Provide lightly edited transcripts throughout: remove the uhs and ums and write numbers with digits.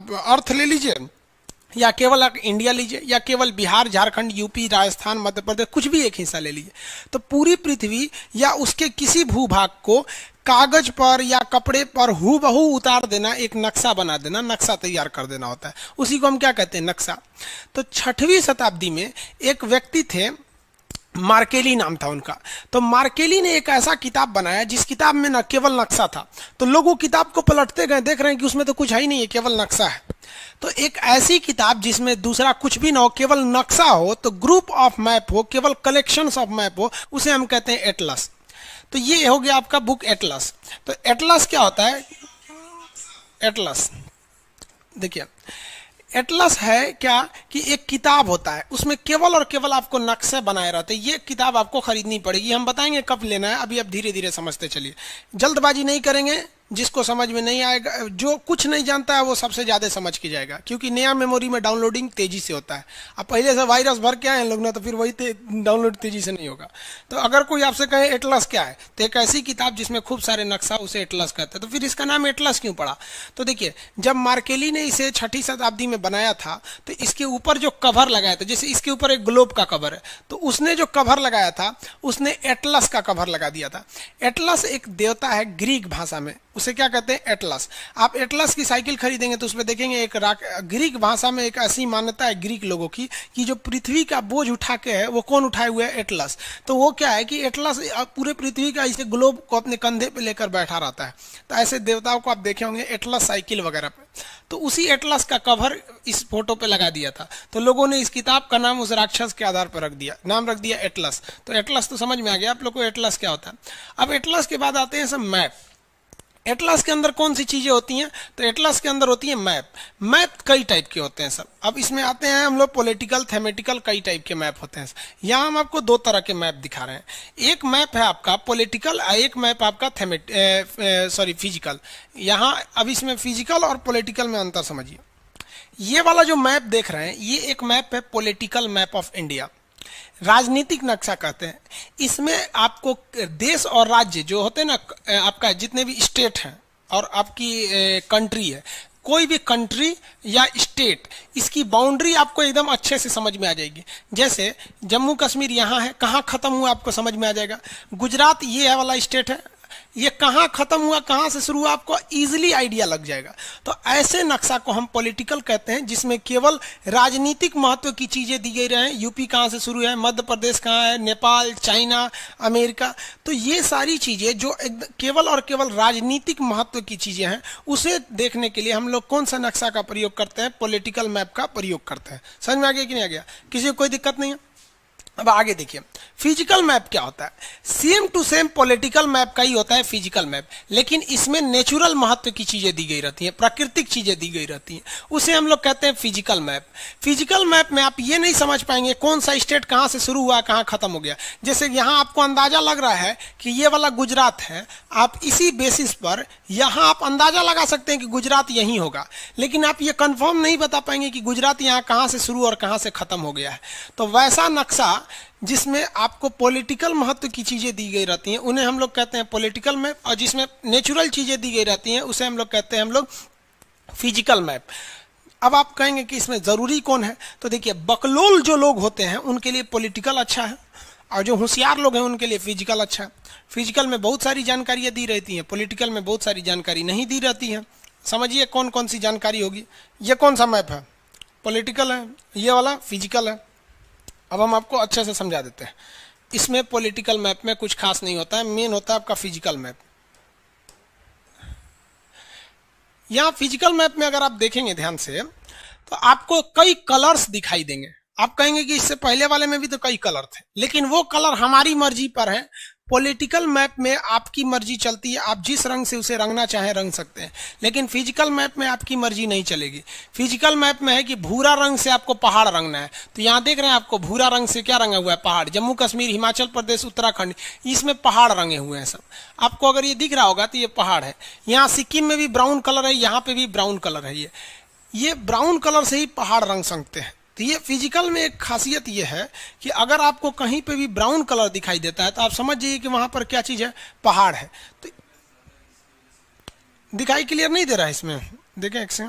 अर्थ ले लीजिए, या केवल इंडिया लीजिए, या केवल बिहार, झारखंड, यूपी, राजस्थान, मध्य प्रदेश, कुछ भी एक हिस्सा ले लीजिए, तो पूरी पृथ्वी या उसके किसी भूभाग को कागज पर या कपड़े पर हूबहू उतार देना, एक नक्शा बना देना, नक्शा तैयार कर देना होता है, उसी को हम क्या कहते हैं, नक्शा। तो 6वीं शताब्दी में एक व्यक्ति थे, मार्केली नाम था उनका। तो मार्केली ने एक ऐसा किताब बनाया जिस किताब में न केवल नक्शा था, तो लोग वो किताब को पलटते गए, देख रहे हैं कि उसमें तो कुछ है ही नहीं है, केवल नक्शा है। तो एक ऐसी किताब जिसमें दूसरा कुछ भी ना हो, केवल नक्शा हो, तो ग्रुप ऑफ मैप हो, केवल कलेक्शंस ऑफ मैप हो, उसे हम कहते हैं एटलस। तो ये हो गया आपका बुक एटलस। तो एटलस क्या होता है, एटलस देखिए, एटलस है क्या कि एक किताब होता है, उसमें केवल और केवल आपको नक्शे बनाए रहते हैं। ये किताब आपको खरीदनी पड़ेगी, हम बताएंगे कब लेना है, अभी आप धीरे धीरे समझते चलिए, जल्दबाजी नहीं करेंगे। जिसको समझ में नहीं आएगा, जो कुछ नहीं जानता है वो सबसे ज़्यादा समझ के जाएगा, क्योंकि नया मेमोरी में डाउनलोडिंग तेजी से होता है। अब पहले से वायरस भर के आए हैं लोग ना, तो फिर वही डाउनलोड तेजी से नहीं होगा। तो अगर कोई आपसे कहे एटलस क्या है, तो एक ऐसी किताब जिसमें खूब सारे नक्शा, उसे एटलस कहते हैं। तो फिर इसका नाम एटलस क्यों पड़ा? तो देखिए, जब मार्केली ने इसे 6ठी शताब्दी में बनाया था, तो इसके ऊपर जो कवर लगाया था, जैसे इसके ऊपर एक ग्लोब का कवर है, तो उसने जो कवर लगाया था उसने एटलस का कवर लगा दिया था। एटलस एक देवता है ग्रीक भाषा में, उसे क्या कहते हैं, एटलस। आप एटलस की साइकिल खरीदेंगे तो उसमें देखेंगे एक ग्रीक भाषा में एक ऐसी मान्यता है ग्रीक लोगों की कि जो पृथ्वी का बोझ उठा के है वो कौन उठाए हुए है, एटलस। तो वो क्या है कि एटलस पूरे पृथ्वी का इसे ग्लोब को अपने कंधे पे लेकर बैठा रहता है। तो ऐसे देवताओं को आप देखे होंगे एटलस साइकिल वगैरह पे। तो उसी एटलस का कवर इस फोटो पे लगा दिया था, तो लोगों ने इस किताब का नाम उस राक्षस के आधार पर रख दिया, नाम रख दिया एटलस। तो एटलस तो समझ में आ गया आप लोग को एटलस क्या होता है। अब एटलस के बाद आते हैं सब मैप। एटलस के अंदर कौन सी चीजें होती हैं, तो एटलस के अंदर होती है मैप। मैप कई टाइप के होते हैं सब। अब इसमें आते हैं हम लोग पॉलिटिकल, थेमेटिकल, कई टाइप के मैप होते हैं। यहाँ हम आपको 2 तरह के मैप दिखा रहे हैं। एक मैप है आपका पॉलिटिकल, एक मैप आपका फिजिकल। यहाँ अब इसमें फिजिकल और पॉलिटिकल में अंतर समझिए। ये वाला जो मैप देख रहे हैं, ये एक मैप है पॉलिटिकल मैप ऑफ इंडिया, राजनीतिक नक्शा कहते हैं। इसमें आपको देश और राज्य जो होते हैं ना, आपका जितने भी स्टेट हैं और आपकी कंट्री है, कोई भी कंट्री या स्टेट, इसकी बाउंड्री आपको एकदम अच्छे से समझ में आ जाएगी। जैसे जम्मू कश्मीर यहाँ है, कहाँ खत्म हुआ आपको समझ में आ जाएगा। गुजरात ये है वाला स्टेट है, ये कहाँ खत्म हुआ कहाँ से शुरू हुआ आपको इजीली आइडिया लग जाएगा। तो ऐसे नक्शा को हम पॉलिटिकल कहते हैं, जिसमें केवल राजनीतिक महत्व की चीजें दी गई रहे, यूपी कहाँ से शुरू है, मध्य प्रदेश कहाँ है, नेपाल, चाइना, अमेरिका। तो ये सारी चीजें जो केवल और केवल राजनीतिक महत्व की चीजें हैं, उसे देखने के लिए हम लोग कौन सा नक्शा का प्रयोग करते हैं, पॉलिटिकल मैप का प्रयोग करते हैं। समझ में आ गया कि नहीं आ गया? किसी को कोई दिक्कत नहीं है? अब आगे देखिए, फिजिकल मैप क्या होता है। Same to same political map का ही होता है फिजिकल मैप, लेकिन इसमें नेचुरल महत्व की चीजें दी गई रहती हैं, प्राकृतिक चीजें दी गई रहती हैं, उसे हम लोग कहते हैं फिजिकल मैप। फिजिकल मैप में आप ये नहीं समझ पाएंगे कौन सा स्टेट कहाँ से शुरू हुआ कहाँ खत्म हो गया। जैसे यहाँ आपको अंदाजा लग रहा है कि ये वाला गुजरात है, आप इसी बेसिस पर यहाँ आप अंदाजा लगा सकते हैं कि गुजरात यहीं होगा, लेकिन आप ये कंफर्म नहीं बता पाएंगे कि गुजरात यहाँ कहाँ से शुरू और कहाँ से खत्म हो गया है। तो वैसा नक्शा जिसमें आपको पॉलिटिकल महत्व की चीजें दी गई रहती हैं, उन्हें हम लोग कहते हैं पॉलिटिकल मैप, और जिसमें नेचुरल चीजें दी गई रहती हैं उसे हम लोग कहते हैं हम लोग फिजिकल मैप। अब आप कहेंगे कि इसमें जरूरी कौन है, तो देखिए, बकलोल जो लोग होते हैं उनके लिए पॉलिटिकल अच्छा है, और जो होशियार लोग हैं उनके लिए फिजिकल अच्छा है। फिजिकल में बहुत सारी जानकारियां दी रहती हैं, पॉलिटिकल में बहुत सारी जानकारी नहीं दी रहती है। समझिए कौन कौन सी जानकारी होगी। ये कौन सा मैप है, पॉलिटिकल है, ये वाला फिजिकल है। अब हम आपको अच्छे से समझा देते हैं। इसमें पॉलिटिकल मैप में कुछ खास नहीं होता है, मेन होता है आपका फिजिकल मैप। यहाँ फिजिकल मैप में अगर आप देखेंगे ध्यान से, तो आपको कई कलर्स दिखाई देंगे। आप कहेंगे कि इससे पहले वाले में भी तो कई कलर थे, लेकिन वो कलर हमारी मर्जी पर है। पॉलिटिकल मैप में आपकी मर्जी चलती है, आप जिस रंग से उसे रंगना चाहें रंग सकते हैं, लेकिन फिजिकल मैप में आपकी मर्जी नहीं चलेगी। फिजिकल मैप में है कि भूरा रंग से आपको पहाड़ रंगना है, तो यहाँ देख रहे हैं आपको भूरा रंग से क्या रंगा हुआ है, पहाड़। जम्मू कश्मीर, हिमाचल प्रदेश, उत्तराखंड, इसमें पहाड़ रंगे हुए हैं सब। आपको अगर ये दिख रहा होगा तो ये पहाड़ है। यहाँ सिक्किम में भी ब्राउन कलर है, यहाँ पे भी ब्राउन कलर है। ये ब्राउन कलर से ही पहाड़ रंग सकते हैं। तो ये फिजिकल में एक खासियत ये है कि अगर आपको कहीं पे भी ब्राउन कलर दिखाई देता है तो आप समझ जाइए कि वहां पर क्या चीज है, पहाड़ है। तो दिखाई क्लियर नहीं दे रहा है इसमें, देखें एक से।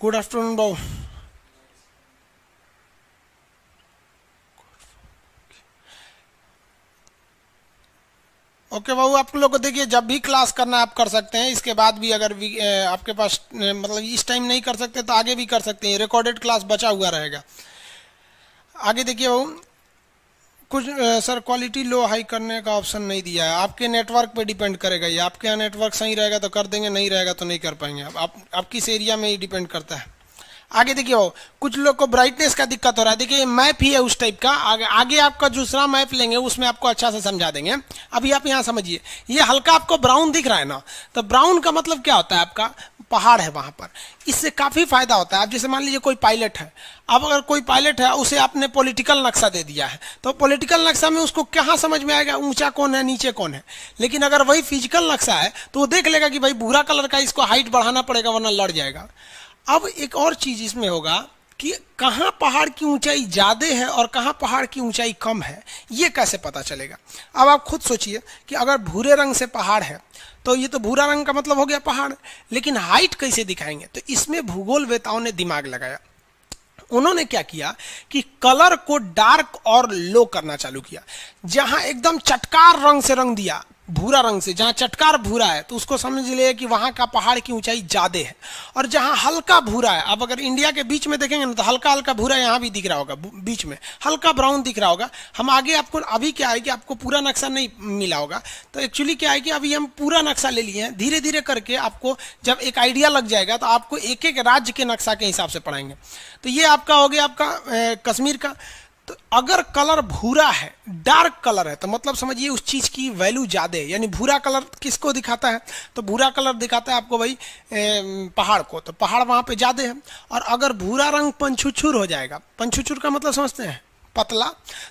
गुड आफ्टरनून बाबू। ओके बाबू, आप लोग को देखिए जब भी क्लास करना आप कर सकते हैं, इसके बाद भी अगर आपके पास मतलब इस टाइम नहीं कर सकते तो आगे भी कर सकते हैं, रिकॉर्डेड क्लास बचा हुआ रहेगा। आगे देखिए बाबू, कुछ सर क्वालिटी लो हाई करने का ऑप्शन नहीं दिया है, आपके नेटवर्क पे डिपेंड करेगा ये। आपके यहाँ नेटवर्क सही रहेगा तो कर देंगे, नहीं रहेगा तो नहीं कर पाएंगे। आप किस एरिया में ही डिपेंड करता है। आगे देखिए वो कुछ लोग को ब्राइटनेस का दिक्कत हो रहा है, देखिए मैप ही है उस टाइप का। आगे आपका दूसरा मैप लेंगे उसमें आपको अच्छा से समझा देंगे। अभी आप यहाँ समझिए, ये हल्का आपको ब्राउन दिख रहा है ना, तो ब्राउन का मतलब क्या होता है, आपका पहाड़ है वहां पर। इससे काफी फायदा होता है। आप जैसे मान लीजिए कोई पायलट है, अब अगर कोई पायलट है उसे आपने पॉलिटिकल नक्शा दे दिया है, तो पॉलिटिकल नक्शा में उसको कहाँ समझ में आएगा ऊंचा कौन है नीचे कौन है। लेकिन अगर वही फिजिकल नक्शा है तो वो देख लेगा कि भाई भूरा कलर का, इसको हाइट बढ़ाना पड़ेगा वरना लड़ जाएगा। अब एक और चीज इसमें होगा कि कहाँ पहाड़ की ऊंचाई ज्यादा है और कहाँ पहाड़ की ऊंचाई कम है, ये कैसे पता चलेगा। अब आप खुद सोचिए कि अगर भूरे रंग से पहाड़ है तो ये तो भूरा रंग का मतलब हो गया पहाड़, लेकिन हाइट कैसे दिखाएंगे। तो इसमें भूगोलवेताओं ने दिमाग लगाया। उन्होंने क्या किया कि कलर को डार्क और लो करना चालू किया। जहां एकदम चटकार रंग से रंग दिया, भूरा रंग से, जहां चटकार भूरा है तो उसको समझ लिए कि वहां का पहाड़ की ऊंचाई ज्यादा है। और जहां हल्का भूरा है, अब अगर इंडिया के बीच में देखेंगे ना तो हल्का हल्का भूरा यहां भी दिख रहा होगा, बीच में हल्का ब्राउन दिख रहा होगा। हम आगे आपको अभी क्या है कि आपको पूरा नक्शा नहीं मिला होगा, तो एक्चुअली क्या है कि अभी हम पूरा नक्शा ले लिए हैं। धीरे धीरे करके आपको जब एक आइडिया लग जाएगा तो आपको एक एक राज्य के नक्शा के हिसाब से पढ़ाएंगे। तो ये आपका हो गया आपका कश्मीर का। तो अगर कलर भूरा है, डार्क कलर है, तो मतलब समझिए उस चीज की वैल्यू ज्यादा है। यानी भूरा कलर किसको दिखाता है, तो भूरा कलर दिखाता है आपको भाई पहाड़ को, तो पहाड़ वहां पे ज्यादा है। और अगर भूरा रंग पंछुछुर हो जाएगा, पंछुछुर का मतलब समझते हैं पतला,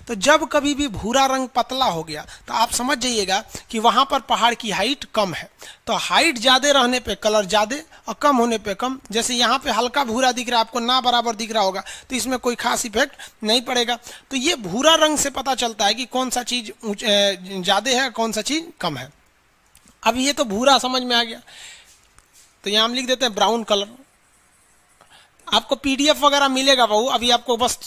तो जब कभी भी भूरा रंग पतला हो गया तो आप समझ जाइएगा कि वहां पर पहाड़ की हाइट कम है। तो हाइट ज्यादा रहने पे कलर ज्यादा और कम होने पे कम। जैसे यहाँ पे हल्का भूरा दिख रहा है, आपको ना बराबर दिख रहा होगा, तो इसमें कोई खास इफेक्ट नहीं पड़ेगा। तो ये भूरा रंग से पता चलता है कि कौन सा चीज ज्यादा है, कौन सा चीज कम है। अब ये तो भूरा समझ में आ गया, तो यहाँ हम लिख देते हैं ब्राउन कलर। आपको पीडीएफ वगैरह मिलेगा बहू, अभी आपको बस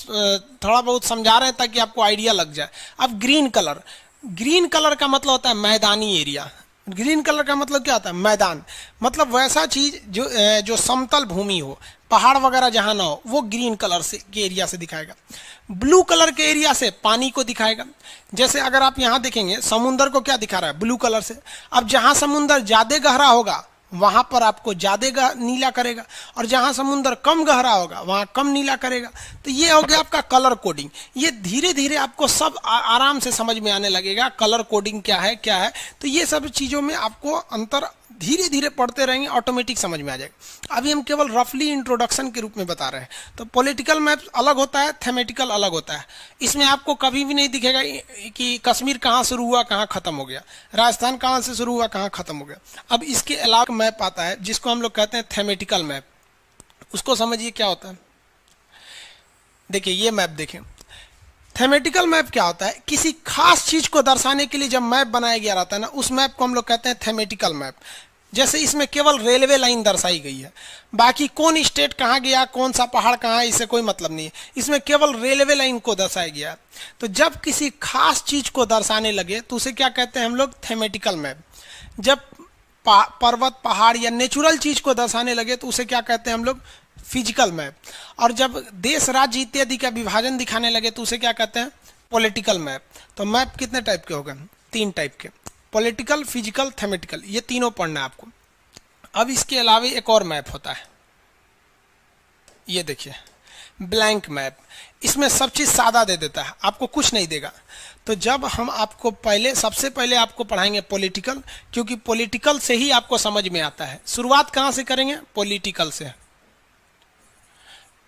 थोड़ा बहुत समझा रहे हैं ताकि आपको आइडिया लग जाए। अब ग्रीन कलर, ग्रीन कलर का मतलब होता है मैदानी एरिया। ग्रीन कलर का मतलब क्या होता है, मैदान, मतलब वैसा चीज जो समतल भूमि हो, पहाड़ वगैरह जहां ना हो, वो ग्रीन कलर से के एरिया से दिखाएगा। ब्लू कलर के एरिया से पानी को दिखाएगा। जैसे अगर आप यहाँ देखेंगे समुद्र को क्या दिखा रहा है, ब्लू कलर से। अब जहां समुद्र ज्यादा गहरा होगा वहां पर आपको ज्यादा नीला करेगा, और जहां समुद्र कम गहरा होगा वहां कम नीला करेगा। तो ये हो गया आपका कलर कोडिंग। ये धीरे धीरे आपको सब आराम से समझ में आने लगेगा कलर कोडिंग क्या है। तो ये सब चीजों में आपको अंतर धीरे धीरे पढ़ते रहेंगे, ऑटोमेटिक समझ में आ जाएगा। अभी हम केवल रफली इंट्रोडक्शन के रूप में बता रहे हैं। तो पॉलिटिकल मैप अलग होता है, थेमेटिकल अलग होता है। इसमें आपको कभी भी नहीं दिखेगा कि कश्मीर कहाँ शुरू हुआ कहाँ खत्म हो गया, राजस्थान कहाँ से शुरू हुआ कहाँ खत्म हो गया। अब इसके अलावा मैप आता है जिसको हम लोग कहते हैं थेमेटिकल मैप। उसको समझिए क्या होता है। देखिए ये मैप देखें, थेमेटिकल मैप क्या होता है, किसी खास चीज को दर्शाने के लिए जब मैप बनाया गया रहता है ना, उस मैप को हम लोग कहते हैं थेमेटिकल मैप। जैसे इसमें केवल रेलवे लाइन दर्शाई गई है, बाकी कौन स्टेट कहाँ गया, कौन सा पहाड़ कहाँ है, इससे कोई मतलब नहीं है। इसमें केवल रेलवे लाइन को दर्शाया गया है। तो जब किसी खास चीज को दर्शाने लगे तो उसे क्या कहते हैं हम लोग, थेमेटिकल मैप। जब पर्वत पहाड़ या नेचुरल चीज को दर्शाने लगे तो उसे क्या कहते हैं हम लोग, फिजिकल मैप। और जब देश राज्य इत्यादि का विभाजन दिखाने लगे तो उसे क्या कहते हैं, पॉलिटिकल मैप। तो मैप कितने टाइप के हो गए, 3 टाइप के, पॉलिटिकल, फिजिकल, थेमेटिकल, ये तीनों पढ़ना है आपको। अब इसके अलावा एक और मैप होता है, ये देखिए ब्लैंक मैप। इसमें सब चीज सादा दे देता है, आपको कुछ नहीं देगा। तो जब हम आपको सबसे पहले आपको पढ़ाएंगे पॉलिटिकल, क्योंकि पॉलिटिकल से ही आपको समझ में आता है। शुरुआत कहां से करेंगे, पॉलिटिकल से।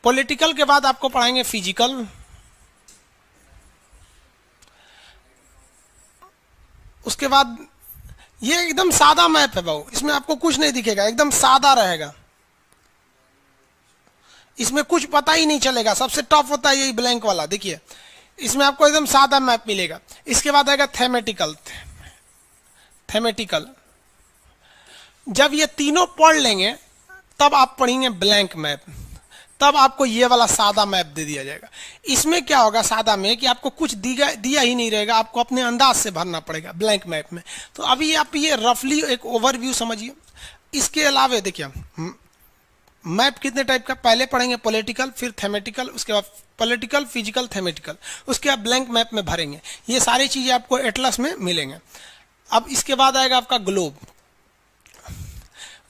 पॉलिटिकल के बाद आपको पढ़ाएंगे फिजिकल, उसके बाद ये एकदम सादा मैप है बाबू, इसमें आपको कुछ नहीं दिखेगा, एकदम सादा रहेगा, इसमें कुछ पता ही नहीं चलेगा। सबसे टफ होता है यही ब्लैंक वाला, देखिए इसमें आपको एकदम सादा मैप मिलेगा। इसके बाद आएगा थेमेटिकल। थेमेटिकल जब ये तीनों पढ़ लेंगे तब आप पढ़ेंगे ब्लैंक मैप। तब आपको ये वाला सादा मैप दे दिया जाएगा। इसमें क्या होगा सादा में कि आपको कुछ दिया ही नहीं रहेगा, आपको अपने अंदाज से भरना पड़ेगा ब्लैंक मैप में। तो अभी आप ये रफली एक ओवरव्यू समझिए। इसके अलावा देखिए मैप कितने टाइप का पहले पढ़ेंगे, पॉलिटिकल, फिर थेमेटिकल, उसके बाद पॉलिटिकल, फिजिकल, थेमेटिकल, उसके बाद ब्लैंक मैप में भरेंगे। ये सारी चीजें आपको एटलस में मिलेंगे। अब इसके बाद आएगा आपका ग्लोब।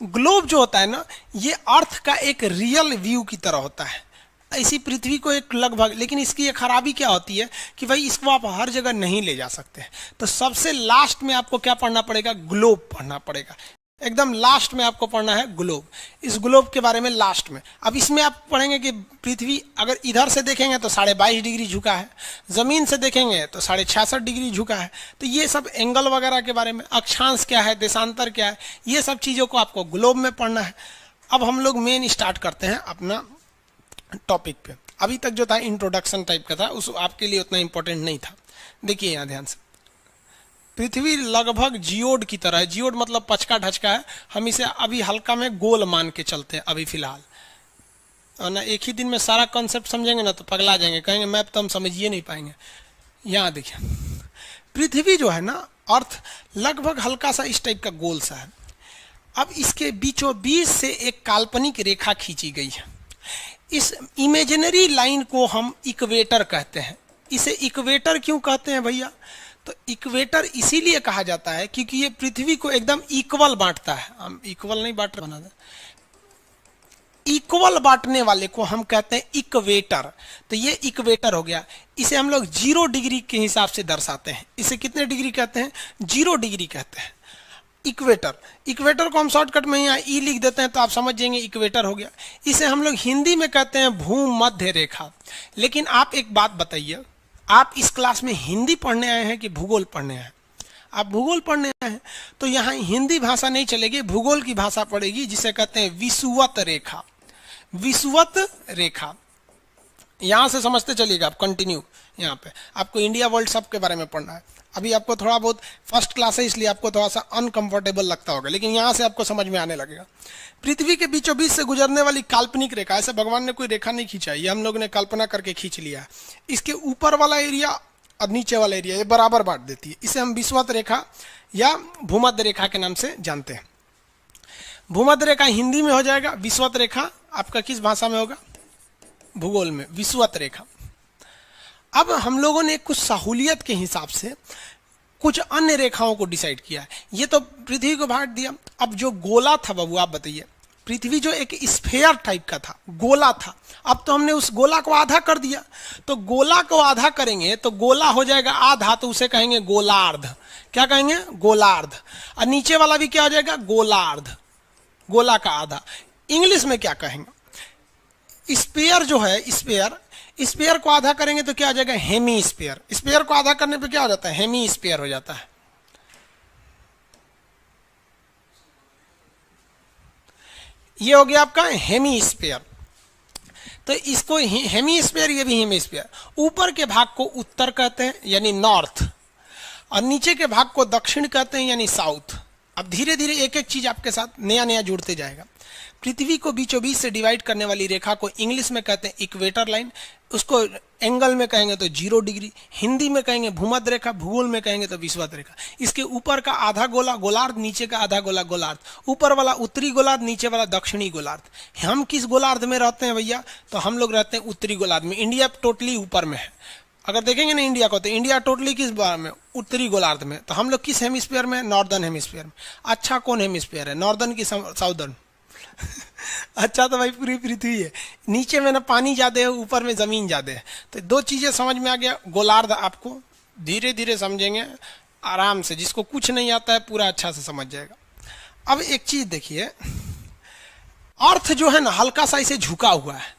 ग्लोब जो होता है ना, ये अर्थ का एक रियल व्यू की तरह होता है, इसी पृथ्वी को एक लगभग। लेकिन इसकी एक खराबी क्या होती है कि भाई इसको आप हर जगह नहीं ले जा सकते। तो सबसे लास्ट में आपको क्या पढ़ना पड़ेगा, ग्लोब पढ़ना पड़ेगा। एकदम लास्ट में आपको पढ़ना है ग्लोब। इस ग्लोब के बारे में लास्ट में। अब इसमें आप पढ़ेंगे कि पृथ्वी अगर इधर से देखेंगे तो 22.5 डिग्री झुका है, जमीन से देखेंगे तो 66.5 डिग्री झुका है। तो ये सब एंगल वगैरह के बारे में, अक्षांश क्या है, देशांतर क्या है, ये सब चीजों को आपको ग्लोब में पढ़ना है। अब हम लोग मेन स्टार्ट करते हैं अपना टॉपिक पे। अभी तक जो था इंट्रोडक्शन टाइप का था, उस आपके लिए उतना इंपॉर्टेंट नहीं था। देखिए यहाँ ध्यान से, पृथ्वी लगभग जियोड की तरह है। जियोड मतलब पचका ढचका है। हम इसे अभी हल्का में गोल मान के चलते हैं अभी फिलहाल, और ना एक ही दिन में सारा कॉन्सेप्ट समझेंगे ना तो पगला जाएंगे, कहेंगे मैप तो हम समझिए नहीं पाएंगे। यहाँ देखिए पृथ्वी जो है ना, अर्थ लगभग हल्का सा इस टाइप का गोल सा है। अब इसके बीचों बीच से एक काल्पनिक रेखा खींची गई है। इस इमेजिनरी लाइन को हम इक्वेटर कहते हैं। इसे इक्वेटर क्यों कहते हैं भैया, तो इक्वेटर इसीलिए कहा जाता है क्योंकि ये पृथ्वी को एकदम इक्वल बांटता है। हम इक्वल नहीं बांट रहे, इक्वल बांटने वाले को हम कहते हैं इक्वेटर। तो ये इक्वेटर हो गया। इसे हम लोग 0 डिग्री के हिसाब से दर्शाते हैं। इसे कितने डिग्री कहते हैं, 0 डिग्री कहते हैं इक्वेटर। इक्वेटर को हम शॉर्टकट में यहाँ ई लिख देते हैं तो आप समझ जाएंगे इक्वेटर हो गया। इसे हम लोग हिंदी में कहते हैं भूमध्य रेखा। लेकिन आप एक बात बताइए, आप इस क्लास में हिंदी पढ़ने आए हैं कि भूगोल पढ़ने आए हैं? आप भूगोल पढ़ने आए हैं तो यहाँ हिंदी भाषा नहीं चलेगी, भूगोल की भाषा पड़ेगी, जिसे कहते हैं विषुवत रेखा। विषुवत रेखा यहां से समझते चलिएगा आप। कंटिन्यू यहाँ पे आपको इंडिया वर्ल्ड सब के बारे में पढ़ना है। अभी आपको थोड़ा बहुत फर्स्ट क्लास है इसलिए आपको थोड़ा सा अनकंफर्टेबल लगता होगा, लेकिन यहाँ से आपको समझ में आने लगेगा। पृथ्वी के बीचों बीच से गुजरने वाली काल्पनिक रेखा, ऐसे भगवान ने कोई रेखा नहीं खींचा है, ये हम लोगों ने कल्पना करके खींच लिया है। इसके ऊपर वाला एरिया और नीचे वाला एरिया ये बराबर बांट देती है। इसे हम विषुवत रेखा या भूमध्य रेखा के नाम से जानते हैं। भूमध्य रेखा हिंदी में हो जाएगा, विषुवत रेखा आपका किस भाषा में होगा, भूगोल में विषुवत रेखा। अब हम लोगों ने कुछ सहूलियत के हिसाब से कुछ अन्य रेखाओं को डिसाइड किया है। ये तो पृथ्वी को बांट दिया। अब जो गोला था बाबू आप बताइए, पृथ्वी जो एक स्फेयर टाइप का था, गोला था, अब तो हमने उस गोला को आधा कर दिया। तो गोला को आधा करेंगे तो गोला हो जाएगा आधा, तो उसे कहेंगे गोलार्ध। क्या कहेंगे, गोलार्ध। और नीचे वाला भी क्या हो जाएगा, गोलार्ध, गोला का आधा। इंग्लिश में क्या कहेंगे, स्पेयर जो है, स्पेयर को आधा करेंगे तो क्या हो जाएगा, हेमी स्पेयर। स्पेयर को आधा करने पे क्या हो जाता है, हेमी स्पेयर हो जाता है। ये हो गया आपका हेमी स्पेयर। तो इसको हेमी स्पेयर, ये भी हेमी स्पेयर। ऊपर के भाग को उत्तर कहते हैं यानी नॉर्थ, और नीचे के भाग को दक्षिण कहते हैं यानी साउथ। अब धीरे धीरे एक एक चीज आपके साथ नया नया जुड़ते जाएगा। पृथ्वी को बीचों बीच से डिवाइड करने वाली रेखा को इंग्लिश में कहते हैं इक्वेटर लाइन, उसको एंगल में कहेंगे तो 0 डिग्री, हिंदी में कहेंगे भूमध्य रेखा, भूगोल में कहेंगे तो विषुवत रेखा। इसके ऊपर का आधा गोला गोलार्ध, नीचे का आधा गोला गोलार्ध। ऊपर वाला उत्तरी गोलार्ध, नीचे वाला दक्षिणी गोलार्ध। हम किस गोलार्ध में रहते हैं भैया, तो हम लोग रहते हैं उत्तरी गोलार्ध में। इंडिया टोटली ऊपर में है। अगर देखेंगे ना इंडिया को, तो इंडिया टोटली किस बार में, उत्तरी गोलार्ध में। तो हम लोग किस हेमिस्फीयर में, नॉर्दर्न हेमिस्फीयर में। अच्छा कौन हेमिस्फीयर है, नॉर्दर्न की साउदर्न? अच्छा तो भाई पूरी पृथ्वी है। नीचे में ना पानी ज्यादा है, ऊपर में जमीन ज्यादा है। तो 2 चीजें समझ में आ गया। गोलार्ध आपको धीरे धीरे समझेंगे आराम से, जिसको कुछ नहीं आता है पूरा अच्छा से समझ जाएगा। अब एक चीज देखिए, अर्थ जो है ना हल्का सा इसे झुका हुआ है।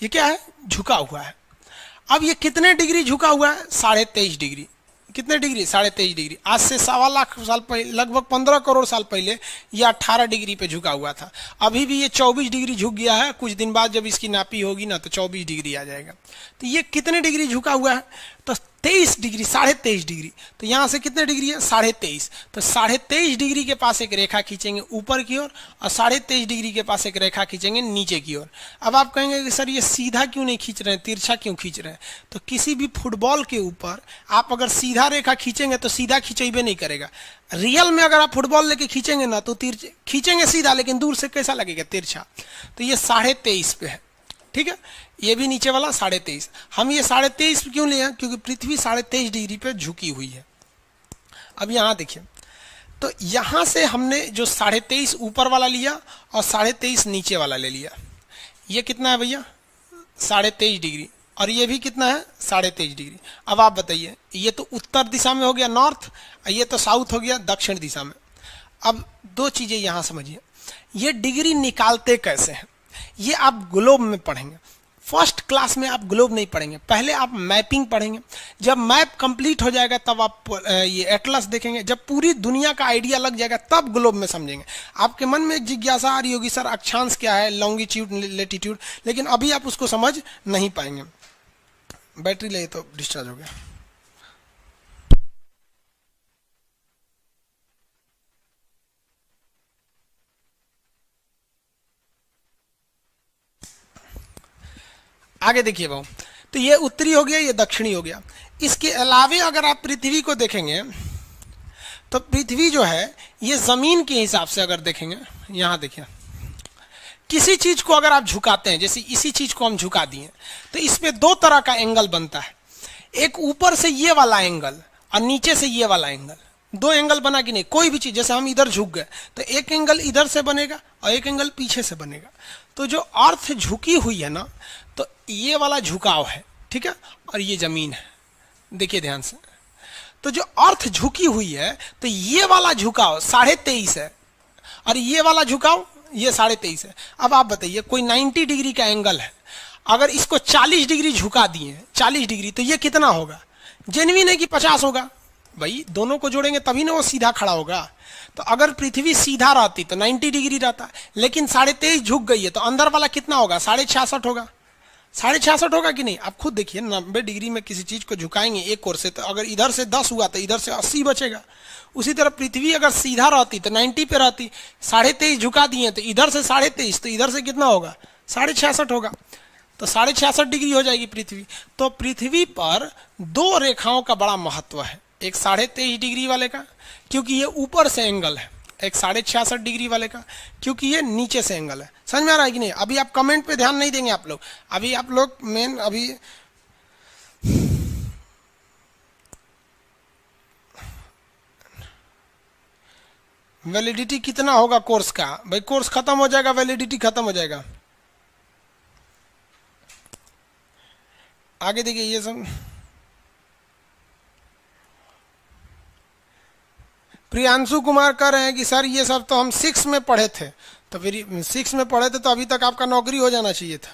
ये क्या है, झुका हुआ है। अब ये कितने डिग्री झुका हुआ है, 23.5 डिग्री। कितने डिग्री, 23.5 डिग्री। आज से 1.25 लाख साल पहले, लगभग 15 करोड़ साल पहले ये 18 डिग्री पे झुका हुआ था। अभी भी ये 24 डिग्री झुक गया है। कुछ दिन बाद जब इसकी नापी होगी ना तो 24 डिग्री आ जाएगा। तो ये कितने डिग्री झुका हुआ है, तो 23.5 23.5 तो यहां से कितने डिग्री है 23.5, तो 23.5 डिग्री के पास एक रेखा खींचेंगे ऊपर की ओर और 23.5 डिग्री के पास एक रेखा खींचेंगे नीचे की ओर। अब आप कहेंगे कि सर ये सीधा क्यों नहीं खींच रहे हैं, तिरछा क्यों खींच रहे हैं? तो किसी भी फुटबॉल के ऊपर आप अगर सीधा रेखा खींचेंगे तो सीधा खींचेबे नहीं करेगा। रियल में अगर आप फुटबॉल लेके खींचेंगे ना तो खींचेंगे सीधा, लेकिन दूर से कैसा लगेगा, तिरछा। तो ये 23.5 पे है, ठीक है। ये भी नीचे वाला 23.5। हम ये 23.5 क्यों लिए हैं? क्योंकि पृथ्वी 23.5 डिग्री पे झुकी हुई है। अब यहां देखिए, तो यहां से हमने जो 23.5 ऊपर वाला लिया और 23.5 नीचे वाला ले लिया। ये कितना है भैया 23.5 डिग्री, और ये भी कितना है 23.5 डिग्री। अब आप बताइए, ये तो उत्तर दिशा में हो गया नॉर्थ, ये तो साउथ हो गया दक्षिण दिशा में। अब दो चीजें यहां समझिए, ये डिग्री निकालते कैसे हैं ये आप ग्लोब में पढ़ेंगे। फर्स्ट क्लास में आप ग्लोब नहीं पढ़ेंगे, पहले आप मैपिंग पढ़ेंगे। जब मैप कंप्लीट हो जाएगा तब आप ये एटलस देखेंगे। जब पूरी दुनिया का आइडिया लग जाएगा तब ग्लोब में समझेंगे। आपके मन में एक जिज्ञासा आ रही होगी, सर अक्षांश क्या है, लॉन्गिट्यूड लेटीट्यूड, लेकिन अभी आप उसको समझ नहीं पाएंगे। बैटरी ले तो डिस्चार्ज हो गया। आगे देखिए भाऊ, तो ये उत्तरी हो गया, ये दक्षिणी हो गया। इसके अलावे अगर आप पृथ्वी को देखेंगे तो पृथ्वी जो है ये जमीन के हिसाब से अगर देखेंगे, यहां देखिए किसी चीज को अगर आप झुकाते हैं, जैसे इसी चीज को हम झुका दिए तो इसमें दो तरह का एंगल बनता है। एक ऊपर से ये वाला एंगल और नीचे से ये वाला एंगल, दो एंगल बना कि नहीं। कोई भी चीज, जैसे हम इधर झुक गए तो एक एंगल इधर से बनेगा और एक एंगल पीछे से बनेगा। तो जो अर्थ झुकी हुई है ना, तो ये वाला झुकाव है, ठीक है, और ये जमीन है। देखिए ध्यान से, तो जो अर्थ झुकी हुई है तो ये वाला झुकाव 23.5 है और ये वाला झुकाव ये 23.5 है। अब आप बताइए, कोई 90 डिग्री का एंगल है, अगर इसको 40 डिग्री झुका दिए, 40 डिग्री, तो ये कितना होगा? जेन्युइन है कि 50 होगा? भाई दोनों को जोड़ेंगे तभी ना वो सीधा खड़ा होगा। तो अगर पृथ्वी सीधा रहती तो 90 डिग्री रहता, लेकिन 23.5 झुक गई है तो अंदर वाला कितना होगा? 66.5 होगा। 66.5 होगा कि नहीं? आप खुद देखिए, 90 डिग्री में किसी चीज को झुकाएंगे एक ओर से, तो अगर इधर से 10 हुआ तो इधर से 80 बचेगा। उसी तरह पृथ्वी अगर सीधा रहती तो 90 पे रहती, 23.5 झुका दिए तो इधर से 23.5, तो इधर से कितना होगा? 66.5 होगा। तो 66.5 डिग्री हो जाएगी पृथ्वी। तो पृथ्वी पर दो रेखाओं का बड़ा महत्व है, एक 23.5 डिग्री वाले का क्योंकि ये ऊपर से एंगल है, एक 66.5 डिग्री वाले का क्योंकि ये नीचे से एंगल है। समझ में आ रहा है कि नहीं? अभी आप कमेंट पे ध्यान नहीं देंगे आप लोग, अभी आप लोग मेन अभी वैलिडिटी कितना होगा कोर्स का? भाई कोर्स खत्म हो जाएगा, वैलिडिटी खत्म हो जाएगा। आगे देखिए, ये सब प्रियांशु कुमार कह रहे हैं कि सर ये सब तो हम 6 में पढ़े थे। तो फिर 6 में पढ़े थे तो अभी तक आपका नौकरी हो जाना चाहिए था।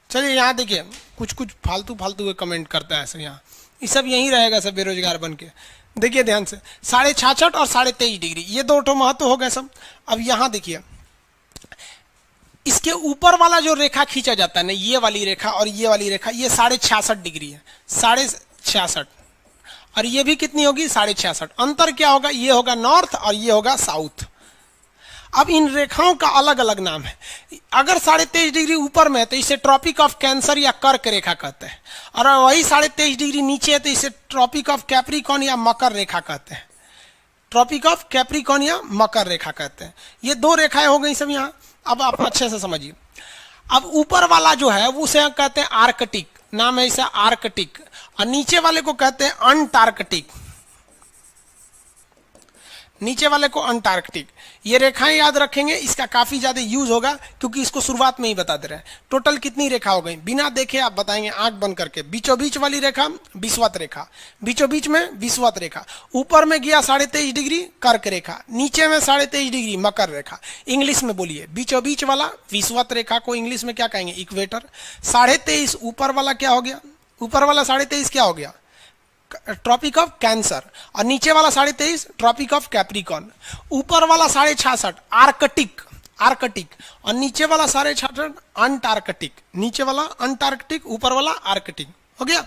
चलिए यहाँ देखिए, कुछ कुछ फालतू फालतू के कमेंट करता है सर, यहाँ ये सब यहीं रहेगा सब बेरोजगार बन के। देखिए ध्यान से, 66.5 और 23.5 डिग्री, ये दो तो महत्व हो गए सब। अब यहां देखिए, इसके ऊपर वाला जो रेखा खींचा जाता है ना, ये वाली रेखा और ये वाली रेखा, ये 66.5 डिग्री है, 66.5, और ये भी कितनी होगी? 66.5। अंतर क्या होगा? ये होगा नॉर्थ और ये होगा साउथ। अब इन रेखाओं का अलग अलग नाम है। अगर 23.5 डिग्री ऊपर में है तो इसे ट्रॉपिक ऑफ कैंसर या कर्क रेखा कहते हैं, और वही 23.5 डिग्री नीचे है तो इसे ट्रॉपिक ऑफ कैप्रिकॉन या मकर रेखा कहते हैं। ट्रॉपिक ऑफ कैप्रिकॉन या मकर रेखा कहते हैं। ये दो रेखाएं हो गई सब यहाँ। अब आप अच्छे से समझिए, अब ऊपर वाला जो है उसे कहते हैं आर्कटिक, नाम है इसे आर्कटिक, और नीचे वाले को कहते हैं अंटार्कटिक, नीचे वाले को अंटार्कटिक। ये रेखाएं याद रखेंगे, इसका काफी ज्यादा यूज होगा क्योंकि इसको शुरुआत में ही बता दे रहे हैं। टोटल कितनी रेखा हो गई बिना देखे आप बताएंगे आंख बंद करके। बीचों बीच वाली रेखा विषुवत रेखा, बीचों बीच में विषुवत रेखा, ऊपर में गया 23.5 डिग्री कर्क रेखा, नीचे में 23.5 डिग्री मकर रेखा। इंग्लिश में बोलिए, बीचों बीच वाला विषुवत रेखा को इंग्लिश में क्या कहेंगे? इक्वेटर। 23.5 ऊपर वाला क्या हो गया? ऊपर वाला 23.5 क्या हो गया? ट्रॉपिक ऑफ कैंसर, और नीचे वाला 23.5 ट्रॉपिक ऑफ कैप्रिकॉन, ऊपर वाला 66.5 आर्कटिक, आर्कटिक, और नीचे वाला 66.5 अंटार्कटिक, नीचे वाला अंटार्कटिक, ऊपर वाला आर्कटिक। हो गया।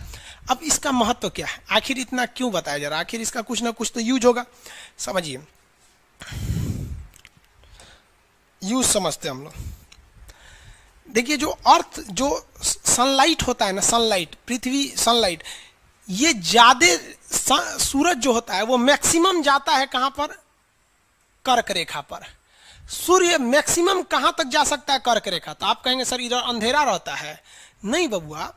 अब इसका महत्व क्या है, आखिर इतना क्यों बताया जा रहा है, आखिर इसका कुछ ना कुछ तो यूज होगा। समझिए, यूज समझते हम लोग। देखिए, जो अर्थ, जो सनलाइट होता है ना, सनलाइट, पृथ्वी सनलाइट, ये ज्यादा, सूरज जो होता है वो मैक्सिमम जाता है कहां पर, कर्क रेखा पर। सूर्य मैक्सिमम कहां तक जा सकता है, कर्क रेखा। तो आप कहेंगे सर इधर अंधेरा रहता है। नहीं बबुआ,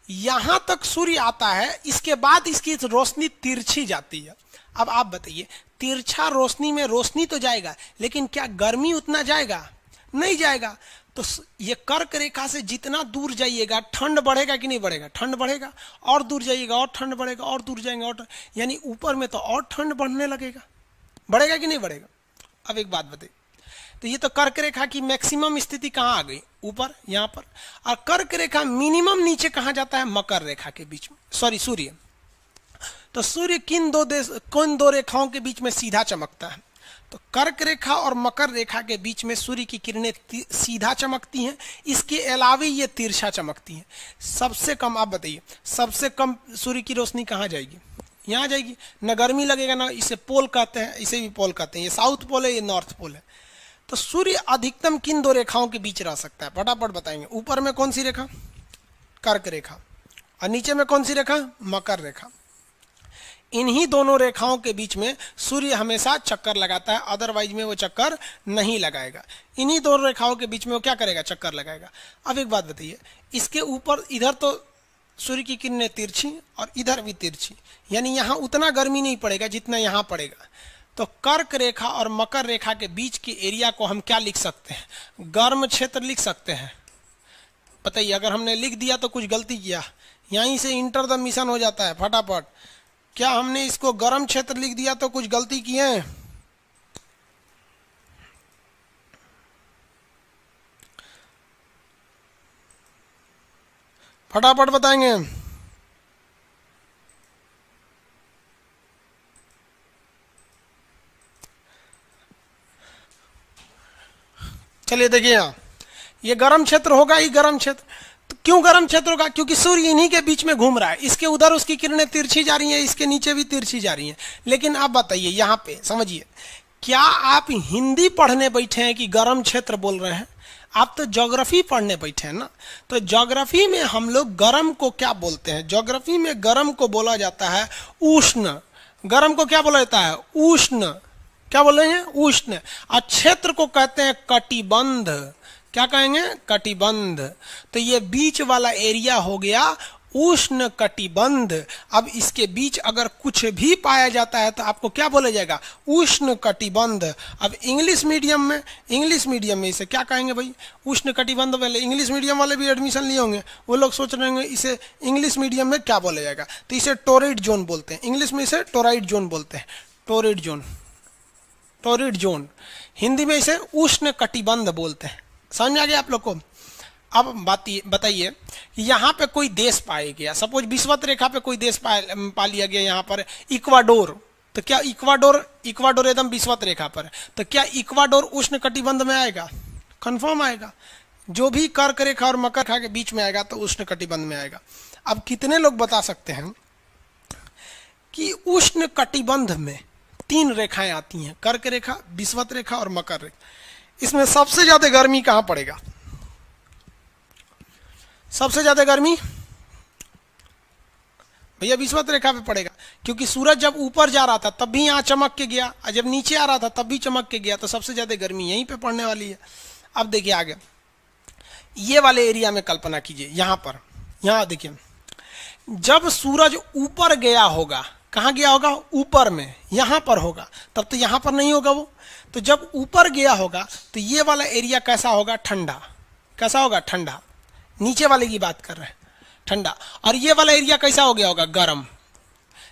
यहां तक सूर्य आता है, इसके बाद इसकी रोशनी तिरछी जाती है। अब आप बताइए, तिरछा रोशनी में रोशनी तो जाएगा, लेकिन क्या गर्मी उतना जाएगा, नहीं जाएगा। तो ये कर्क रेखा से जितना दूर जाइएगा ठंड बढ़ेगा कि नहीं बढ़ेगा, ठंड बढ़ेगा, और दूर जाइएगा और ठंड बढ़ेगा, और दूर जाएंगे और, यानी ऊपर में तो और ठंड बढ़ने लगेगा, बढ़ेगा कि नहीं बढ़ेगा। अब एक बात बताइए, तो ये तो कर्क रेखा की मैक्सिमम स्थिति कहाँ आ गई, ऊपर, यहाँ पर। और कर्क रेखा मिनिमम नीचे कहाँ जाता है, मकर रेखा के बीच में, सॉरी सूर्य। तो सूर्य किन दो रेखाओं के बीच में सीधा चमकता है, तो कर्क रेखा और मकर रेखा के बीच में सूर्य की किरणें सीधा चमकती हैं, इसके अलावा ये तिरछा चमकती हैं। सबसे कम, आप बताइए, सबसे कम सूर्य की रोशनी कहाँ जाएगी, यहाँ जाएगी, न गर्मी लगेगा, ना, इसे पोल कहते हैं, इसे भी पोल कहते हैं, ये साउथ पोल है, ये नॉर्थ पोल है। तो सूर्य अधिकतम किन दो रेखाओं के बीच रह सकता है, फटाफट बताएंगे। ऊपर में कौन सी रेखा, कर्क रेखा, और नीचे में कौन सी रेखा, मकर रेखा। इन्हीं दोनों रेखाओं के बीच में सूर्य हमेशा चक्कर लगाता है, अदरवाइज में वो चक्कर नहीं लगाएगा। इन्हीं दोनों रेखाओं के बीच में वो क्या करेगा, चक्कर लगाएगा। अब एक बात बताइए, इसके ऊपर इधर तो सूर्य की किरणें तिरछी और इधर भी तिरछी, यानी यहाँ उतना गर्मी नहीं पड़ेगा जितना यहाँ पड़ेगा। तो कर्क रेखा और मकर रेखा के बीच के एरिया को हम क्या लिख सकते हैं, गर्म क्षेत्र लिख सकते हैं। बताइए, अगर हमने लिख दिया तो कुछ गलती किया, यहीं से इंटर द मिशन हो जाता है फटाफट। क्या हमने इसको गर्म क्षेत्र लिख दिया तो कुछ गलती किए हैं? फटाफट बताएंगे। चलिए देखिए, यहाँ ये गर्म क्षेत्र होगा ही, गर्म क्षेत्र। तो क्यों गर्म क्षेत्र होगा, क्योंकि सूर्य इन्हीं के बीच में घूम रहा है, इसके उधर उसकी किरणें तिरछी जा रही हैं, इसके नीचे भी तिरछी जा रही हैं। लेकिन आप बताइए, यहाँ पे समझिए, क्या आप हिंदी पढ़ने बैठे हैं कि गर्म क्षेत्र बोल रहे हैं? आप तो ज्योग्राफी पढ़ने बैठे हैं ना। तो ज्योग्राफी में हम लोग गर्म को क्या बोलते हैं, ज्योग्राफी में गर्म को बोला जाता है उष्ण। गर्म को क्या बोला जाता है, उष्ण। क्या बोल रहे हैं, उष्ण। और क्षेत्र को कहते हैं कटिबंध। क्या कहेंगे, कटिबंध। तो ये बीच वाला एरिया हो गया उष्ण कटिबंध। अब इसके बीच अगर कुछ भी पाया जाता है तो आपको क्या बोला जाएगा, उष्ण कटिबंध। अब इंग्लिश मीडियम में इसे क्या कहेंगे भाई, उष्ण कटिबंध वाले। इंग्लिश मीडियम वाले भी एडमिशन लिए होंगे, वो लोग सोच रहे होंगे इसे इंग्लिश मीडियम में क्या बोला जाएगा। तो इसे टोरिड जोन बोलते हैं, इंग्लिश में इसे टोराइड जोन बोलते हैं, torrid zone, torrid zone. Hindi में इसे उष्ण कटिबंध बोलते हैं। समझ में आ गया आप लोग को? अब बताइए कि यहाँ पे कोई देश पाया गया, सपोज विषुवत रेखा पे कोई देश पा लिया गया, यहाँ पर इक्वाडोर। तो क्या इक्वाडोर एकदम विषुवत रेखा पर, तो क्या इक्वाडोर उष्ण कटिबंध में आएगा? कंफर्म आएगा। जो भी कर्क रेखा और मकर रेखा के बीच में आएगा तो उष्ण कटिबंध में आएगा। अब कितने लोग बता सकते हैं कि उष्ण कटिबंध में 3 रेखाएं आती हैं, कर्क रेखा, विषुवत रेखा और मकर रेखा। इसमें सबसे ज्यादा गर्मी कहां पड़ेगा, सबसे ज्यादा गर्मी भैया विषुवत रेखा पे पड़ेगा, क्योंकि सूरज जब ऊपर जा रहा था तब भी यहाँ चमक के गया, और जब नीचे आ रहा था तब भी चमक के गया, तो सबसे ज्यादा गर्मी यहीं पे पड़ने वाली है। अब देखिए आगे, ये वाले एरिया में कल्पना कीजिए, यहाँ पर, यहाँ देखिए, जब सूरज ऊपर गया होगा, कहाँ गया होगा, ऊपर में, यहाँ पर होगा, तब तो यहाँ पर नहीं होगा वो। तो जब ऊपर गया होगा तो ये वाला एरिया कैसा होगा, ठंडा। कैसा होगा, ठंडा। नीचे वाले की बात कर रहे हैं, ठंडा। और ये वाला एरिया कैसा हो गया होगा, गर्म,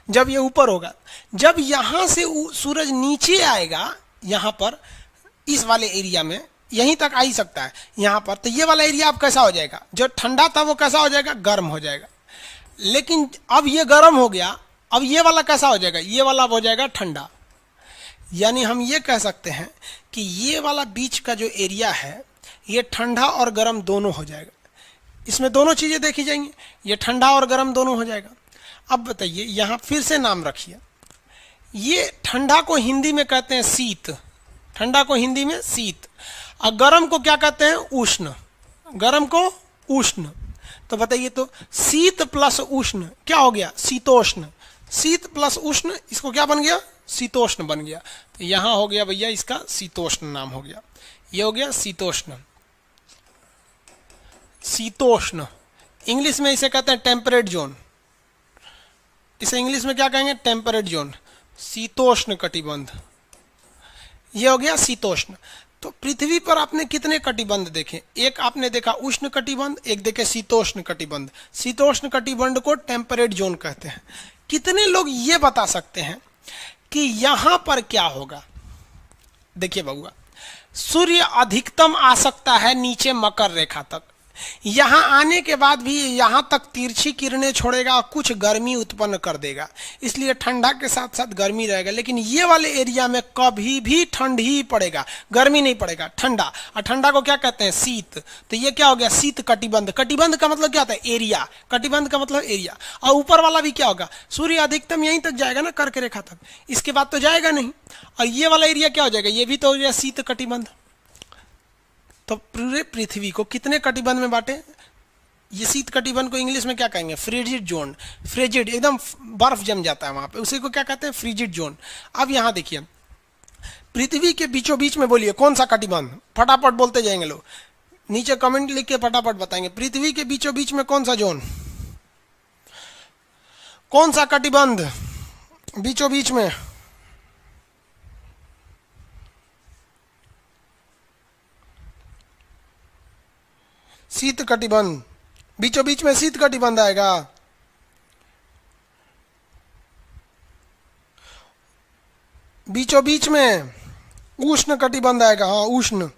जब ये ऊपर होगा। जब यहां से सूरज नीचे आएगा, यहां पर इस वाले एरिया में, यहीं तक आ ही सकता है यहां पर, तो ये वाला एरिया अब कैसा हो जाएगा, जो ठंडा था वो कैसा हो जाएगा, गर्म हो जाएगा। लेकिन अब ये गर्म हो गया, अब ये वाला कैसा हो जाएगा, ये वाला हो जाएगा ठंडा। यानी हम ये कह सकते हैं कि ये वाला बीच का जो एरिया है ये ठंडा और गर्म दोनों हो जाएगा। इसमें दोनों चीजें देखी जाएंगी, ये ठंडा और गर्म दोनों हो जाएगा। अब बताइए यहां फिर से नाम रखिए, ये ठंडा को हिंदी में कहते हैं शीत, ठंडा को हिंदी में शीत, और गर्म को क्या कहते हैं, उष्ण, गर्म को उष्ण। तो बताइए तो शीत प्लस उष्ण क्या हो गया, शीतोष्ण। शीत प्लस उष्ण इसको क्या बन गया, शीतोष्ण बन गया। तो यहां हो गया भैया इसका शीतोष्ण नाम हो गया, ये हो गया शीतोष्ण। शीतोष्ण इंग्लिश में इसे कहते हैं टेम्परेट जोन, इसे इंग्लिश में क्या कहेंगे, टेम्परेट जोन, शीतोष्ण कटिबंध, ये हो गया शीतोष्ण। तो पृथ्वी पर आपने कितने कटिबंध देखे, एक आपने देखा उष्ण कटिबंध, एक देखे शीतोष्ण कटिबंध। शीतोष्ण कटिबंध को टेम्परेट जोन कहते हैं। कितने लोग ये बता सकते हैं कि यहां पर क्या होगा। देखिए बबुआ, सूर्य अधिकतम आ सकता है नीचे मकर रेखा तक, यहां आने के बाद भी यहां तक तिरछी किरणें छोड़ेगा और कुछ गर्मी उत्पन्न कर देगा, इसलिए ठंडा के साथ साथ गर्मी रहेगा। लेकिन ये वाले एरिया में कभी भी ठंड ही पड़ेगा, गर्मी नहीं पड़ेगा, ठंडा। और ठंडा को क्या कहते हैं, शीत। तो ये क्या हो गया, शीत कटिबंध। कटिबंध का मतलब क्या होता है, एरिया, कटिबंध का मतलब एरिया। और ऊपर वाला भी क्या होगा, सूर्य अधिकतम यहीं तक जाएगा ना, कर्क रेखा तक, इसके बाद तो जाएगा नहीं। और ये वाला एरिया क्या हो जाएगा, ये भी तो हो गया शीत कटिबंध। तो पूरे पृथ्वी को कितने कटिबंध में बांटे, ये शीत कटिबंध को इंग्लिश में क्या कहेंगे, फ्रिजिड जोन। फ्रिजिड एकदम बर्फ जम जाता है वहां पे, उसी को क्या कहते हैं, फ्रिजिड जोन। अब यहां देखिए पृथ्वी के बीचों बीच में बोलिए कौन सा कटिबंध, फटाफट बोलते जाएंगे लोग, नीचे कमेंट लिख के फटाफट बताएंगे। पृथ्वी के बीचों बीच में कौन सा जोन, कौन सा कटिबंध बीचों बीच में, शीत कटिबंध, बीचों बीच में शीत कटिबंध आएगा। बीचों बीच में उष्ण कटिबंध आएगा, हाँ उष्ण,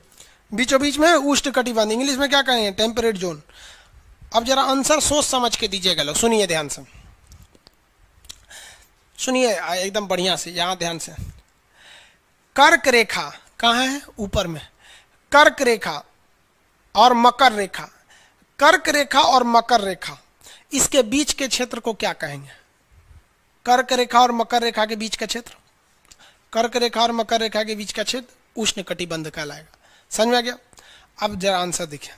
बीचों बीच में उष्ण कटिबंध, इंग्लिश में क्या कहेंगे, टेम्परेट जोन। अब जरा आंसर सोच समझ के दीजिएगा लोग, सुनिए ध्यान से, सुनिए एकदम बढ़िया से, यहां ध्यान से। कर्क रेखा कहाँ है, ऊपर में, कर्क रेखा और मकर रेखा, कर्क रेखा और मकर रेखा, इसके बीच के क्षेत्र को क्या कहेंगे, कर्क रेखा और मकर रेखा के बीच का क्षेत्र, कर्क रेखा और मकर रेखा के बीच का क्षेत्र उष्ण कटिबंध कहलाएगा। समझ में आ गया। अब जरा आंसर देखिए,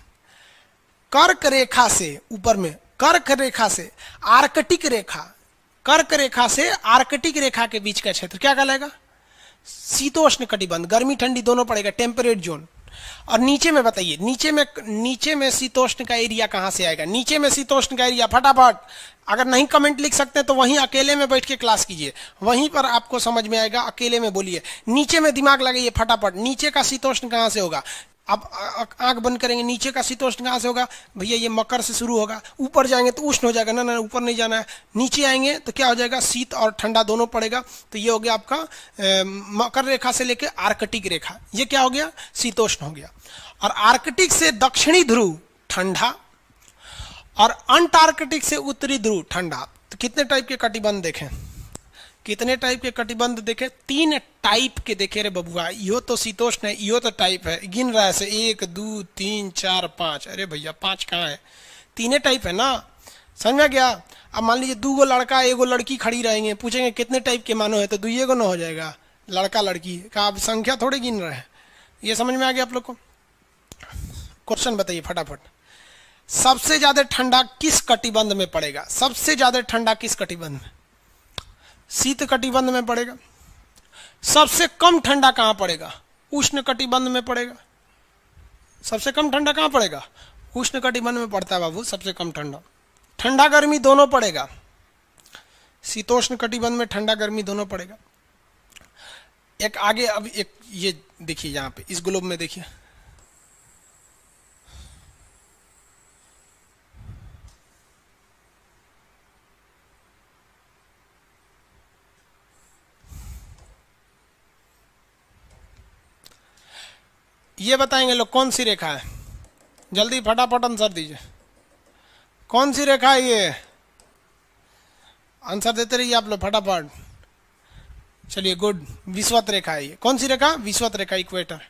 कर्क रेखा से ऊपर में, कर्क रेखा से आर्कटिक रेखा, कर्क रेखा से आर्कटिक रेखा के बीच का क्षेत्र क्या कहलाएगा, शीतोष्ण कटिबंध, गर्मी ठंडी दोनों पड़ेगा, टेम्परेट जोन। और नीचे में बताइए, नीचे में शीतोष्ण का एरिया कहां से आएगा, नीचे में शीतोष्ण का एरिया, फटाफट, अगर नहीं कमेंट लिख सकते हैं तो वहीं अकेले में बैठ के क्लास कीजिए, वहीं पर आपको समझ में आएगा, अकेले में बोलिए, नीचे में दिमाग लगाइए फटाफट, नीचे का शीतोष्ण कहां से होगा। अब आंख बंद करेंगे, नीचे का शीतोष्ण कहां से होगा भैया, ये मकर से शुरू होगा, ऊपर जाएंगे तो उष्ण हो जाएगा, ना ना ऊपर नहीं जाना है, नीचे आएंगे तो क्या हो जाएगा, शीत और ठंडा दोनों पड़ेगा। तो ये हो गया आपका मकर रेखा से लेके आर्कटिक रेखा, ये क्या हो गया, शीतोष्ण हो गया। और आर्कटिक से दक्षिणी ध्रुव ठंडा, और अंटार्कटिक से उत्तरी ध्रुव ठंडा। तो कितने टाइप के कटिबंध देखें, कितने टाइप के कटिबंध देखे, 3 टाइप के देखे रे बबुआ, यो तो शीतोष्ण है, यो तो टाइप है, गिन रहा है से 1 2 3 4 5, अरे भैया 5 कहाँ है, 3 टाइप है ना, समझ में गया। अब मान लीजिए 2 लड़का 1 लड़की खड़ी रहेंगे, पूछेंगे कितने टाइप के मानो है, तो 2 गो ना हो जाएगा, लड़का लड़की का आप संख्या थोड़ी गिन रहे हैं। ये समझ में आ गया आप लोग को। क्वेश्चन बताइए फटाफट, सबसे ज्यादा ठंडा किस कटिबंध में पड़ेगा, सबसे ज्यादा ठंडा किस कटिबंध में, शीत कटिबंध में पड़ेगा। सबसे कम ठंडा कहां पड़ेगा, उष्ण कटिबंध में पड़ेगा। सबसे कम ठंडा कहां पड़ेगा, उष्ण कटिबंध में पड़ता है बाबू सबसे कम ठंडा। ठंडा गर्मी दोनों पड़ेगा, शीतोष्ण कटिबंध में ठंडा गर्मी दोनों पड़ेगा। एक आगे अब एक ये देखिए, यहां पे इस ग्लोब में देखिए, ये बताएंगे लोग कौन सी रेखा है, जल्दी फटाफट आंसर दीजिए, कौन सी रेखा है ये, आंसर देते रहिए आप लोग फटाफट। चलिए गुड, विषुवत रेखा है ये। कौन सी रेखा? विषुवत रेखा, इक्वेटर।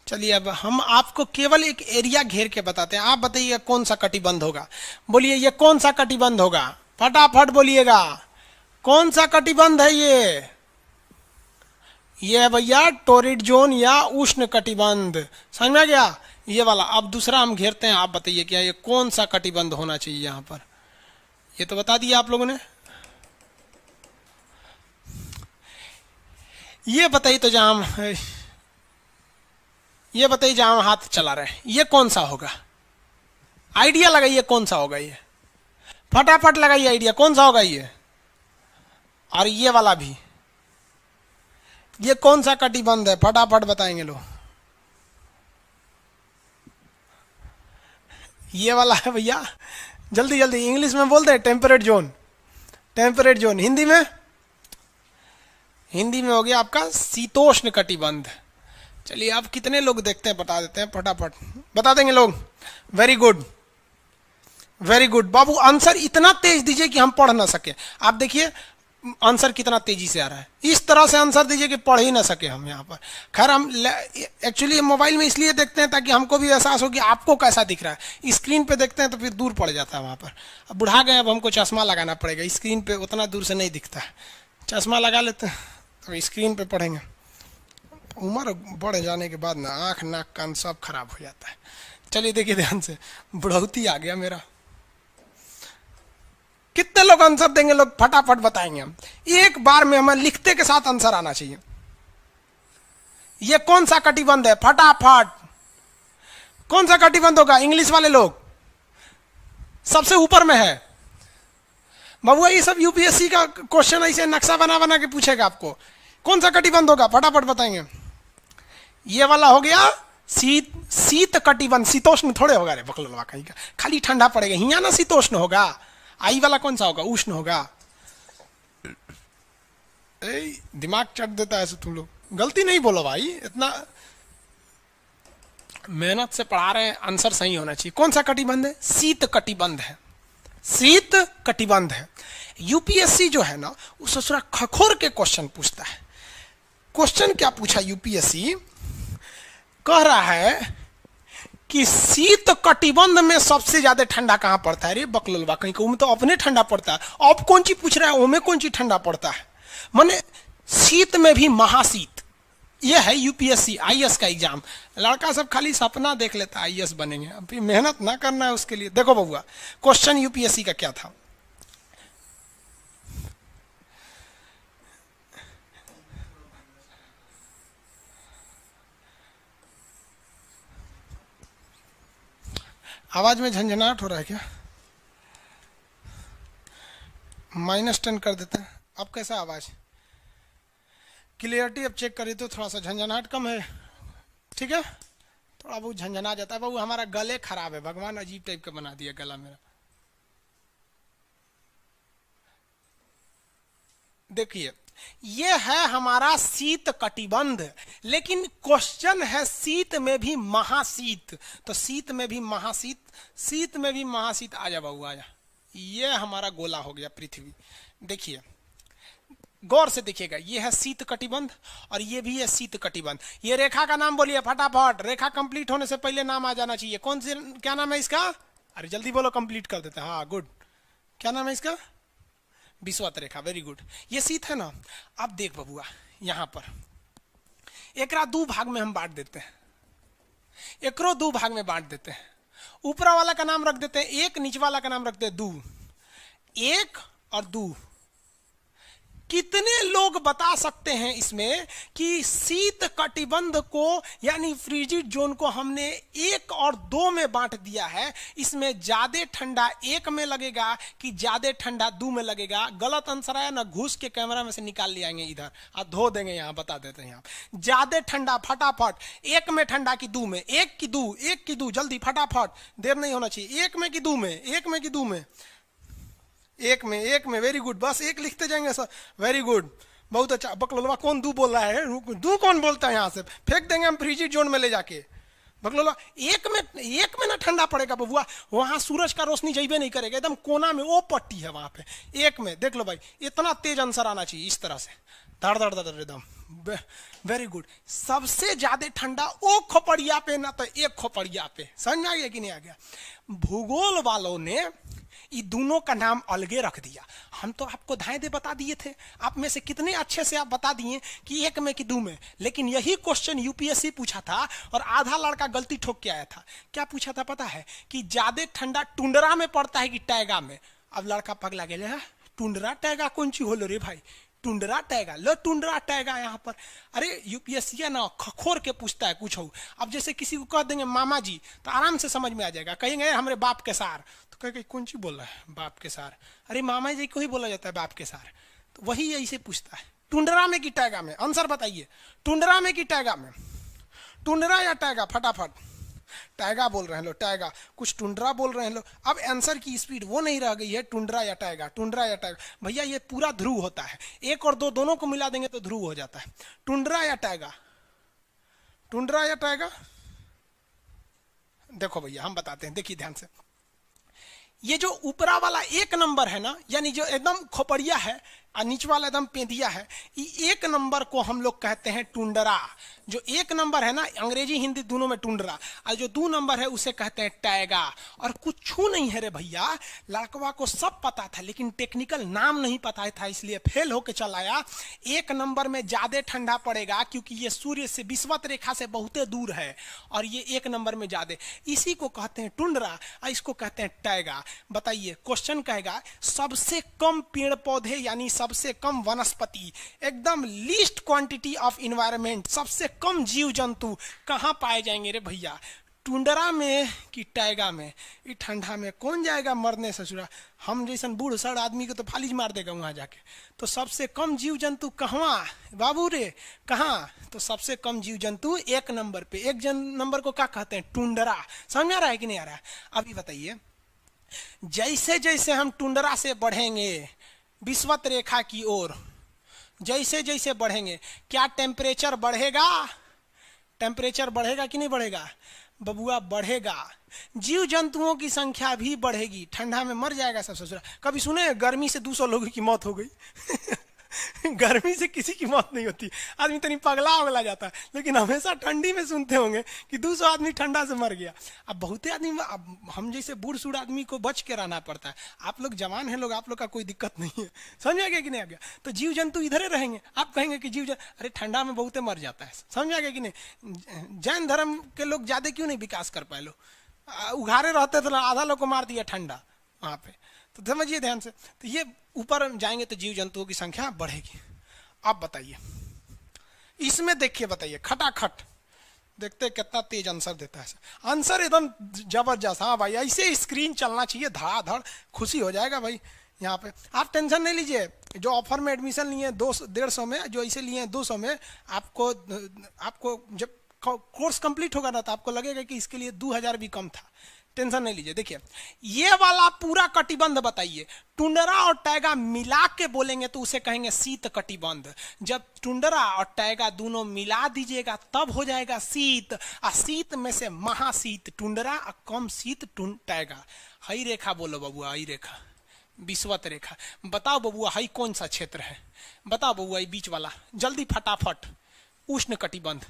चलिए अब हम आपको केवल एक एरिया घेर के बताते हैं, आप बताइए कौन सा कटिबंध होगा। बोलिए ये कौन सा कटिबंध होगा, फटाफट बोलिएगा। कौन सा कटिबंध है ये है भैया टोरिड जोन या उष्ण कटिबंध। समझ में आ गया ये वाला। अब दूसरा हम घेरते हैं, आप बताइए क्या ये कौन सा कटिबंध होना चाहिए यहाँ पर। ये तो बता दिया आप लोगों ने। ये बताइए तो जहां ये बताइए जहां हम हाथ चला रहे हैं, ये कौन सा होगा? आइडिया लगाइए कौन सा होगा ये, फटाफट लगाइए आइडिया कौन सा होगा ये। और ये वाला भी, ये कौन सा कटिबंध है, फटाफट बताएंगे लोग। ये वाला है भैया, जल्दी जल्दी इंग्लिश में बोलते हैं temperate zone. Temperate zone Hindi में, हिंदी में हो गया आपका शीतोष्ण कटिबंध। चलिए आप कितने लोग देखते हैं बता देते हैं, फटाफट बता देंगे लोग। वेरी गुड वेरी गुड बाबू, आंसर इतना तेज दीजिए कि हम पढ़ ना सके। आप देखिए आंसर कितना तेजी से आ रहा है, इस तरह से आंसर दीजिए कि पढ़ ही ना सके हम यहाँ पर। खैर हम एक्चुअली मोबाइल में इसलिए देखते हैं ताकि हमको भी एहसास हो कि आपको कैसा दिख रहा है। स्क्रीन पे देखते हैं तो फिर दूर पड़ जाता है वहाँ पर। अब बुढ़ा गए, अब हमको चश्मा लगाना पड़ेगा, स्क्रीन पे उतना दूर से नहीं दिखता है। चश्मा लगा लेते हैं तो स्क्रीन पे पढ़ेंगे। उम्र बढ़ जाने के बाद ना आँख नाक कान सब खराब हो जाता है। चलिए देखिए ध्यान से, बुढ़ौती आ गया मेरा। कितने लोग आंसर देंगे, लोग फटाफट बताएंगे हम। एक बार में हमें लिखते के साथ आंसर आना चाहिए। ये कौन सा कटिबंध है, फटाफट कौन सा कटिबंध होगा? इंग्लिश वाले लोग सबसे ऊपर में है बबुआ। ये सब यूपीएससी का क्वेश्चन ऐसे नक्शा बना बना के पूछेगा आपको। कौन सा कटिबंध होगा, फटाफट बताएंगे। ये वाला हो गया शीत कटिबंध। शीतोष्ण थोड़े होगा रे बकलवा, कहीं का खाली ठंडा पड़ेगा, हिया ना शीतोष्ण होगा। आई वाला कौन सा होगा, उष्ण होगा। दिमाग चट देता है तुम लोग, गलती नहीं बोलो भाई, इतना मेहनत से पढ़ा रहे हैं, आंसर सही होना चाहिए। कौन सा कटिबंध है? शीत कटिबंध है, शीत कटिबंध है। यूपीएससी जो है ना वो ससुरा खखोर के क्वेश्चन पूछता है। क्वेश्चन क्या पूछा यूपीएससी, कह रहा है कि शीत कटिबंध में सबसे ज्यादा ठंडा कहां पड़ता है रे बकललवा, कहीं को में तो अपने ठंडा पड़ता है। अब कौन सी पूछ रहा है, ओमे कौन सी ठंडा पड़ता है? माने शीत में भी महाशीत। यह है यूपीएससी आईएएस का एग्जाम। लड़का सब खाली सपना देख लेता है आईएएस बनेंगे, अभी मेहनत ना करना है उसके लिए। देखो बबुआ क्वेश्चन यूपीएससी का क्या था। आवाज में झंझनाहट हो रहा है क्या? -10 कर देते हैं। अब कैसा आवाज, क्लियरिटी अब चेक करें तो थोड़ा सा झंझनाहट कम है, ठीक है। थोड़ा बहुत झंझना जाता है बाबू, हमारा गले खराब है, भगवान अजीब टाइप का बना दिया गला मेरा। देखिए ये है हमारा शीत कटिबंध, लेकिन क्वेश्चन है शीत में भी महाशीत। तो शीत में भी महाशीत, शीत में भी महाशीत। आ जा बाबू आ जा, ये हमारा गोला हो गया पृथ्वी। देखिए गौर से देखिएगा, ये है शीत कटिबंध और ये भी है शीत कटिबंध। ये रेखा का नाम बोलिए फटाफट, रेखा कंप्लीट होने से पहले नाम आ जाना चाहिए। कौन से, क्या नाम है इसका? अरे जल्दी बोलो, कंप्लीट कर देते हैं। हाँ गुड, क्या नाम है इसका? विषुवत रेखा, वेरी गुड। ये शीत है ना। अब देख बबुआ यहां पर एकरा दो भाग में हम बांट देते हैं, एकरो दो भाग में बांट देते हैं। ऊपरा वाला का नाम रख देते हैं एक, नीचे वाला का नाम रखते हैं दो। एक और दो। कितने लोग बता सकते हैं इसमें कि शीत कटिबंध को यानी फ्रिजिड जोन को हमने 1 और 2 में बांट दिया है। इसमें ज्यादा ठंडा 1 में लगेगा कि ज्यादा ठंडा 2 में लगेगा? गलत आंसर आया ना, घुस के कैमरा में से निकाल ले आएंगे इधर और धो देंगे। यहाँ बता देते हैं, यहाँ ज्यादा ठंडा फटाफट 1 में ठंडा कि 2 में? 1 की 2, 1 की 2, जल्दी फटाफट, देर नहीं होना चाहिए। 1 में कि 2 में? 1 में कि 2 में? 1 में, 1 में, वेरी गुड। बस 1 लिखते जाएंगे सर, वेरी गुड, बहुत अच्छा। बकलोलवा कौन दू बोल रहा है? दू कौन बोलता है? यहाँ से फेंक देंगे हम फ्रिजिड जोन में ले जाके। बगलोला एक में ना ठंडा पड़ेगा बबुआ, वहां सूरज का रोशनी जइबे नहीं करेगा, एकदम कोना में वो पट्टी है वहां पे, एक में देख लो भाई, इतना तेज आंसर आना चाहिए इस तरह से, धड़ धड़ धड़ एकदम। Very good. सबसे ज्यादा ठंडा ओ खोपड़िया पे ना तो एक खोपड़िया पे, समझ में आ गया कि नहीं आ गया? भूगोल वालों ने ये दोनों का नाम अलगे रख दिया। हम तो आपको धाए दे बता दिए थे, आप में से कितने अच्छे से आप बता दिए कि एक में कि दो में, लेकिन यही क्वेश्चन यूपीएससी पूछा था और आधा लड़का गलती ठोक के आया था। क्या पूछा था पता है? कि ज्यादा ठंडा टुंड्रा में पड़ता है कि टैगा में। अब लड़का पगला गया, टुंड्रा टैगा कौन ची होलो रे भाई, टुंड्रा टैगा लो, टुंड्रा टैगा यहाँ पर। अरे यूपीएससी ना खखोर के पूछता है कुछ हो। अब जैसे किसी को कह देंगे मामा जी तो आराम से समझ में आ जाएगा, कहेंगे हमारे बाप के सार, तो कहेंगे कौन सी बोल रहा है बाप के सार, अरे मामा जी को ही बोला जाता है बाप के सार। तो वही ऐसे पूछता है, टुंड्रा में कि टैगा में, आंसर बताइए, टुंड्रा में कि टैगा में? टुंड्रा या टैगा, फटाफट। टैगा बोल रहे हैं लो, टैगा, कुछ टुंड्रा बोल रहे हैं लो। अब आंसर की स्पीड वो नहीं रह गई है, टुंड्रा या टैगा, टुंड्रा या टैगा। भैया ये पूरा ध्रुव होता है, एक और दो दोनों को मिला देंगे तो ध्रुव हो जाता है। टुंड्रा या टैगा, टुंड्रा या टैगा? देखो भैया हम बताते हैं, देखिए ध्यान से। ये जो ऊपरा वाला एक नंबर है ना, यानी जो एकदम खोपड़िया है और नीचे वाला एकदम पेंदिया है, ये एक नंबर को हम लोग कहते हैं टुंड्रा। जो एक नंबर है ना, अंग्रेजी हिंदी दोनों में टुंड्रा, और जो दो नंबर है उसे कहते हैं टैगा। और कुछ नहीं है रे भैया, लड़कवा को सब पता था लेकिन टेक्निकल नाम नहीं पता था, इसलिए फेल होके चल आया। एक नंबर में ज्यादा ठंडा पड़ेगा क्योंकि ये सूर्य से विषुवत रेखा से बहुत दूर है, और ये एक नंबर में ज्यादा, इसी को कहते हैं टुंड्रा और इसको कहते हैं टैगा। बताइए क्वेश्चन कहेगा सबसे कम पेड़ पौधे यानी सबसे कम वनस्पति, एकदम लीस्ट क्वांटिटी ऑफ इन्वायरमेंट, सबसे कम जीव जंतु कहां पाए जाएंगे रे भैया? टुंड्रा में कि टैगा में? ये ठंडा में कौन जाएगा मरने ससुरा, हम जैसन बूढ़ सड़ आदमी को तो फालिज मार देगा वहां जाके। तो सबसे कम जीव जंतु कहाँ बाबू रे, कहाँ? तो सबसे कम जीव जंतु एक नंबर पे, एक नंबर को क्या कहते हैं? टुंड्रा। समझ आ रहा है कि नहीं आ रहा है? अभी बताइए, जैसे जैसे हम टुंड्रा से बढ़ेंगे विषुवत रेखा की ओर, जैसे जैसे बढ़ेंगे क्या टेम्परेचर बढ़ेगा? टेम्परेचर बढ़ेगा कि नहीं बढ़ेगा बबुआ? बढ़ेगा। जीव जंतुओं की संख्या भी बढ़ेगी, ठंडा में मर जाएगा सब ससुरा। कभी सुने गर्मी से 200 लोगों की मौत हो गई? गर्मी से किसी की मौत नहीं होती, आदमी तनी पगला उगला जाता है, लेकिन हमेशा ठंडी में सुनते होंगे कि 200 आदमी ठंडा से मर गया। अब बहुते आदमी, अब हम जैसे बूढ़ सूढ़ आदमी को बच के रहना पड़ता है। आप लोग जवान हैं लोग, आप लोग का कोई दिक्कत नहीं है, समझ आ गया कि नहीं आ गया? तो जीव जंतु इधर ही रहेंगे। आप कहेंगे कि जीव जंतु, अरे ठंडा में बहुते मर जाता है, समझ आ गया कि नहीं? जैन धर्म के लोग ज्यादा क्यों नहीं विकास कर पाए? लो उघारे रहते तो आधा लोग को मार दिया ठंडा वहां पे। तो समझिए ध्यान से, तो ये ऊपर जाएंगे तो जीव जंतुओं की संख्या बढ़ेगी। अब बताइए इसमें, देखिए बताइए खटाखट, देखते कितना तेज आंसर देता है। आंसर एकदम जबरदस्त। हाँ भाई ऐसे स्क्रीन चलना चाहिए, धड़ाधड़, खुशी हो जाएगा भाई। यहाँ पे आप टेंशन नहीं लीजिए, जो ऑफर में एडमिशन लिए 200-150 में, जो ऐसे लिए 200 में, आपको जब कोर्स कंप्लीट होगा ना तो आपको लगेगा कि इसके लिए 2000 भी कम था। टेंशन नहीं लीजिए। देखिए ये वाला पूरा कटिबंध बताइए, टुंड्रा और टैगा मिला के बोलेंगे तो उसे कहेंगे शीत कटिबंध। जब टुंड्रा और टैगा दोनों मिला दीजिएगा तब हो जाएगा शीत, और शीत में से महाशीत टुंड्रा और कम शीत टैगा। हई रेखा बोलो बबुआ, हई रेखा, विषुवत रेखा। बताओ बबुआ हई कौन सा क्षेत्र है? बताओ बबुआ, बीच वाला, जल्दी फटाफट। उष्ण कटिबंध।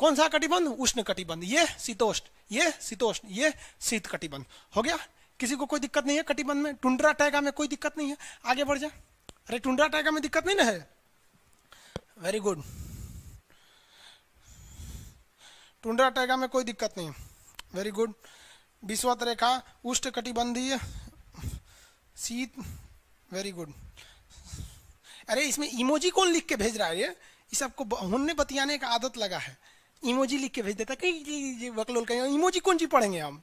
कौन सा कटिबंध? उष्ण कटिबंध। ये शीतोष्ण, ये शीतोष्ण, ये शीत कटिबंध। हो गया? किसी को कोई दिक्कत नहीं है कटिबंध में? टुंड्रा टैगा में कोई दिक्कत नहीं है? आगे बढ़ जा। अरे टुंड्रा टैगा में दिक्कत नहीं ना है? Very good. टुंड्रा टैगा में कोई दिक्कत नहीं, वेरी गुड। विषुवत रेखा, उष्ण कटिबंधीय, शीत, वेरी गुड। अरे इसमें इमोजी कौन लिख के भेज रहा है? ये इस आपको होने बतियाने का आदत लगा है, इमोजी लिख के भेज देता। कहीं बकलोल कहीं इमोजी कौन सी पढ़ेंगे हम?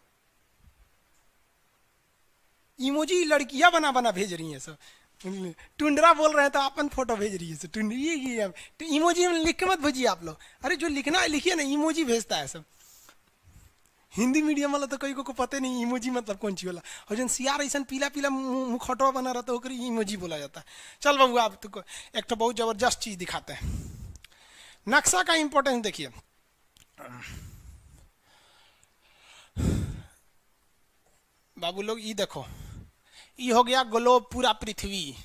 इमोजी लड़कियां बना बना भेज रही हैं सब। टुंड्रा बोल रहे हैं तो अपन फोटो भेज रही है। ये तो इमोजी लिख के मत भेजिए आप लोग। अरे जो लिखना है लिखिए ना, इमोजी भेजता है सब। हिंदी मीडियम वाला तो कई को पता नहीं इमोजी मतलब कौन सी वाला। और जन सियार ऐसा पीला पीला मुखटवा बना रहता है, इमोजी बोला जाता है। चल बाबू आप तो एक तो बहुत जबरदस्त चीज दिखाते हैं। नक्शा का इंपॉर्टेंस देखिए, बाबू लोग ये देखो, ये हो गया ग्लोब, पूरा पृथ्वी।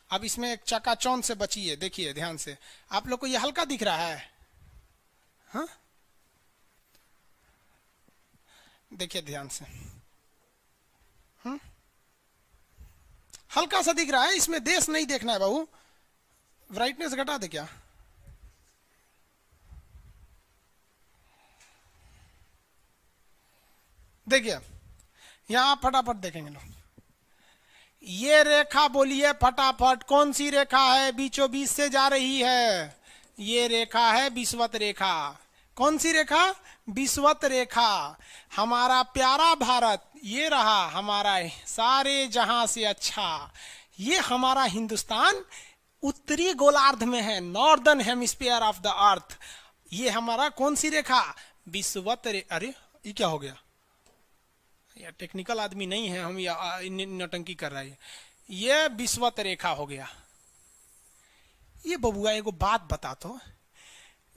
अब इसमें एक चकाचौंध से बचिए, देखिए ध्यान से, आप लोग को ये हल्का दिख रहा है? हाँ, देखिए ध्यान से, हल्का सा दिख रहा है, इसमें देश नहीं देखना है बाबू। ब्राइटनेस घटा दे क्या? देखिए यहां फटाफट देखेंगे लोग, ये रेखा बोलिए फटाफट, कौन सी रेखा है बीचों बीच से जा रही है? ये रेखा है विषुवत रेखा। कौन सी रेखा? विषुवत रेखा। हमारा प्यारा भारत ये रहा, हमारा सारे जहां से अच्छा, ये हमारा हिंदुस्तान उत्तरी गोलार्ध में है, northern hemisphere of the earth. ये हमारा कौन सी रेखा? विषुवत अरे ये क्या हो गया यार, टेक्निकल आदमी नहीं है हम, या नौटंकी कर रहा है। ये विषुवत रेखा हो गया। ये बबुआ एगो बात बता, तो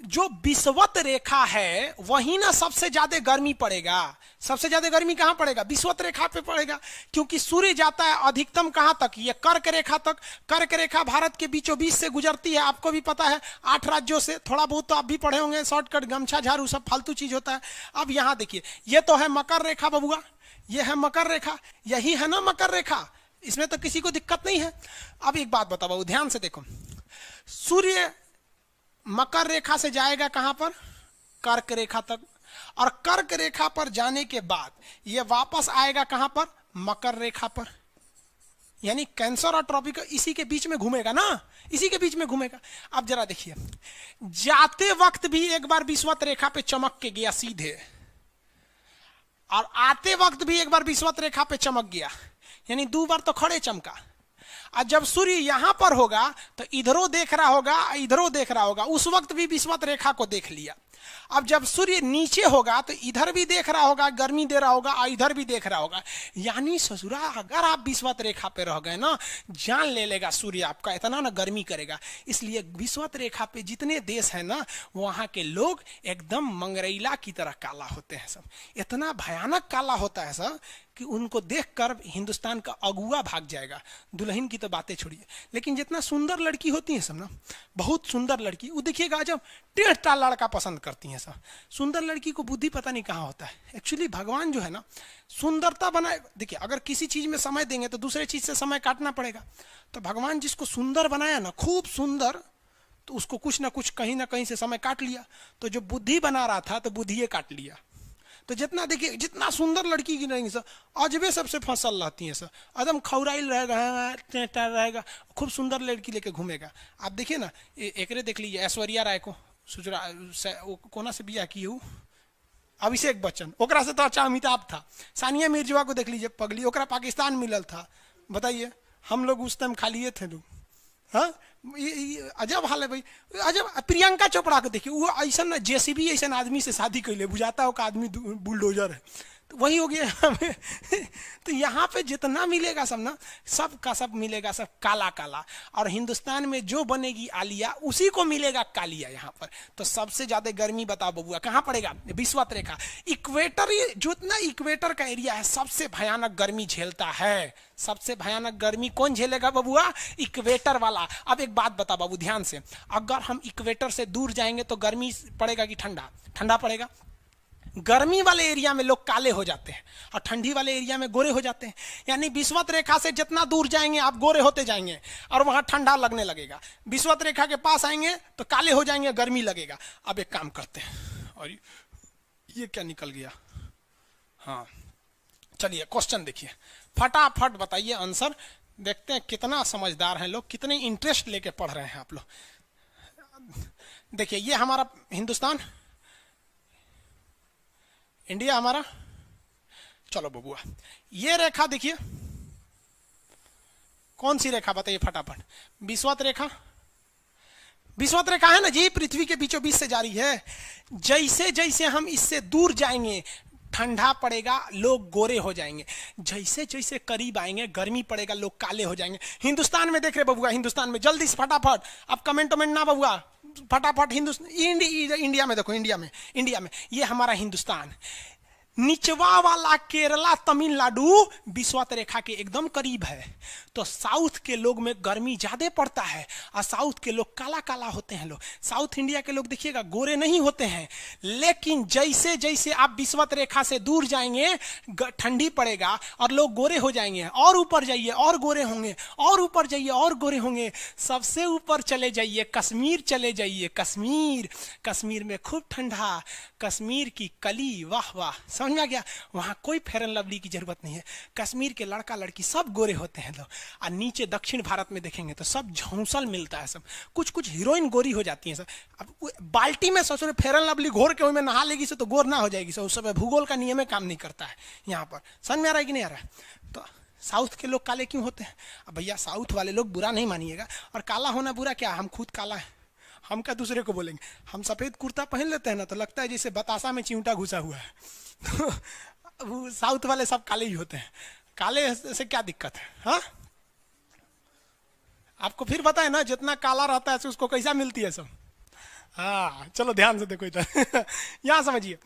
जो विषुवत रेखा है वही ना सबसे ज्यादा गर्मी पड़ेगा। सबसे ज्यादा गर्मी कहां पड़ेगा? विषुवत रेखा पे पड़ेगा, क्योंकि सूर्य जाता है अधिकतम कहां तक? ये कर्क रेखा तक। कर्क रेखा भारत के बीचों बीच से गुजरती है, आपको भी पता है, 8 राज्यों से। थोड़ा बहुत तो आप भी पढ़े होंगे, शॉर्टकट, गमछा झाड़ू सब फालतू चीज होता है। अब यहां देखिए, ये तो है मकर रेखा बबुआ, ये है मकर रेखा, यही है ना मकर रेखा, इसमें तो किसी को दिक्कत नहीं है। अब एक बात बताओ बाबू, ध्यान से देखो, सूर्य मकर रेखा से जाएगा कहां पर? कर्क रेखा तक, और कर्क रेखा पर जाने के बाद यह वापस आएगा कहां पर? मकर रेखा पर। यानी कैंसर और ट्रॉपिक इसी के बीच में घूमेगा ना, इसी के बीच में घूमेगा। अब जरा देखिए, जाते वक्त भी एक बार विषुवत रेखा पे चमक के गया सीधे, और आते वक्त भी एक बार विषुवत रेखा पे चमक गया, यानी 2 बार तो खड़े चमका। और जब सूर्य यहां पर होगा तो इधरों देख रहा होगा, इधरों देख रहा होगा, उस वक्त भी विषुवत रेखा को देख लिया। अब जब सूर्य नीचे होगा तो इधर भी देख रहा होगा, गर्मी दे रहा होगा, और इधर भी देख रहा होगा। यानी ससुरा अगर आप विषुवत रेखा पे रह गए ना, जान ले लेगा सूर्य आपका, इतना ना गर्मी करेगा। इसलिए विषुवत रेखा पे जितने देश है ना, वहां के लोग एकदम मंगरैला की तरह काला होते हैं सब, इतना भयानक काला होता है सब कि उनको देखकर हिंदुस्तान का अगुआ भाग जाएगा। दुल्हन की तो बातें छोड़िए, लेकिन जितना सुंदर लड़की होती है सब ना, बहुत सुंदर लड़की, वो देखिएगा जब टेढ़ लड़का पसंद करती है सब। सुंदर लड़की को बुद्धि पता नहीं कहाँ होता है। एक्चुअली भगवान जो है ना, सुंदरता बनाए, देखिए अगर किसी चीज में समय देंगे तो दूसरे चीज से समय काटना पड़ेगा। तो भगवान जिसको सुंदर बनाया ना, खूब सुंदर, तो उसको कुछ ना कुछ कहीं ना कहीं से समय काट लिया। तो जो बुद्धि बना रहा था तो बुद्धि काट लिया। तो जितना देखिए, जितना सुंदर लड़की की रहेंगी सर, अजबे सबसे फसल रहती है सर, एकदम खौराइल रहेगा, खूब सुंदर लड़की लेके घूमेगा। आप देखिए ना, एकरे देख लीजिए, ऐश्वर्या राय को कोना से बिया की हूँ, अभिषेक बच्चन, ओकरा से तो अच्छा अमिताभ था। सानिया मिर्जा को देख लीजिए, पगली, ओकरा पाकिस्तान मिलल था। बताइए, हम लोग उस टाइम खालिए थे लोग। हाँ, अजब हाल है भाई, अजब। प्रियंका चोपड़ा को देखिए, वो ऐसा ना जेसीबी ऐसा आदमी से शादी कैले, बुझाता हो का आदमी बुलडोजर है, तो वही हो गया हमें। तो यहाँ पे जितना मिलेगा सब ना, सब का सब मिलेगा सब काला काला। और हिंदुस्तान में जो बनेगी आलिया, उसी को मिलेगा कालिया यहाँ पर। तो सबसे ज्यादा गर्मी बताओ बबुआ कहाँ पड़ेगा? विषुवत रेखा, इक्वेटर, जितना इक्वेटर का एरिया है सबसे भयानक गर्मी झेलता है। सबसे भयानक गर्मी कौन झेलेगा बबुआ? इक्वेटर वाला। अब एक बात बता बाबू ध्यान से, अगर हम इक्वेटर से दूर जाएंगे तो गर्मी पड़ेगा कि ठंडा? ठंडा पड़ेगा। गर्मी वाले एरिया में लोग काले हो जाते हैं और ठंडी वाले एरिया में गोरे हो जाते हैं। यानी विषुवत रेखा से जितना दूर जाएंगे आप गोरे होते जाएंगे और वहां ठंडा लगने लगेगा। विषुवत रेखा के पास आएंगे तो काले हो जाएंगे, गर्मी लगेगा। अब एक काम करते हैं, और ये क्या निकल गया? हाँ चलिए, क्वेश्चन देखिए, फटाफट बताइए आंसर। देखते हैं कितना समझदार हैं लोग, कितने इंटरेस्ट लेके पढ़ रहे हैं आप लोग। देखिए, ये हमारा हिंदुस्तान, इंडिया हमारा। चलो बबुआ, ये रेखा देखिए, कौन सी रेखा बताइए फटाफट? विषुवत रेखा। विषुवत रेखा है ना जी, पृथ्वी के बीचों बीच से जा रही है। जैसे जैसे हम इससे दूर जाएंगे ठंडा पड़ेगा, लोग गोरे हो जाएंगे। जैसे जैसे करीब आएंगे गर्मी पड़ेगा, लोग काले हो जाएंगे। हिंदुस्तान में देख रहे बबुआ, हिंदुस्तान में जल्दी से फटाफट, अब कमेंट ना बबुआ, फटाफट हिंदुस्तान, इंडिया में देखो, इंडिया में ये हमारा हिंदुस्तान। निचवा वाला केरला तमिलनाडु विषुवत रेखा के एकदम करीब है। तो साउथ के लोग में गर्मी ज्यादा पड़ता है और साउथ के लोग काला काला होते हैं। लोग साउथ इंडिया के लोग देखिएगा गोरे नहीं होते हैं, लेकिन जैसे जैसे आप विषुवत रेखा से दूर जाएंगे ठंडी पड़ेगा और लोग गोरे हो जाएंगे। और ऊपर जाइए और गोरे होंगे, और ऊपर जाइए और गोरे होंगे। सबसे ऊपर चले जाइए, कश्मीर चले जाइए। कश्मीर, कश्मीर में खूब ठंडा, कश्मीर की कली, वाह वाह, समझ में आ गया। वहां कोई फेयर एंड लवली की जरूरत नहीं है। कश्मीर के लड़का लड़की सब गोरे होते हैं लोग। और नीचे दक्षिण भारत में देखेंगे तो सब झौंसल मिलता है, सब कुछ कुछ हीरोइन गोरी हो जाती हैं सब। अब बाल्टी में सोचो फेयर एंड लवली घोर के में नहा लेगी से तो गोर ना हो जाएगी। सब उस समय भूगोल का नियम काम नहीं करता है यहाँ पर। समझ में आ रहा है कि नहीं आ रहा है? तो साउथ के लोग काले क्यों होते हैं? अब भैया साउथ वाले लोग बुरा नहीं मानिएगा, और काला होना बुरा क्या, हम खुद काला है, हम क्या दूसरे को बोलेंगे। हम सफेद कुर्ता पहन लेते हैं ना तो लगता है जैसे बतासा में चिमटा घुसा हुआ है। तो साउथ वाले सब काले ही होते हैं। काले से क्या दिक्कत है? हाँ, आपको फिर बताए ना, जितना काला रहता है उसको कैसा मिलती है सब। हाँ चलो ध्यान से देखो इधर। यहाँ समझिए,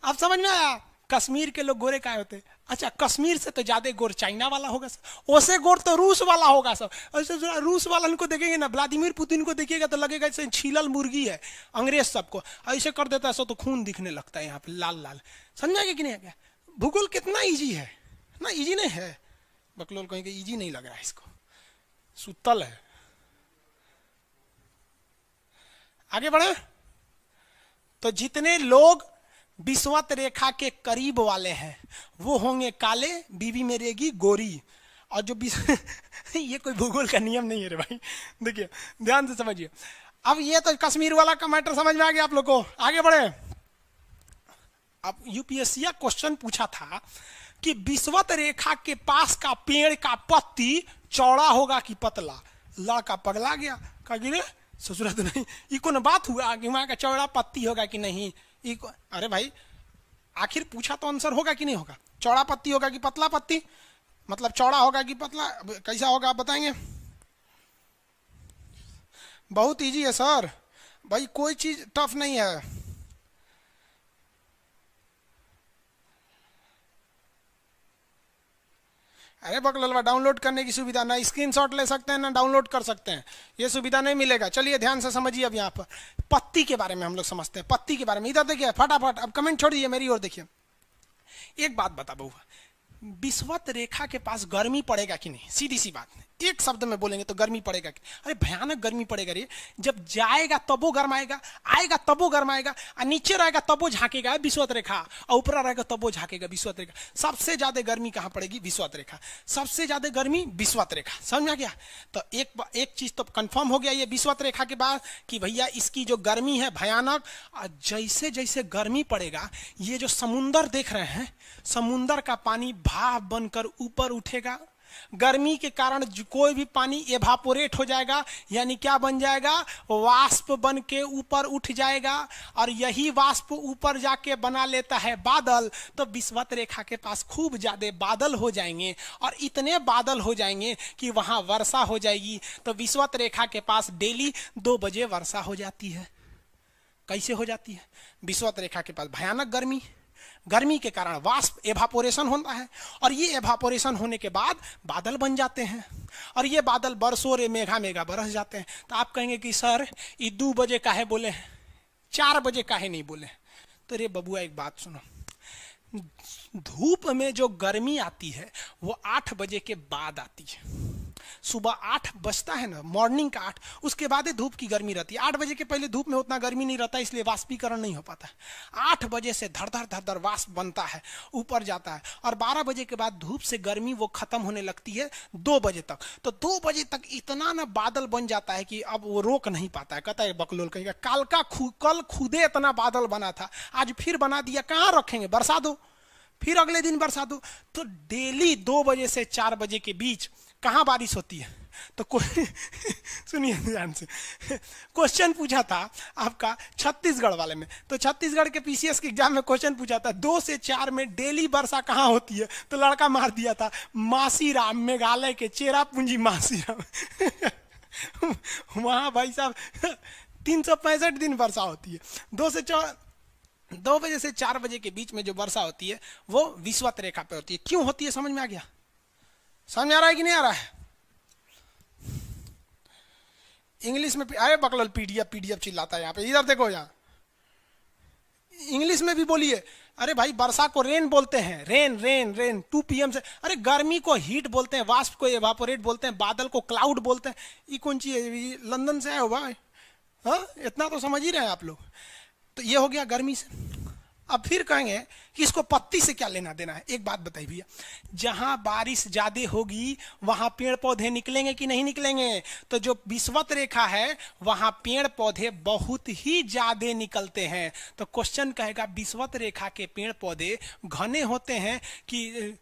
आप समझ में आया कश्मीर के लोग गोरे काय होते? अच्छा, कश्मीर से तो ज्यादा गोर चाइना वाला होगा सर, ओसे गोर तो रूस वाला होगा सब। ऐसे रूस वाला को देखेंगे ना, व्लादिमीर पुतिन को देखिएगा तो लगेगा जैसे छीलल मुर्गी है। अंग्रेज सबको ऐसे कर देता है सो तो खून दिखने लगता है यहाँ पे लाल लाल। समझाएगा कि नहीं? क्या भूगोल कितना इजी है ना? इजी नहीं है, बकलोल कहेंगे इजी नहीं लग रहा है इसको, सुतल है। आगे बढ़े तो जितने लोग विषुवत रेखा के करीब वाले हैं वो होंगे काले, बीवी में रहेगी गोरी। और जो ये कोई भूगोल का नियम नहीं है रे भाई, देखिए ध्यान से समझिए। अब ये तो कश्मीर वाला का मैटर समझ में आ गया आप लोग को। आगे बढ़े। अब यूपीएससी क्वेश्चन पूछा था कि विषुवत रेखा के पास का पेड़ का पत्ती चौड़ा होगा कि पतला? लड़का पगला गया, कहा गिरे ससुरा तो नहीं, इको न बात हुआ कि वहां का चौड़ा पत्ती होगा कि नहीं। अरे भाई आखिर पूछा तो आंसर होगा कि नहीं होगा? चौड़ा पत्ती होगा कि पतला पत्ती, मतलब चौड़ा होगा कि पतला, कैसा होगा आप बताएंगे? बहुत इजी है सर भाई, कोई चीज टफ नहीं है। अरे बकललवा, डाउनलोड करने की सुविधा ना स्क्रीनशॉट ले सकते हैं ना डाउनलोड कर सकते हैं, ये सुविधा नहीं मिलेगा। चलिए ध्यान से समझिए। अब यहाँ पर पत्ती के बारे में हम लोग समझते हैं, पत्ती के बारे में। इधर देखिए फटाफट, अब कमेंट छोड़ दीजिए मेरी ओर देखिए। एक बात बता बउआ, विषुवत रेखा के पास गर्मी पड़ेगा कि नहीं? सीधी सी बात, एक शब्द में बोलेंगे तो गर्मी पड़ेगा कि? अरे भयानक गर्मी पड़ेगा रे। जब जाएगा तब वो गर्माएगा, आएगा तब वो गर्माएगा, और नीचे रहेगा तब वो झांकेगा विषुवत रेखा, और ऊपर रहेगा तब वो झांकेगा विषुवत रेखा। सबसे ज्यादा गर्मी कहाँ पड़ेगी? विषुवत रेखा। सबसे ज्यादा गर्मी विषुवत रेखा। समझ में आ गया? तो एक चीज तो कंफर्म हो गया ये विषुवत रेखा के बाद कि भैया इसकी जो गर्मी है भयानक। और जैसे जैसे गर्मी पड़ेगा, ये जो समुंदर देख रहे हैं, समुंदर का पानी भाप बनकर ऊपर उठेगा। गर्मी के कारण कोई भी पानी एवापोरेट हो जाएगा, यानी क्या बन जाएगा? वाष्प बन के ऊपर उठ जाएगा, और यही वाष्प ऊपर जाके बना लेता है बादल। तो विषुवत रेखा के पास खूब ज्यादा बादल हो जाएंगे, और इतने बादल हो जाएंगे कि वहां वर्षा हो जाएगी। तो विषुवत रेखा के पास डेली 2 बजे वर्षा हो जाती है। कैसे हो जाती है? विषुवत रेखा के पास भयानक गर्मी, गर्मी के कारण वाष्प एवापोरेशन होता है, और ये एवापोरेशन होने के बाद बादल बन जाते हैं, और ये बादल बरसों रे मेघा मेघा बरस जाते हैं। तो आप कहेंगे कि सर ये 2 बजे काहे बोले हैं, 4 बजे काहे नहीं बोले? तो रे बबुआ एक बात सुनो, धूप में जो गर्मी आती है वो 8 बजे के बाद आती है। सुबह 8 बजता है ना, मॉर्निंग का 8, उसके बाद ही धूप की गर्मी रहती है। 8 बजे के पहले धूप में उतना गर्मी नहीं रहता, इसलिए वाष्पीकरण नहीं हो पाता। 8 बजे से धड़ धड़ धड़ धड़ वाष्प बनता है, ऊपर जाता है, और 12 बजे के बाद धूप से गर्मी वो खत्म होने लगती है 2 बजे तक। तो 2 बजे तक इतना ना बादल बन जाता है कि अब वो रोक नहीं पाता है। कहता है बकलोल कहेगा कल खुदे इतना बादल बना था, आज फिर बना दिया, कहाँ रखेंगे? बरसा दो, फिर अगले दिन बरसा दो। तो डेली 2 बजे से 4 बजे के बीच कहाँ बारिश होती है? तो सुनिए ध्यान से, क्वेश्चन पूछा था आपका छत्तीसगढ़ वाले में। तो छत्तीसगढ़ के पीसीएस के एग्जाम में क्वेश्चन पूछा था 2 से 4 में डेली वर्षा कहाँ होती है? तो लड़का मार दिया था मासीराम, मेघालय के चेरापूंजी मासीराम। वहां भाई साहब 365 दिन वर्षा होती है। 2 2 बजे से 4 बजे के बीच में जो वर्षा होती है वो विषुवत रेखा पे होती है। क्यों होती है समझ में आ गया? समझ में आ रहा है कि नहीं आ रहा है? इंग्लिश में अरे बकलोल पीडीएफ पीडीएफ चिल्लाता है यहाँ पे, इधर देखो यहाँ इंग्लिश में भी बोलिए। अरे भाई वर्षा को रेन बोलते हैं, रेन रेन रेन 2 PM से। अरे गर्मी को हीट बोलते हैं, वाष्प को एवापोरेट बोलते हैं, बादल को क्लाउड बोलते हैं। ये कौन चीज है? ये लंदन से आए हो भाई? हाँ इतना तो समझ ही रहे हैं आप लोग। तो ये हो गया गर्मी से। अब फिर कहेंगे कि इसको पत्ती से क्या लेना देना है। एक बात बताइए भैया, जहां बारिश ज्यादा होगी वहां पेड़ पौधे निकलेंगे कि नहीं निकलेंगे? तो जो विषुवत रेखा है वहां पेड़ पौधे बहुत ही ज्यादा निकलते हैं। तो क्वेश्चन कहेगा विषुवत रेखा के पेड़ पौधे घने होते हैं कि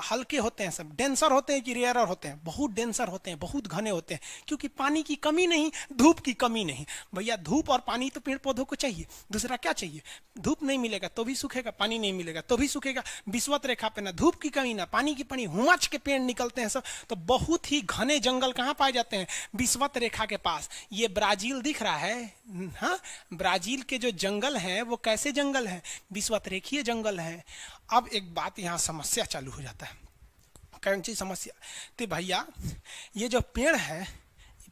हल्के होते हैं, सब डेंसर होते हैं कि रेयरर होते हैं? बहुत डेंसर होते हैं, बहुत घने होते हैं, क्योंकि पानी की कमी नहीं, धूप की कमी नहीं। भैया धूप और पानी तो पेड़ पौधों को चाहिए, दूसरा क्या चाहिए? धूप नहीं मिलेगा तो भी सूखेगा, पानी नहीं मिलेगा तो भी सूखेगा। विषुवत रेखा पे ना धूप की कमी ना पानी की कमी, हुमच के पेड़ निकलते हैं सब। तो बहुत ही घने जंगल कहाँ पाए जाते हैं? विषुवत रेखा के पास। ये ब्राजील दिख रहा है, हाँ ब्राजील के जो जंगल हैं वो कैसे जंगल हैं? विषुवत रेखीय जंगल हैं। अब एक बात यहाँ समस्या चालू हो जाता है। कौन सी समस्या? तो भैया ये जो पेड़ है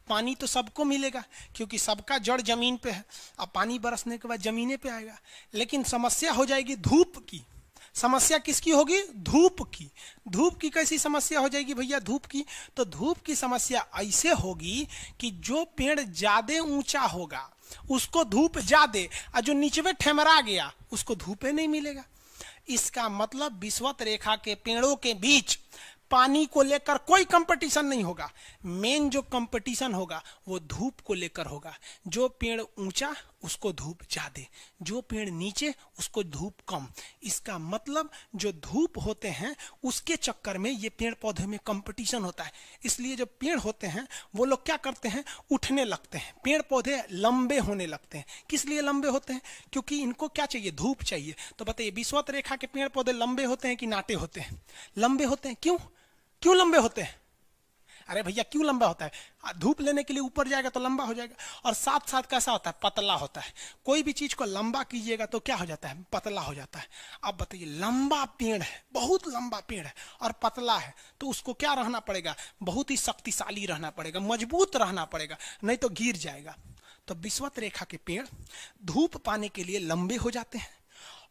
पानी तो सबको मिलेगा क्योंकि सबका जड़ जमीन पे है। अब पानी बरसने के बाद जमीने पे आएगा, लेकिन समस्या हो जाएगी धूप की। समस्या किसकी होगी? धूप की। धूप की कैसी समस्या हो जाएगी भैया? धूप की तो धूप की समस्या ऐसे होगी कि जो पेड़ ज्यादा ऊंचा होगा उसको धूप ज्यादा, और जो नीचे ठेमरा गया उसको धूपे नहीं मिलेगा। इसका मतलब विषुवत रेखा के पेड़ों के बीच पानी को लेकर कोई कंपटीशन नहीं होगा। मेन जो कंपटीशन होगा वो धूप को लेकर होगा। जो पेड़ ऊंचा उसको धूप ज्यादा, जो पेड़ नीचे उसको धूप कम। इसका मतलब जो धूप होते हैं उसके चक्कर में ये पेड़ पौधे में कंपटीशन होता है। इसलिए जो पेड़ होते हैं वो लोग क्या करते हैं? उठने लगते हैं, पेड़ पौधे लंबे होने लगते हैं। किस लिए लंबे होते हैं? क्योंकि इनको क्या चाहिए? धूप चाहिए। तो बताइए विषुवत रेखा के पेड़ पौधे लंबे होते हैं कि नाटे होते हैं? लंबे होते हैं। क्यों? क्यों लंबे होते हैं? अरे भैया क्यों लंबा होता है? धूप लेने के लिए ऊपर जाएगा तो लंबा हो जाएगा, और साथ साथ कैसा होता है? पतला होता है। कोई भी चीज को लंबा कीजिएगा तो क्या हो जाता है? पतला हो जाता है। अब बताइए लंबा पेड़ है, बहुत लंबा पेड़ है और पतला है, तो उसको क्या रहना पड़ेगा? बहुत ही शक्तिशाली रहना पड़ेगा, मजबूत रहना पड़ेगा, नहीं तो गिर जाएगा। तो विषुवत रेखा के पेड़ धूप पाने के लिए लंबे हो जाते हैं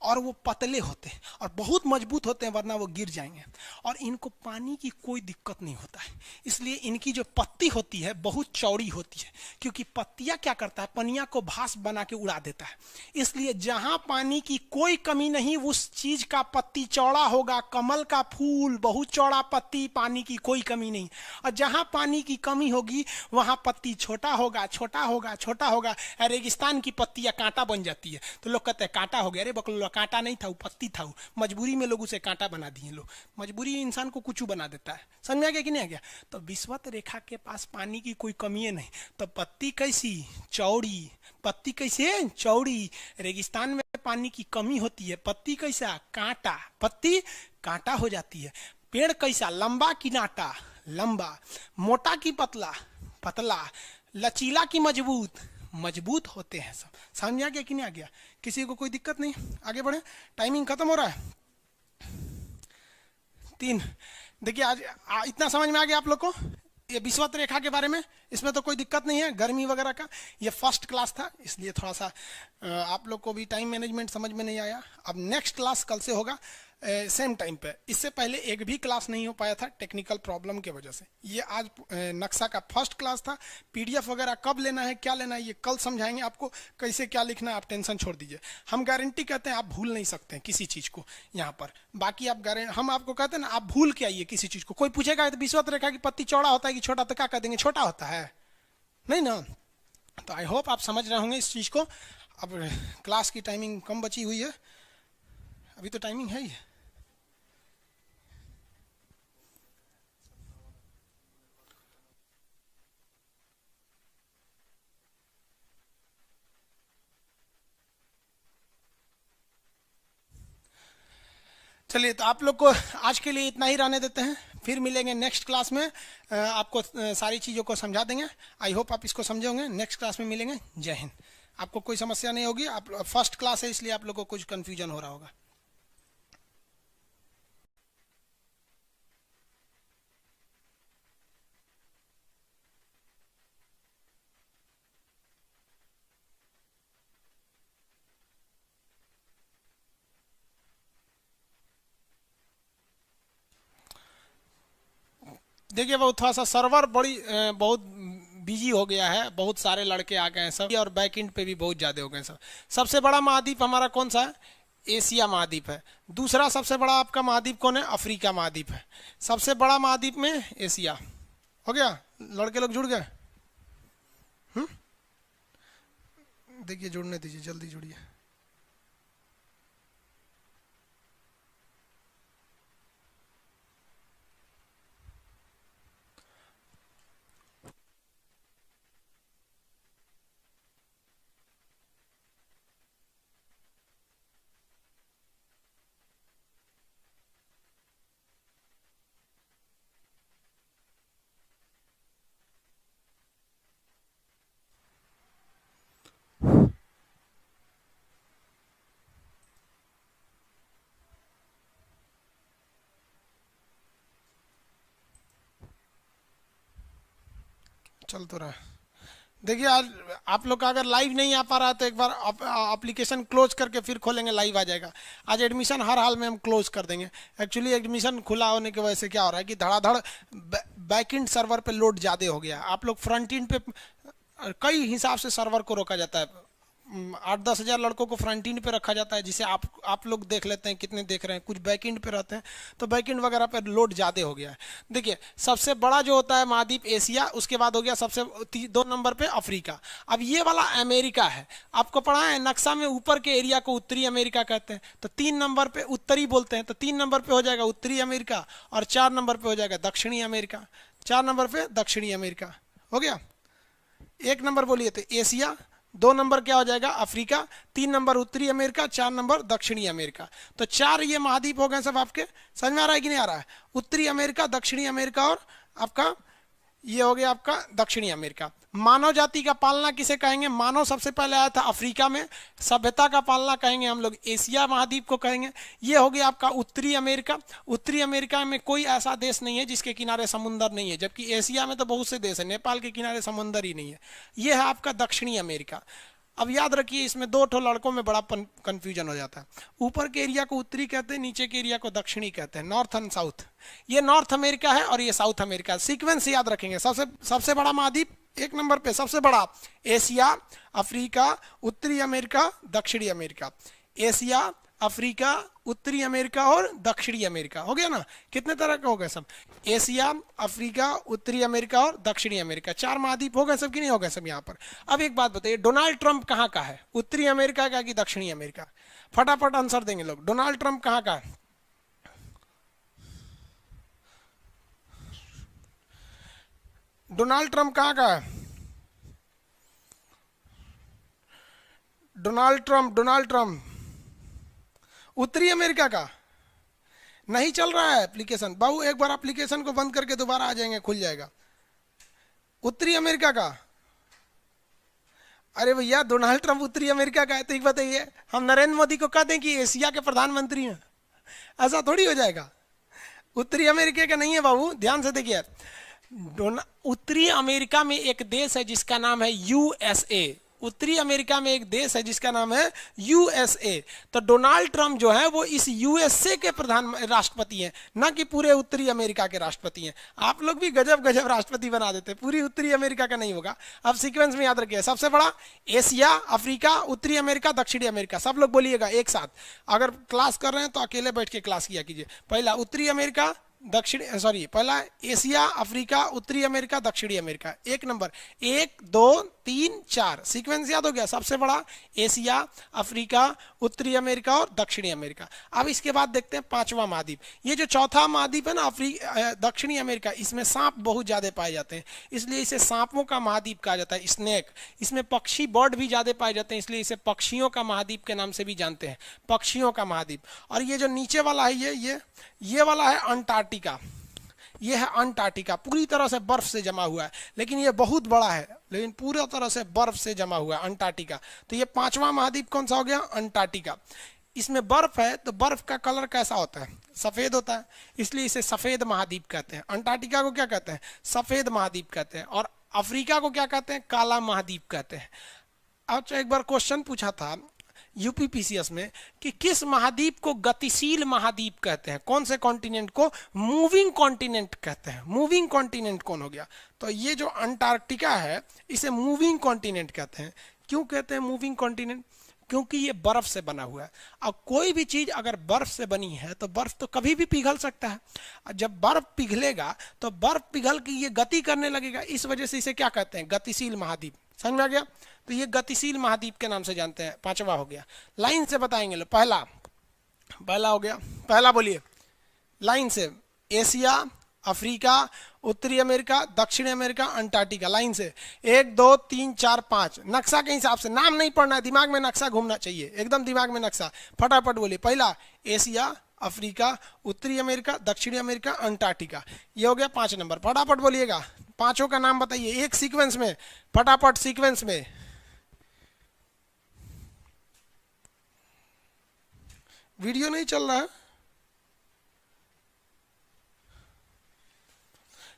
और वो पतले होते हैं और बहुत मजबूत होते हैं, वरना वो गिर जाएंगे। और इनको पानी की कोई दिक्कत नहीं होता है, इसलिए इनकी जो पत्ती होती है बहुत चौड़ी होती है, क्योंकि पत्तियां क्या करता है? पनिया को भास बना के उड़ा देता है। इसलिए जहां पानी की कोई कमी नहीं उस चीज का पत्ती चौड़ा होगा। कमल का फूल बहुत चौड़ा पत्ती, पानी की कोई कमी नहीं। और जहां पानी की कमी होगी वहां पत्ती छोटा होगा, छोटा होगा, छोटा होगा। रेगिस्तान की पत्तियां कांटा बन जाती है, तो लोग कहते हैं कांटा हो गया। अरे बकलो कांटा नहीं था, वो पत्ती था। वो मजबूरी में लोग उसे कांटा बना दिए। लोग मजबूरी इंसान को कुछ बना देता है। समझ में आ गया कि नहीं आ गया? तो विषुवत रेखा के पास पानी की कोई कमी है नहीं, तो पत्ती कैसी? चौड़ी। पत्ती कैसी है? चौड़ी। रेगिस्तान में पानी की कमी होती है, पत्ती कैसा? कांटा। पत्ती कांटा हो जाती है। पेड़ कैसा? लंबा की नाटा? लंबा। मोटा की पतला? पतला। लचीला की मजबूत? मजबूत होते हैं सब। समझ में आ गया कि नहीं आ गया? किसी को कोई दिक्कत नहीं? आगे बढ़े, टाइमिंग खत्म हो रहा है। 3 देखिए आज इतना समझ में आ गया आप लोग को ये विषुवत रेखा के बारे में? इसमें तो कोई दिक्कत नहीं है गर्मी वगैरह का। ये फर्स्ट क्लास था इसलिए थोड़ा सा आप लोग को भी टाइम मैनेजमेंट समझ में नहीं आया। अब नेक्स्ट क्लास कल से होगा सेम टाइम पे। इससे पहले एक भी क्लास नहीं हो पाया था टेक्निकल प्रॉब्लम के वजह से। ये आज नक्शा का फर्स्ट क्लास था। पीडीएफ वगैरह कब लेना है, क्या लेना है, ये कल समझाएंगे आपको। कैसे क्या लिखना है आप टेंशन छोड़ दीजिए। हम गारंटी कहते हैं आप भूल नहीं सकते हैं किसी चीज को यहाँ पर। बाकी आप हम आपको कहते हैं ना आप भूल के आइए किसी चीज को। कोई पूछेगा तो विषुवत रेखा की पत्ती चौड़ा होता है कि छोटा, तो क्या कह देंगे? छोटा होता है, नहीं ना? तो आई होप आप समझ रहे होंगे इस चीज को। अब क्लास की टाइमिंग कम बची हुई है, अभी तो टाइमिंग है ही। चलिए तो आप लोग को आज के लिए इतना ही रहने देते हैं, फिर मिलेंगे नेक्स्ट क्लास में। आपको सारी चीज़ों को समझा देंगे। आई होप आप इसको समझे होंगे। नेक्स्ट क्लास में मिलेंगे। जय हिंद। आपको कोई समस्या नहीं होगी, आप फर्स्ट क्लास है इसलिए आप लोग को कुछ कंफ्यूजन हो रहा होगा। देखिए वो थोड़ा सा सर्वर बहुत बिजी हो गया है, बहुत सारे लड़के आ गए हैं सब, और बैक एंड पे भी बहुत ज़्यादा हो गए हैं सब। सबसे बड़ा महाद्वीप हमारा कौन सा है? एशिया महाद्वीप है। दूसरा सबसे बड़ा आपका महाद्वीप कौन है? अफ्रीका महाद्वीप है। सबसे बड़ा महाद्वीप में एशिया। हो गया, लड़के लोग जुड़ गए। देखिए जुड़ने दीजिए, जल्दी जुड़िए। चल तो रहा है। देखिए आज आप लोग का अगर लाइव नहीं आ पा रहा है तो एक बार एप्लीकेशन क्लोज करके फिर खोलेंगे, लाइव आ जाएगा। आज एडमिशन हर हाल में हम क्लोज कर देंगे। एक्चुअली एडमिशन खुला होने की वजह से क्या हो रहा है कि धड़ाधड़ बैकएंड सर्वर पे लोड ज़्यादा हो गया। आप लोग फ्रंट एंड पे कई हिसाब से सर्वर को रोका जाता है। 8-10 हज़ार लड़कों को फ्रंट एंड पे रखा जाता है, जिसे आप लोग देख लेते हैं कितने देख रहे हैं। कुछ बैक एंड पे रहते हैं तो बैक एंड वगैरह पे लोड ज़्यादा हो गया है। देखिए सबसे बड़ा जो होता है महाद्वीप एशिया, उसके बाद हो गया सबसे 2 नंबर पे अफ्रीका। अब ये वाला अमेरिका है, आपको पढ़ा है नक्शा में ऊपर के एरिया को उत्तरी अमेरिका कहते हैं। तो 3 नंबर पे उत्तरी बोलते हैं, तो 3 नंबर पे हो जाएगा उत्तरी अमेरिका, और 4 नंबर पे हो जाएगा दक्षिणी अमेरिका। 4 नंबर पे दक्षिणी अमेरिका हो गया। 1 नंबर बोलिए तो एशिया, 2 नंबर क्या हो जाएगा? अफ्रीका, 3 नंबर उत्तरी अमेरिका, 4 नंबर दक्षिणी अमेरिका। तो 4 ये महाद्वीप हो गए सब आपके। समझ में आ रहा है कि नहीं आ रहा है? उत्तरी अमेरिका, दक्षिणी अमेरिका और आपका ये हो गया आपका दक्षिणी अमेरिका। मानव जाति का पालना किसे कहेंगे? मानव सबसे पहले आया था अफ्रीका में। सभ्यता का पालना कहेंगे हम लोग एशिया महाद्वीप को कहेंगे। ये हो गया आपका उत्तरी अमेरिका। उत्तरी अमेरिका में कोई ऐसा देश नहीं है जिसके किनारे समुंदर नहीं है, जबकि एशिया में तो बहुत से देश है, नेपाल के किनारे समुंदर ही नहीं है। ये है आपका दक्षिणी अमेरिका। अब याद रखिए इसमें 2 लड़कों में बड़ा कंफ्यूजन हो जाता है। ऊपर के एरिया को उत्तरी कहते हैं, नीचे के एरिया को दक्षिणी कहते हैं, नॉर्थ एंड साउथ। ये नॉर्थ अमेरिका है और ये साउथ अमेरिका। सीक्वेंस याद रखेंगे। सबसे बड़ा महाद्वीप 1 नंबर पे सबसे बड़ा एशिया, अफ्रीका, उत्तरी अमेरिका, दक्षिणी अमेरिका। एशिया, अफ्रीका, उत्तरी अमेरिका और दक्षिणी अमेरिका। हो गया ना? कितने तरह का हो गए सब? एशिया, अफ्रीका, उत्तरी अमेरिका और दक्षिणी अमेरिका। 4 महाद्वीप हो गए सब कि नहीं हो गए सब यहाँ पर? अब एक बात बताइए, डोनाल्ड ट्रंप कहाँ का है? उत्तरी अमेरिका का कि दक्षिणी अमेरिका? फटाफट आंसर देंगे लोग। डोनाल्ड ट्रंप कहाँ का है? डोनाल्ड ट्रंप कहाँ का है? डोनाल्ड ट्रंप उत्तरी अमेरिका का। नहीं चल रहा है एप्लीकेशन बाबू, एक बार एप्लीकेशन को बंद करके दोबारा आ जाएंगे, खुल जाएगा। उत्तरी अमेरिका का। अरे भैया डोनाल्ड ट्रंप उत्तरी अमेरिका का है तो एक बताइए, हम नरेंद्र मोदी को कह दें कि एशिया के प्रधानमंत्री हैं? ऐसा थोड़ी हो जाएगा। उत्तरी अमेरिका का नहीं है बाबू, ध्यान से देखिए। उत्तरी अमेरिका में एक देश है जिसका नाम है यूएसए। उत्तरी अमेरिका में एक देश है जिसका नाम है यूएसए। तो डोनाल्ड ट्रंप जो है वो इस यूएसए के प्रधान राष्ट्रपति हैं, ना कि पूरे उत्तरी अमेरिका के राष्ट्रपति हैं। आप लोग भी गजब गजब राष्ट्रपति बना देते, पूरी उत्तरी अमेरिका का नहीं होगा। अब सीक्वेंस में याद रखिए, सबसे बड़ा एशिया, अफ्रीका, उत्तरी अमेरिका, दक्षिणी अमेरिका। सब लोग बोलिएगा एक साथ। अगर क्लास कर रहे हैं तो अकेले बैठ के क्लास किया कीजिए। पहला उत्तरी अमेरिका, पहला एशिया, अफ्रीका, उत्तरी अमेरिका, दक्षिणी अमेरिका। 1 नंबर, 1 2 3 4 सीक्वेंस याद हो गया। सबसे बड़ा एशिया, अफ्रीका, उत्तरी अमेरिका और दक्षिणी अमेरिका। अब इसके बाद देखते हैं 5वां महाद्वीप। ये जो चौथा महाद्वीप है ना दक्षिणी अमेरिका, इसमें सांप बहुत ज्यादा पाए जाते हैं, इसलिए इसे सांपों का महाद्वीप कहा जाता है, स्नेक। इसमें पक्षी बर्ड भी ज्यादा पाए जाते हैं, इसलिए इसे पक्षियों का महाद्वीप के नाम से भी जानते हैं, पक्षियों का महाद्वीप। और ये जो नीचे वाला है ये वाला है अंटार्कटिका। ये है अंटार्कटिका, पूरी तरह से बर्फ से जमा हुआ है, लेकिन ये बहुत बड़ा है, लेकिन पूरी तरह से बर्फ से जमा हुआ है अंटार्कटिका। तो ये पांचवा महाद्वीप कौन सा हो गया? अंटार्कटिका। इसमें बर्फ है तो बर्फ का कलर कैसा होता है? सफेद होता है, इसलिए इसे सफेद महाद्वीप कहते हैं। अंटार्कटिका को क्या कहते हैं? सफेद महाद्वीप कहते हैं। और अफ्रीका को क्या कहते हैं? काला महाद्वीप कहते हैं। अच्छा, एक बार क्वेश्चन पूछा था यूपीपीसीएस में कि किस महाद्वीप को गतिशील महाद्वीप कहते हैं? कौन से कॉन्टिनेंट को मूविंग कॉन्टिनेंट कहते हैं? मूविंग कॉन्टिनेंट कौन हो गया? तो ये जो अंटार्कटिका है इसे मूविंग कॉन्टिनेंट कहते हैं। क्यों कहते हैं मूविंग कॉन्टिनेंट? क्योंकि ये बर्फ से बना हुआ है। अब कोई भी चीज अगर बर्फ से बनी है तो बर्फ तो कभी भी पिघल सकता है। जब बर्फ पिघलेगा तो बर्फ पिघल के ये गति करने लगेगा, इस वजह से इसे क्या कहते हैं? गतिशील महाद्वीप। समझ में आ गया? तो ये गतिशील महाद्वीप के नाम से जानते हैं। पांचवा हो गया। लाइन से बताएंगे लो। पहला हो गया, पहला बोलिए लाइन से। एशिया, अफ्रीका, उत्तरी अमेरिका, दक्षिणी अमेरिका, अंटार्कटिका। लाइन से 1 2 3 4 5। नक्शा के हिसाब से, नाम नहीं पढ़ना है, दिमाग में नक्शा घूमना चाहिए, एकदम दिमाग में नक्शा। फटाफट बोलिए। पहला एशिया, अफ्रीका, उत्तरी अमेरिका, दक्षिणी अमेरिका, अंटार्कटिका। ये हो गया 5 नंबर। फटाफट बोलिएगा, पांचों का नाम बताइए एक सीक्वेंस में, फटाफट सीक्वेंस में। वीडियो नहीं चल रहा है?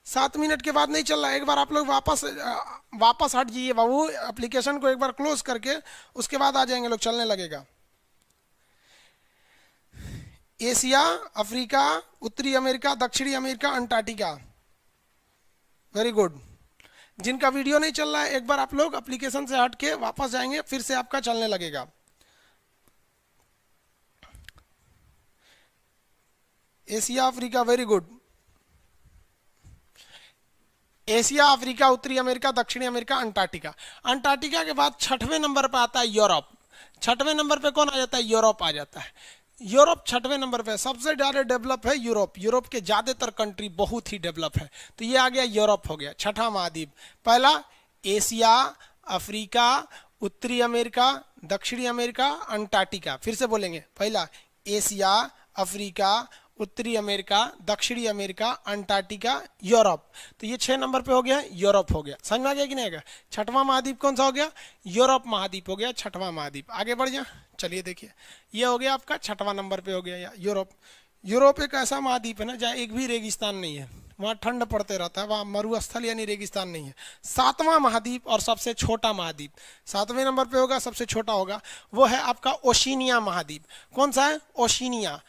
7 मिनट के बाद नहीं चल रहा है। एक बार आप लोग वापस हट जाइए बाबू, एप्लीकेशन को एक बार क्लोज करके उसके बाद आ जाएंगे लोग, चलने लगेगा। एशिया, अफ्रीका, उत्तरी अमेरिका, दक्षिणी अमेरिका, अंटार्कटिका। Very good. जिनका वीडियो नहीं चल रहा है एक बार आप लोग एप्लीकेशन से हट के वापस जाएंगे, फिर से आपका चलने लगेगा। Asia, Africa, very good. Asia, Africa, उत्तरी अमेरिका, दक्षिणी अमेरिका, अंटार्कटिका। अंटार्कटिका के बाद 6वें नंबर पर आता है यूरोप। 6वें नंबर पे कौन आ जाता है? यूरोप आ जाता है। यूरोप 6वें नंबर पे। सबसे ज़्यादा डेवलप है यूरोप। यूरोप के ज़्यादातर कंट्री बहुत ही डेवलप है। तो ये आ गया यूरोप हो गया, छठा महाद्वीप। पहला एशिया, अफ्रीका, उत्तरी अमेरिका, दक्षिणी अमेरिका, अंटार्कटिका। फिर से बोलेंगे, पहला एशिया, अफ्रीका, उत्तरी अमेरिका, दक्षिणी अमेरिका, अंटार्कटिका, यूरोप। तो ये 6 नंबर पे हो गया, यूरोप हो गया। समझ में आ गया कि नहीं आएगा? छठवां महाद्वीप कौन सा हो गया? यूरोप महाद्वीप हो गया, छठवां महाद्वीप। आगे बढ़ जा, चलिए देखिए, ये हो गया आपका 6वां नंबर पे हो गया यूरोप। यूरोप एक ऐसा महाद्वीप है ना जहाँ एक भी रेगिस्तान नहीं है, वहाँ ठंड पड़ते रहता है, वहाँ मरुस्थल यानी रेगिस्तान नहीं है। 7वां महाद्वीप और सबसे छोटा महाद्वीप 7वें नंबर पे होगा, सबसे छोटा होगा, वो है आपका ओशिनिया महाद्वीप। कौन सा है? ओशिनिया,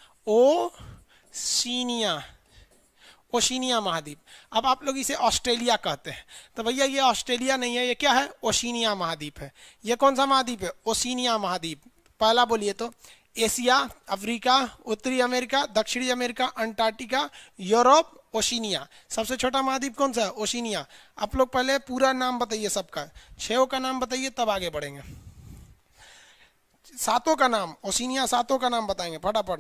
ओशिनिया महाद्वीप। अब आप लोग इसे ऑस्ट्रेलिया कहते हैं, तो भैया ये ऑस्ट्रेलिया नहीं है, ये क्या है? ओशिनिया महाद्वीप है। ये कौन सा महाद्वीप है? ओशिनिया महाद्वीप। पहला बोलिए तो एशिया, अफ्रीका, उत्तरी अमेरिका, दक्षिणी अमेरिका, अंटार्कटिका, यूरोप, ओशिनिया। सबसे छोटा महाद्वीप कौन सा है? ओशिनिया। आप लोग पहले पूरा नाम बताइए सबका, 6 का नाम बताइए तब आगे बढ़ेंगे। 7 का नाम, ओशिनिया 7 का नाम बताएंगे फटाफट।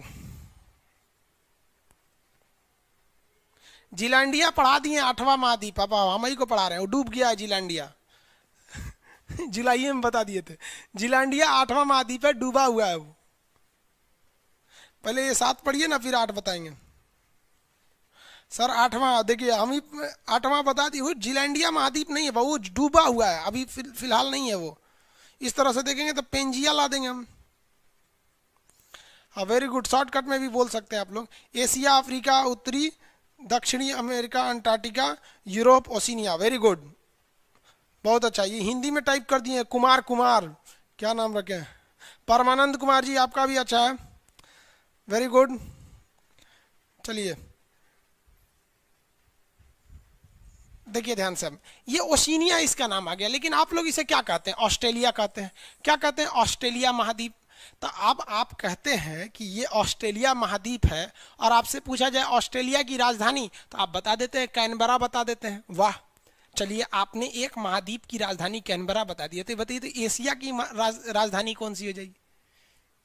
जिलैंडिया पढ़ा दिए 8वां महाद्वीप, अब हम ही को पढ़ा रहे हैं, वो डूब गया है जिलैंडिया। जुलाई में बता दिए थे, जिलैंडिया 8वां महाद्वीप है, डूबा हुआ है वो। पहले ये 7 पढ़िए ना, फिर 8 बताएंगे। सर 8वां, देखिए हम ही 8वां बता दिए, जिलैंडिया महाद्वीप नहीं है वो, डूबा हुआ है अभी, फिलहाल नहीं है वो। इस तरह से देखेंगे तो पेंजिया ला देंगे हम। हाँ वेरी गुड, शॉर्टकट में भी बोल सकते हैं आप लोग। एशिया, अफ्रीका, उत्तरी दक्षिणी America, Antarctica, Europe, Oceania. Very good, बहुत अच्छा। ये हिंदी में टाइप कर दिए। कुमार क्या नाम रखे? परमानंद कुमार जी, आपका भी अच्छा है, वेरी गुड। चलिए देखिए ध्यान से, ये ओशिनिया इसका नाम आ गया, लेकिन आप लोग इसे क्या कहते हैं? ऑस्ट्रेलिया कहते हैं। क्या कहते हैं? ऑस्ट्रेलिया महाद्वीप। तो अब आप कहते हैं कि ये ऑस्ट्रेलिया महाद्वीप है, और आपसे पूछा जाए ऑस्ट्रेलिया की राजधानी, तो आप बता देते हैं कैनबरा बता देते हैं। वाह, चलिए आपने एक महाद्वीप की राजधानी कैनबरा बता दी, तो बताइए तो एशिया की राजधानी कौन सी हो जाएगी?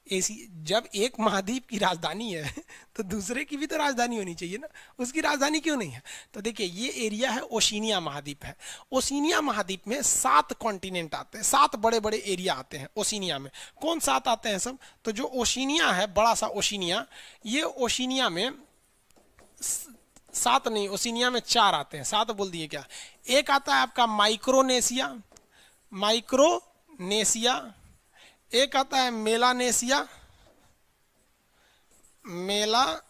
जब एक महाद्वीप की राजधानी है तो दूसरे की भी तो राजधानी होनी चाहिए ना, उसकी राजधानी क्यों नहीं है? तो देखिए ये एरिया है ओशिनिया महाद्वीप है। ओशिनिया महाद्वीप में 7 कॉन्टिनेंट आते हैं, 7 बड़े बड़े एरिया आते हैं ओशिनिया में। कौन 7 आते हैं सब? तो जो ओशिनिया है, बड़ा सा ओशिनिया, ये ओशिनिया में सात नहीं, ओशिनिया में चार आते हैं, सात बोल दिए क्या। एक आता है आपका माइक्रोनेशिया, माइक्रोनेशिया। एक आता है मेलानेशिया, मेलानेशिया।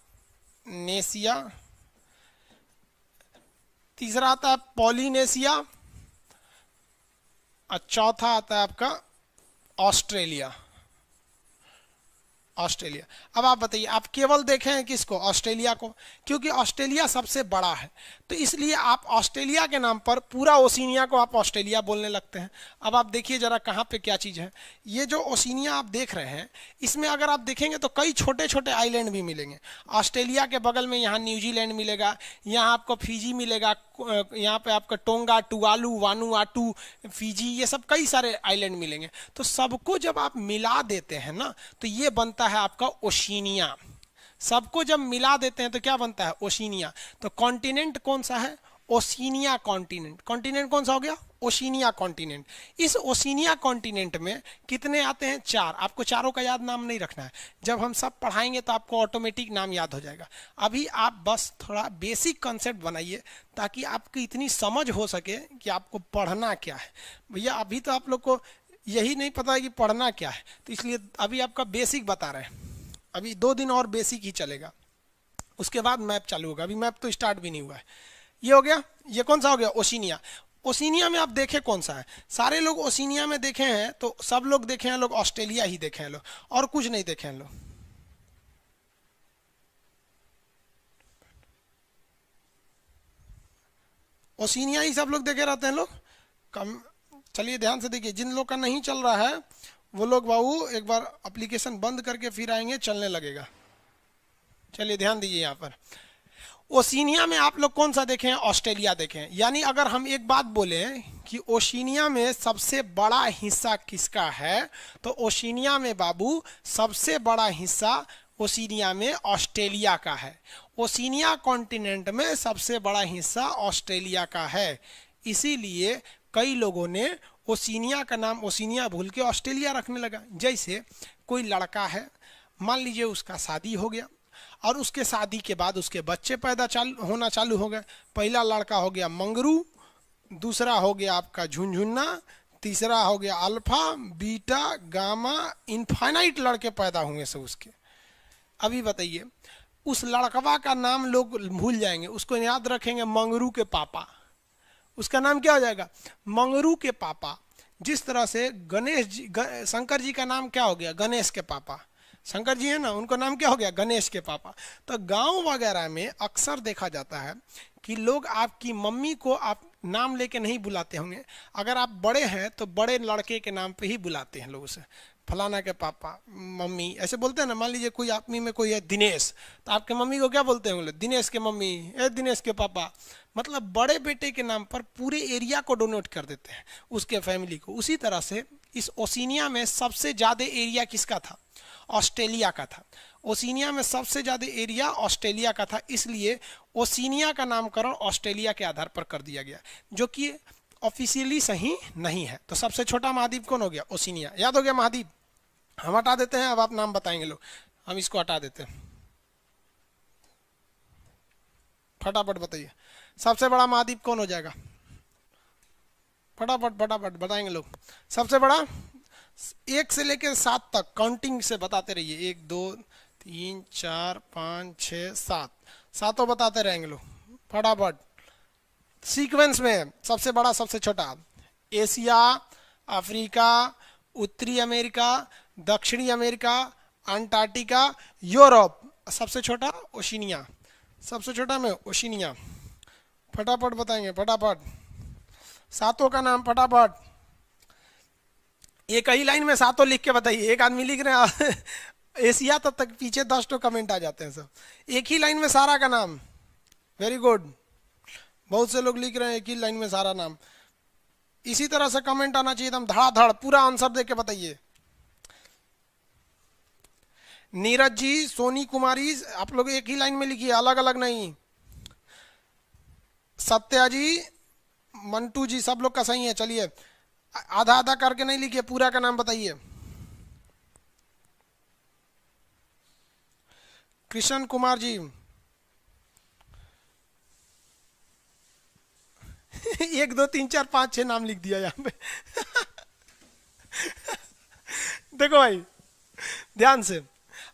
तीसरा आता है पॉलिनेशिया, और चौथा आता है आपका ऑस्ट्रेलिया, ऑस्ट्रेलिया। अब आप बताइए, आप केवल देखे हैं किसको, ऑस्ट्रेलिया को, क्योंकि ऑस्ट्रेलिया सबसे बड़ा है, तो इसलिए आप ऑस्ट्रेलिया के नाम पर पूरा ओशिनिया को आप ऑस्ट्रेलिया बोलने लगते हैं। अब आप देखिए जरा कहाँ पे क्या चीज़ है। ये जो ओशिनिया आप देख रहे हैं, इसमें अगर आप देखेंगे तो कई छोटे छोटे आइलैंड भी मिलेंगे। ऑस्ट्रेलिया के बगल में यहाँ न्यूजीलैंड मिलेगा, यहाँ आपको फिजी मिलेगा, यहाँ पे आपका टोंगा, टुवालू, वानुआटू, फिजी, ये सब कई सारे आइलैंड मिलेंगे। तो सबको जब आप मिला देते हैं ना, तो ये बनता है आपका ओशिनिया। सबको जब मिला देते हैं तो क्या बनता है, ओशिनिया। तो कॉन्टिनेंट कौन सा है, ओशिनिया कॉन्टिनेंट। कॉन्टिनेंट कौन सा हो गया, ओशिनिया कॉन्टिनेंट। इस ओशिनिया कॉन्टिनेंट में कितने आते हैं, चार। आपको चारों का याद नाम नहीं रखना है, जब हम सब पढ़ाएंगे तो आपको ऑटोमेटिक नाम याद हो जाएगा। अभी आप बस थोड़ा बेसिक कॉन्सेप्ट बनाइए, ताकि आपकी इतनी समझ हो सके कि आपको पढ़ना क्या है। भैया अभी तो आप लोग को यही नहीं पता है कि पढ़ना क्या है, तो इसलिए अभी आपका बेसिक बता रहे हैं। अभी 2 दिन और बेसिक ही चलेगा, उसके बाद मैप चालू होगा। अभी मैप तो स्टार्ट भी नहीं हुआ है। ये हो गया, ये कौन सा हो गया, ओशिनिया। ओशिनिया में आप देखे कौन सा है, सारे लोग ओशिनिया में देखे हैं, तो सब लोग देखे हैं लोग, ऑस्ट्रेलिया ही देखे हैं लोग, और कुछ नहीं देखे हैं लोग। ओशिनिया ही सब लोग देखे रहते हैं लोग कम। चलिए ध्यान से देखिए, जिन लोग का नहीं चल रहा है वो लोग बाबू एक बार एप्लीकेशन बंद करके फिर आएंगे, चलने लगेगा। चलिए ध्यान दीजिए यहाँ पर। ओशिनिया में आप लोग कौन सा देखे हैं, ऑस्ट्रेलिया देखे हैं। यानी अगर हम एक बात बोले कि ओशिनिया में सबसे बड़ा हिस्सा किसका है, तो ओशिनिया में बाबू सबसे बड़ा हिस्सा ओशिनिया में ऑस्ट्रेलिया का है। ओशिनिया कॉन्टिनेंट में सबसे बड़ा हिस्सा ऑस्ट्रेलिया का है। इसीलिए कई लोगों ने ओशिनिया का नाम ओशिनिया भूल के ऑस्ट्रेलिया रखने लगा। जैसे कोई लड़का है, मान लीजिए उसका शादी हो गया, और उसके शादी के बाद उसके बच्चे पैदा होना चालू हो गए। पहला लड़का हो गया मंगरू, दूसरा हो गया आपका झुनझुन्ना, तीसरा हो गया अल्फा, बीटा, गामा, इनफाइनाइट लड़के पैदा होंगे सब उसके। अभी बताइए, उस लड़कवा का नाम लोग भूल जाएंगे, उसको याद रखेंगे मंगरू के पापा। उसका नाम क्या हो जाएगा, मंगरू के पापा। जिस तरह से गणेश जी, शंकर जी का नाम क्या हो गया, गणेश के पापा। शंकर जी है ना, उनका नाम क्या हो गया, गणेश के पापा। तो गांव वगैरह में अक्सर देखा जाता है कि लोग आपकी मम्मी को आप नाम लेके नहीं बुलाते होंगे। अगर आप बड़े हैं तो बड़े लड़के के नाम पे ही बुलाते हैं लोग उसे, फलाना के पापा, मम्मी, ऐसे बोलते हैं ना। मान लीजिए कोई आदमी में कोई है दिनेश, तो आपके मम्मी को क्या बोलते होंगे, दिनेश के मम्मी, ए दिनेश के पापा। मतलब बड़े बेटे के नाम पर पूरे एरिया को डोनेट कर देते हैं, उसके फैमिली को। उसी तरह से इस ओशिनिया में सबसे ज़्यादा एरिया किसका था, ऑस्ट्रेलिया का था। ओशिनिया में सबसे ज़्यादा एरिया ऑस्ट्रेलिया का था, इसलिए ओशिनिया का नामकरण ऑस्ट्रेलिया के आधार पर कर दिया गया, जो कि ऑफिशियली सही नहीं है। तो सबसे छोटा महाद्वीप कौन हो गया, ओशिनिया। याद हो गया महाद्वीप। हम हटा देते हैं, अब आप नाम बताएंगे लोग, हम इसको हटा देते हैं। फटाफट बताइए, सबसे बड़ा महाद्वीप कौन हो जाएगा, फटाफट फटाफट बताएंगे लोग। सबसे बड़ा 1 से लेकर 7 तक काउंटिंग से बताते रहिए, 1 2 3 4 5 6 7, सातों बताते रहेंगे लोग फटाफट सीक्वेंस में। सबसे बड़ा सबसे छोटा, एशिया, अफ्रीका, उत्तरी अमेरिका, दक्षिणी अमेरिका, अंटार्कटिका, यूरोप। सबसे छोटा ओशिनिया, सबसे छोटा में ओशिनिया। फटाफट बताएंगे, फटाफट सातों का नाम फटाफट। एक ही लाइन में सातों लिख के बताइए, एक आदमी लिख रहे हैं एशिया, तब तक पीछे 10 तो कमेंट आ जाते हैं सब। एक ही लाइन में सारा का नाम, वेरी गुड। बहुत से लोग लिख रहे हैं एक ही लाइन में सारा नाम। इसी तरह से कमेंट आना चाहिए, एकदम धड़ाधड़ पूरा आंसर दे के बताइए। नीरज जी, सोनी कुमारी, आप लोग एक ही लाइन में लिखिए, अलग अलग नहीं। सत्या जी, मंटू जी, सब लोग का सही है। चलिए आधा आधा करके नहीं लिखिए, पूरा का नाम बताइए। कृष्ण कुमार जी, 1 2 3 4 5 6 नाम लिख दिया यहाँ पे। देखो भाई ध्यान से,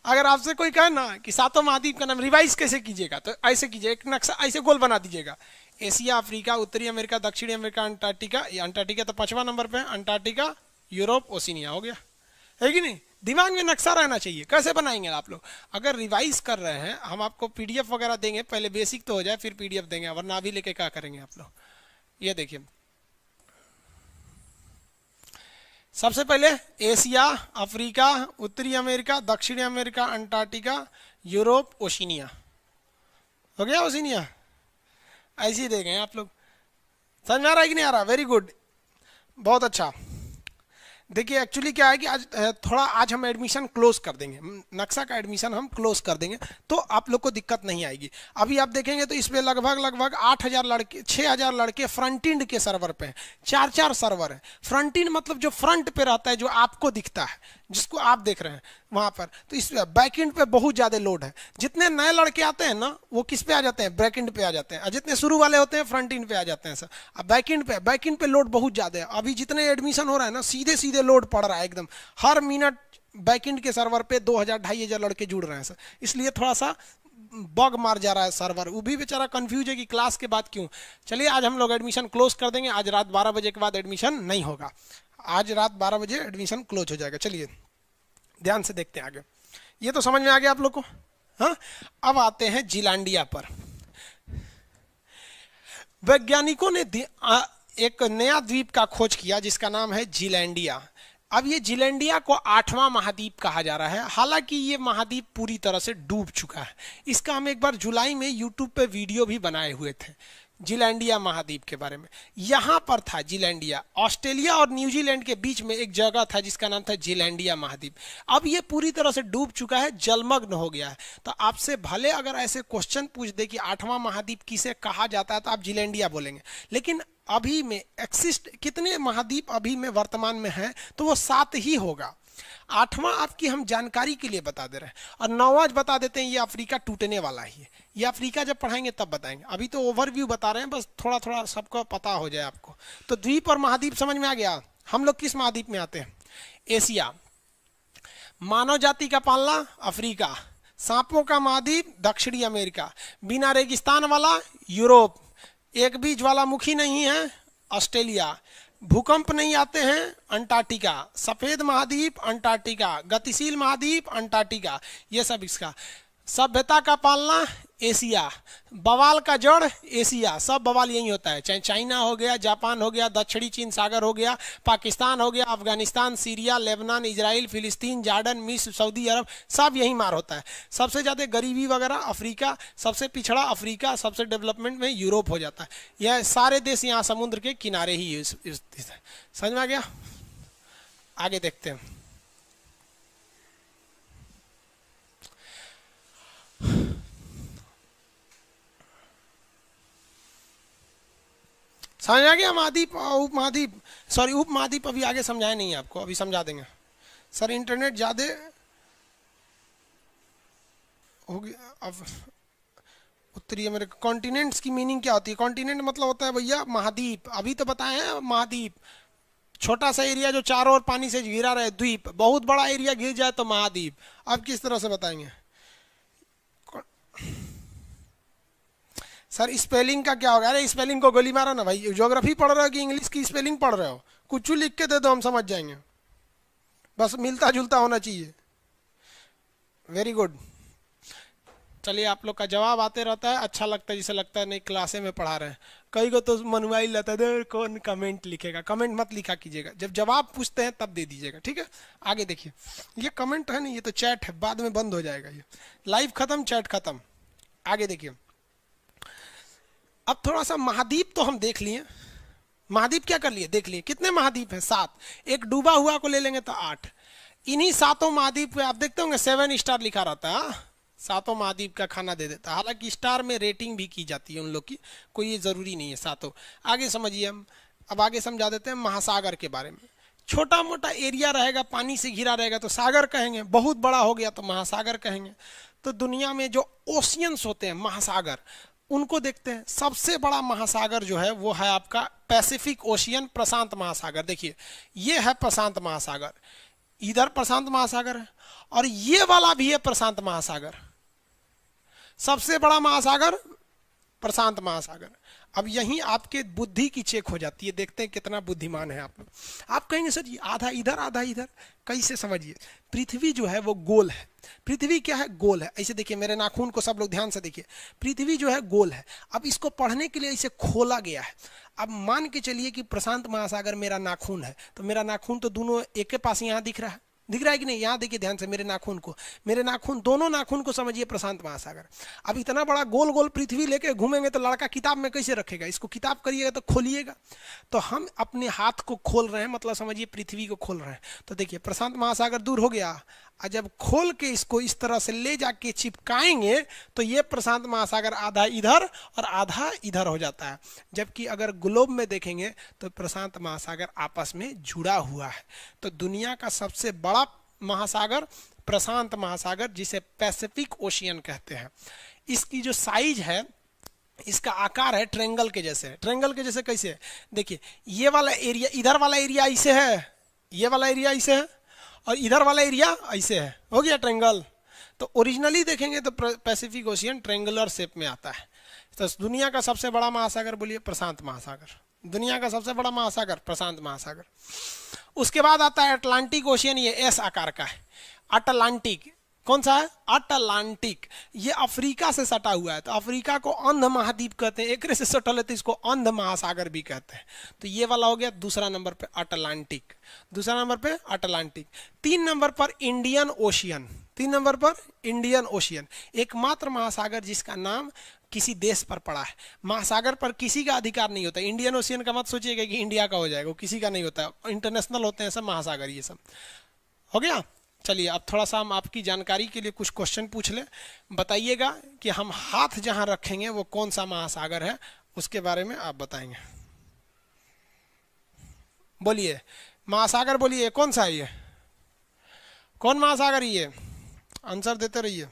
अगर आपसे कोई कहे ना कि सातों महाद्वीप का नाम रिवाइज कैसे कीजिएगा, तो ऐसे कीजिए, एक नक्शा ऐसे गोल बना दीजिएगा। एशिया, अफ्रीका, उत्तरी अमेरिका, दक्षिणी अमेरिका, अंटार्कटिका। ये अंटार्कटिका तो 5वां नंबर पे है। अंटार्कटिका, यूरोप, ओशिनिया हो गया, है कि नहीं? दिमाग में नक्शा रहना चाहिए। कैसे बनाएंगे आप लोग? अगर रिवाइज कर रहे हैं, हम आपको पीडीएफ वगैरह देंगे, पहले बेसिक तो हो जाए फिर पीडीएफ देंगे, वरना अभी लेके क्या करेंगे आप लोग? ये देखिए, सबसे पहले एशिया, अफ्रीका, उत्तरी अमेरिका, दक्षिणी अमेरिका, अंटार्कटिका, यूरोप, ओशिनिया हो गया। ओशिनिया ऐसे ही देखें आप लोग। समझ में आ रहा है कि नहीं आ रहा? वेरी गुड, बहुत अच्छा। देखिए एक्चुअली क्या है कि आज हम एडमिशन क्लोज कर देंगे, नक्शा का एडमिशन हम क्लोज कर देंगे, तो आप लोग को दिक्कत नहीं आएगी। अभी आप देखेंगे तो इसमें लगभग 8,000 लड़के, 6,000 लड़के फ्रंट एंड के सर्वर पे हैं। 4 सर्वर है। फ्रंट एंड मतलब जो फ्रंट पे रहता है, जो आपको दिखता है, जिसको आप देख रहे हैं वहां पर। तो इस बैक एंड पे बहुत ज्यादा लोड है। जितने नए लड़के आते हैं ना, वो किस पे आ जाते हैं? बैक एंड पे आ जाते हैं। और जितने शुरू वाले होते हैं फ्रंट एंड पे आ जाते हैं सर। अब बैक एंड पे लोड बहुत ज्यादा है। अभी जितने एडमिशन हो रहा है ना, सीधे सीधे लोड पड़ रहा है एकदम। हर मिनट बैकएंड के सर्वर पे 2,000 2,500 लड़के जुड़ रहे हैं सर। इसलिए थोड़ा सा बग मार जा रहा है सर्वर। वो भी बेचारा कंफ्यूज है कि क्लास के बाद क्यों। चलिए आज हम लोग एडमिशन क्लोज कर देंगे। आज रात 12 बजे के बाद एडमिशन नहीं होगा। आज रात 12 बजे एडमिशन क्लोज हो जाएगा। चलिए ध्यान से देखते हैं आगे। ये तो समझ में आ गया आप लोग को। हाँ, अब आते हैं जीलैंडिया पर। वैज्ञानिकों ने एक नया द्वीप का खोज किया जिसका नाम है जीलैंडिया। अब ये जीलैंडिया को 8वां महाद्वीप कहा जा रहा है। हालांकि ये महाद्वीप पूरी तरह से डूब चुका है। इसका हम एक बार जुलाई में यूट्यूब पे वीडियो भी बनाए हुए थे जीलैंडिया महाद्वीप के बारे में। यहाँ पर था जीलैंडिया, ऑस्ट्रेलिया और न्यूजीलैंड के बीच में एक जगह था जिसका नाम था जीलैंडिया महाद्वीप। अब ये पूरी तरह से डूब चुका है, जलमग्न हो गया है। तो आपसे भले अगर ऐसे क्वेश्चन पूछ दे कि 8वां महाद्वीप किसे कहा जाता है, तो आप जीलैंडिया बोलेंगे। लेकिन अभी में एक्सिस्ट कितने महाद्वीप अभी में वर्तमान में है, तो वो 7 ही होगा। 8वां आपकी हम जानकारी के लिए बता दे रहे हैं। और 9वां बता देते हैं, ये अफ्रीका टूटने वाला ही है। ये अफ्रीका जब पढ़ाएंगे तब बताएंगे। अभी तो ओवरव्यू बता रहे हैं, बस थोड़ा थोड़ा सबको पता हो जाए आपको। तो द्वीप और महाद्वीप समझ में आ गया। हम लोग किस महाद्वीप में आते हैं? एशिया। मानव जाति का पालना अफ्रीका। सांपों का महाद्वीप दक्षिणी अमेरिका। बिना रेगिस्तान वाला यूरोप। एक भी ज्वालामुखी नहीं है ऑस्ट्रेलिया। भूकंप नहीं आते हैं अंटार्कटिका। सफेद महाद्वीप अंटार्कटिका। गतिशील महाद्वीप अंटार्कटिका। ये सब इसका। सभ्यता का पालना एशिया। बवाल का जड़ एशिया। सब बवाल यही होता है, चाहे चाइना हो गया, जापान हो गया, दक्षिणी चीन सागर हो गया, पाकिस्तान हो गया, अफगानिस्तान, सीरिया, लेबनान, इजराइल, फिलिस्तीन, जॉर्डन, मिस्र, सऊदी अरब, सब यही मार होता है। सबसे ज़्यादा गरीबी वगैरह अफ्रीका, सबसे पिछड़ा अफ्रीका, सबसे डेवलपमेंट में यूरोप हो जाता है। यह सारे देश यहाँ समुद्र के किनारे ही स्थित है। समझ में आ गया? आगे देखते हैं। समझ आ गया? महाद्वीप उप महाद्वीप, सॉरी उप महाद्वीप अभी आगे समझाए नहीं आपको, अभी समझा देंगे सर। इंटरनेट ज़्यादा हो गया। अब उत्तरी अमेरिका, कॉन्टिनेंट्स की मीनिंग क्या होती है? कॉन्टिनेंट मतलब होता है भैया महाद्वीप। अभी तो बताए हैं महाद्वीप, छोटा सा एरिया जो चारों ओर पानी से घिरा रहे द्वीप। बहुत बड़ा एरिया घिर जाए तो महाद्वीप। अब किस तरह से बताएंगे सर? स्पेलिंग का क्या होगा? अरे स्पेलिंग को गोली मारो ना भाई। ज्योग्राफी पढ़ रहे हो कि इंग्लिश की स्पेलिंग पढ़ रहे हो? कुछ लिख के दे दो, हम समझ जाएंगे। बस मिलता जुलता होना चाहिए। Very good. चलिए आप लोग का जवाब आते रहता है, अच्छा लगता है। जिसे लगता है नहीं क्लासे में पढ़ा रहे हैं। कई को तो मनवाई लगता है, कौन कमेंट लिखेगा। कमेंट मत लिखा कीजिएगा, जब जवाब पूछते हैं तब दे दीजिएगा, ठीक है? आगे देखिए, ये कमेंट है नहीं, ये तो चैट है, बाद में बंद हो जाएगा। ये लाइव खत्म, चैट खत्म। आगे देखिए, अब थोड़ा सा महाद्वीप तो हम देख लिए। महाद्वीप क्या कर लिए? देख लिए। कितने महाद्वीप हैं? 7। एक डूबा हुआ को ले लेंगे तो 8। इन्हीं 7 महाद्वीप पे आप देखते होंगे 7 स्टार लिखा रहता है। 7 महाद्वीप का खाना दे देता है। हालांकि स्टार में रेटिंग भी की जाती है उन लोग की, कोई ये जरूरी नहीं है 7। आगे समझिए, हम अब आगे समझा देते हैं महासागर के बारे में। छोटा मोटा एरिया रहेगा, पानी से घिरा रहेगा तो सागर कहेंगे। बहुत बड़ा हो गया तो महासागर कहेंगे। तो दुनिया में जो ओशियंस होते हैं, महासागर, उनको देखते हैं। सबसे बड़ा महासागर जो है वो है आपका पैसिफिक ओशियन, प्रशांत महासागर। देखिए ये है प्रशांत महासागर, इधर प्रशांत महासागर है, और ये वाला भी है प्रशांत महासागर। सबसे बड़ा महासागर प्रशांत महासागर। अब यहीं आपके बुद्धि की चेक हो जाती है, देखते हैं कितना बुद्धिमान है आप लोग। आप कहेंगे सर जी आधा इधर आधा इधर, कैसे समझिए? पृथ्वी जो है वो गोल है। पृथ्वी क्या है? गोल है। ऐसे देखिए मेरे नाखून को सब लोग ध्यान से देखिए, पृथ्वी जो है गोल है। अब इसको पढ़ने के लिए इसे खोला गया है। अब मान के चलिए कि प्रशांत महासागर मेरा नाखून है, तो मेरा नाखून तो दोनों एक के पास यहाँ दिख रहा है, दिख रहा है कि नहीं? यहाँ देखिए ध्यान से मेरे नाखून को, मेरे नाखून, दोनों नाखून को समझिए प्रशांत महासागर। अब इतना बड़ा गोल गोल पृथ्वी लेके घूमेंगे तो लड़का किताब में कैसे रखेगा? इसको किताब करिएगा तो खोलिएगा। तो हम अपने हाथ को खोल रहे हैं, मतलब समझिए पृथ्वी को खोल रहे हैं। तो देखिए प्रशांत महासागर दूर हो गया, और जब खोल के इसको इस तरह से ले जाके चिपकाएंगे तो ये प्रशांत महासागर आधा इधर और आधा इधर हो जाता है। जबकि अगर ग्लोब में देखेंगे तो प्रशांत महासागर आपस में जुड़ा हुआ है। तो दुनिया का सबसे बड़ा महासागर प्रशांत महासागर, जिसे पैसिफिक ओशियन कहते हैं। इसकी जो साइज है, इसका आकार है ट्रायंगल के जैसे। ट्रायंगल के जैसे कैसे? देखिए ये वाला एरिया, इधर वाला एरिया ऐसे है, ये वाला एरिया ऐसे है, और इधर वाला एरिया ऐसे है, हो गया ट्रायंगल। तो ओरिजिनली देखेंगे तो पैसिफिक ओशियन ट्रायंगुलर शेप में आता है। तो दुनिया का सबसे बड़ा महासागर बोलिए प्रशांत महासागर। दुनिया का सबसे बड़ा महासागर प्रशांत महासागर। उसके बाद आता है अटलांटिक ओशियन, ये एस आकार का है। अटलांटिक कौन सा है? अटलांटिक। ये अफ्रीका से सटा हुआ है, तो अफ्रीका को अंध महाद्वीप कहते हैं, एक से सटल है तो इसको अंध महासागर भी कहते हैं। तो ये वाला हो गया दूसरा नंबर पे अटलांटिक, दूसरा नंबर पे अटलांटिक। 3 नंबर पर इंडियन ओशियन, 3 नंबर पर इंडियन ओशियन, एकमात्र महासागर जिसका नाम किसी देश पर पड़ा है। महासागर पर किसी का अधिकार नहीं होता। इंडियन ओशियन का मत सोचिएगा कि इंडिया का हो जाएगा, वो किसी का नहीं होता, इंटरनेशनल होते हैं सब महासागर। ये सब हो गया। चलिए अब थोड़ा सा हम आपकी जानकारी के लिए कुछ क्वेश्चन पूछ लें। बताइएगा कि हम हाथ जहां रखेंगे वो कौन सा महासागर है, उसके बारे में आप बताएंगे। बोलिए महासागर, बोलिए कौन सा है ये? कौन महासागर ये? आंसर देते रहिए।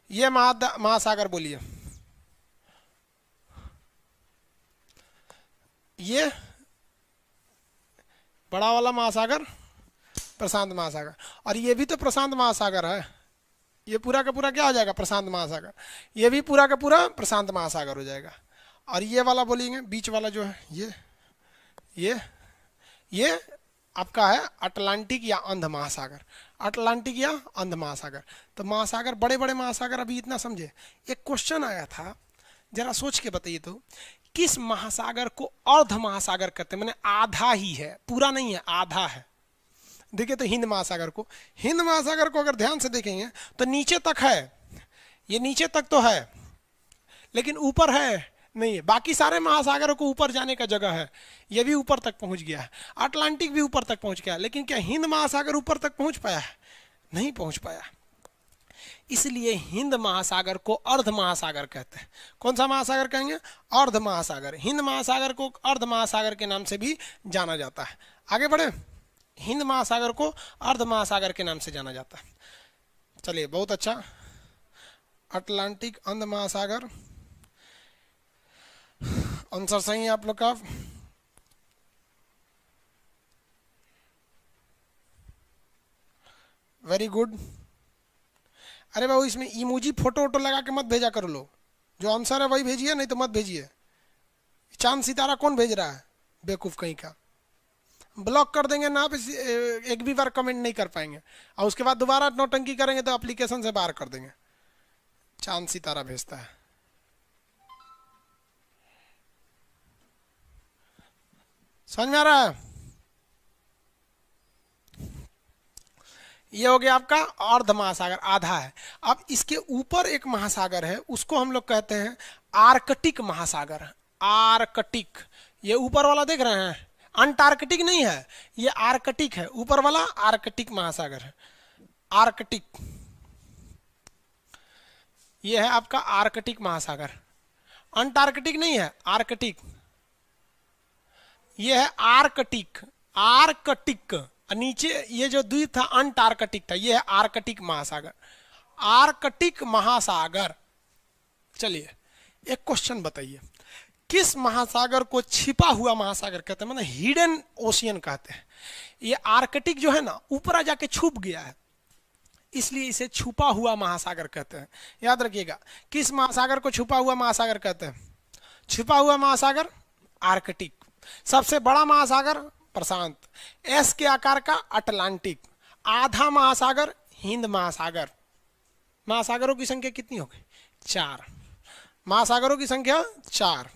ये महासागर बोलिए। ये बड़ा वाला महासागर प्रशांत महासागर, और ये भी तो प्रशांत महासागर है। ये पूरा का पूरा क्या हो जाएगा? प्रशांत महासागर। ये भी पूरा का पूरा प्रशांत महासागर हो जाएगा। और ये वाला बोलेंगे बीच वाला जो है, ये आपका है अटलांटिक या अंध महासागर। अटलांटिक या अंध महासागर। तो महासागर, बड़े बड़े महासागर अभी इतना समझे। एक क्वेश्चन आया था, जरा सोच के बताइए तो, किस महासागर को अर्ध महासागर कहते हैं? मैंने आधा ही है, पूरा नहीं है, आधा है। देखिए तो हिंद महासागर को, हिंद महासागर को अगर ध्यान से देखेंगे तो नीचे तक है, ये नीचे तक तो है लेकिन ऊपर है नहीं है। बाकी सारे महासागरों को ऊपर जाने का जगह है, ये भी ऊपर तक पहुंच गया है, अटलांटिक भी ऊपर तक पहुंच गया, लेकिन क्या हिंद महासागर ऊपर तक पहुंच पाया है? नहीं पहुंच पाया। इसलिए हिंद महासागर को अर्ध महासागर कहते हैं। कौन सा महासागर कहेंगे? अर्ध महासागर। हिंद महासागर को अर्ध महासागर के नाम से भी जाना जाता है। आगे बढ़े। हिंद महासागर को अर्ध महासागर के नाम से जाना जाता है। चलिए बहुत अच्छा। अटलांटिक, अंध महासागर, आंसर सही है आप लोग का। Very good. अरे बाबू इसमें इमोजी फोटो वोटो लगा के मत भेजा करो लोग, जो आंसर है वही भेजिए, नहीं तो मत भेजिए। चांद सितारा कौन भेज रहा है? बेवकूफ कहीं का। ब्लॉक कर देंगे ना, आप एक भी बार कमेंट नहीं कर पाएंगे, और उसके बाद दोबारा नौटंकी करेंगे तो एप्लीकेशन से बाहर कर देंगे। चांद सितारा भेजता है। समझ में आ रहा है? ये हो गया आपका अर्ध महासागर, आधा है। अब इसके ऊपर एक महासागर है, उसको हम लोग कहते हैं आर्कटिक महासागर। आर्कटिक, ये ऊपर वाला देख रहे हैं, अंटार्कटिक नहीं है, ये आर्कटिक है। ऊपर वाला आर्कटिक महासागर है। आर्कटिक, ये है आपका आर्कटिक महासागर। अंटार्कटिक नहीं है, आर्कटिक। ये है आर्कटिक। आर्कटिक, नीचे ये जो द्वीप था अंटार्कटिक था, ये है आर्कटिक महासागर। आर्कटिक महासागर, चलिए एक क्वेश्चन बताइए, किस महासागर को छिपा हुआ महासागर कहते हैं, मतलब हिडन ओशियन कहते हैं। ये आर्कटिक जो है ना ऊपर आ जाके छुप गया है, इसलिए इसे छुपा हुआ महासागर कहते हैं। याद रखिएगा, किस महासागर को छुपा हुआ महासागर कहते हैं? छुपा हुआ महासागर आर्कटिक। सबसे बड़ा महासागर प्रशांत, एस के आकार का अटलांटिक। आधा महासागर हिंद महासागर। महासागरों की संख्या कितनी हो गई? 4। महासागरों की संख्या 4।